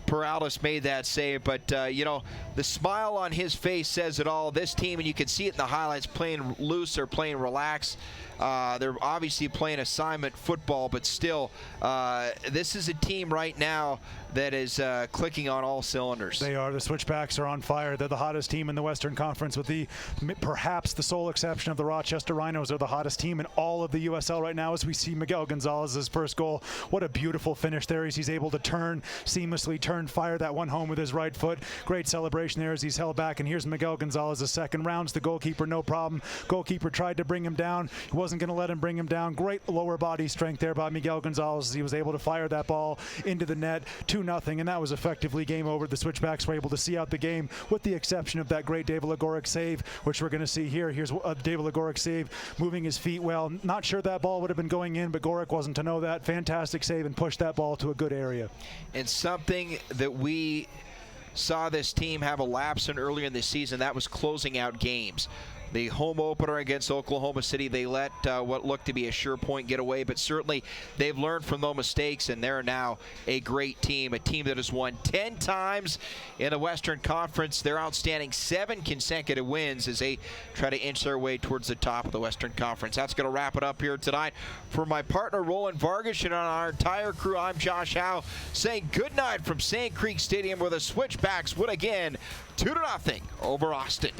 Perales made that save, but you know, the smile on his face says it all. This team, and you can see it in the highlights, playing loose or playing relaxed. They're obviously playing assignment football, but still, this is a team right now that is clicking on all cylinders. They are. The Switchbacks are on fire. They're the hottest team in the Western Conference, with perhaps the sole exception of the Rochester Rhinos. Are the hottest team in all of the USL right now, as we see Miguel Gonzalez's first goal. What a beautiful finish there. He's able to seamlessly fire that one home with his right foot. Great celebration there as he's held back. And here's Miguel Gonzalez's second. Rounds the goalkeeper, no problem. Goalkeeper tried to bring him down. He wasn't going to let him bring him down. Great lower body strength there by Miguel Gonzalez as he was able to fire that ball into the net. 2-0, and that was effectively game over. The Switchbacks were able to see out the game, with the exception of that great David Agoric save, which we're going to see here. Here's a David Agoric save, moving his feet well. Not sure that ball would have been going in, but Goric wasn't to know that. Fantastic save, and pushed that ball to a good area. And something that we saw this team have a lapse in earlier in the season, that was closing out games. The home opener against Oklahoma City, they let what looked to be a sure point get away, but certainly they've learned from those mistakes, and they're now a great team, a team that has won 10 times in the Western Conference. They're outstanding 7 consecutive wins as they try to inch their way towards the top of the Western Conference. That's going to wrap it up here tonight. For my partner, Roland Vargas, and on our entire crew, I'm Josh Howe, saying good night from Sand Creek Stadium, where the Switchbacks win again 2-0 over Austin.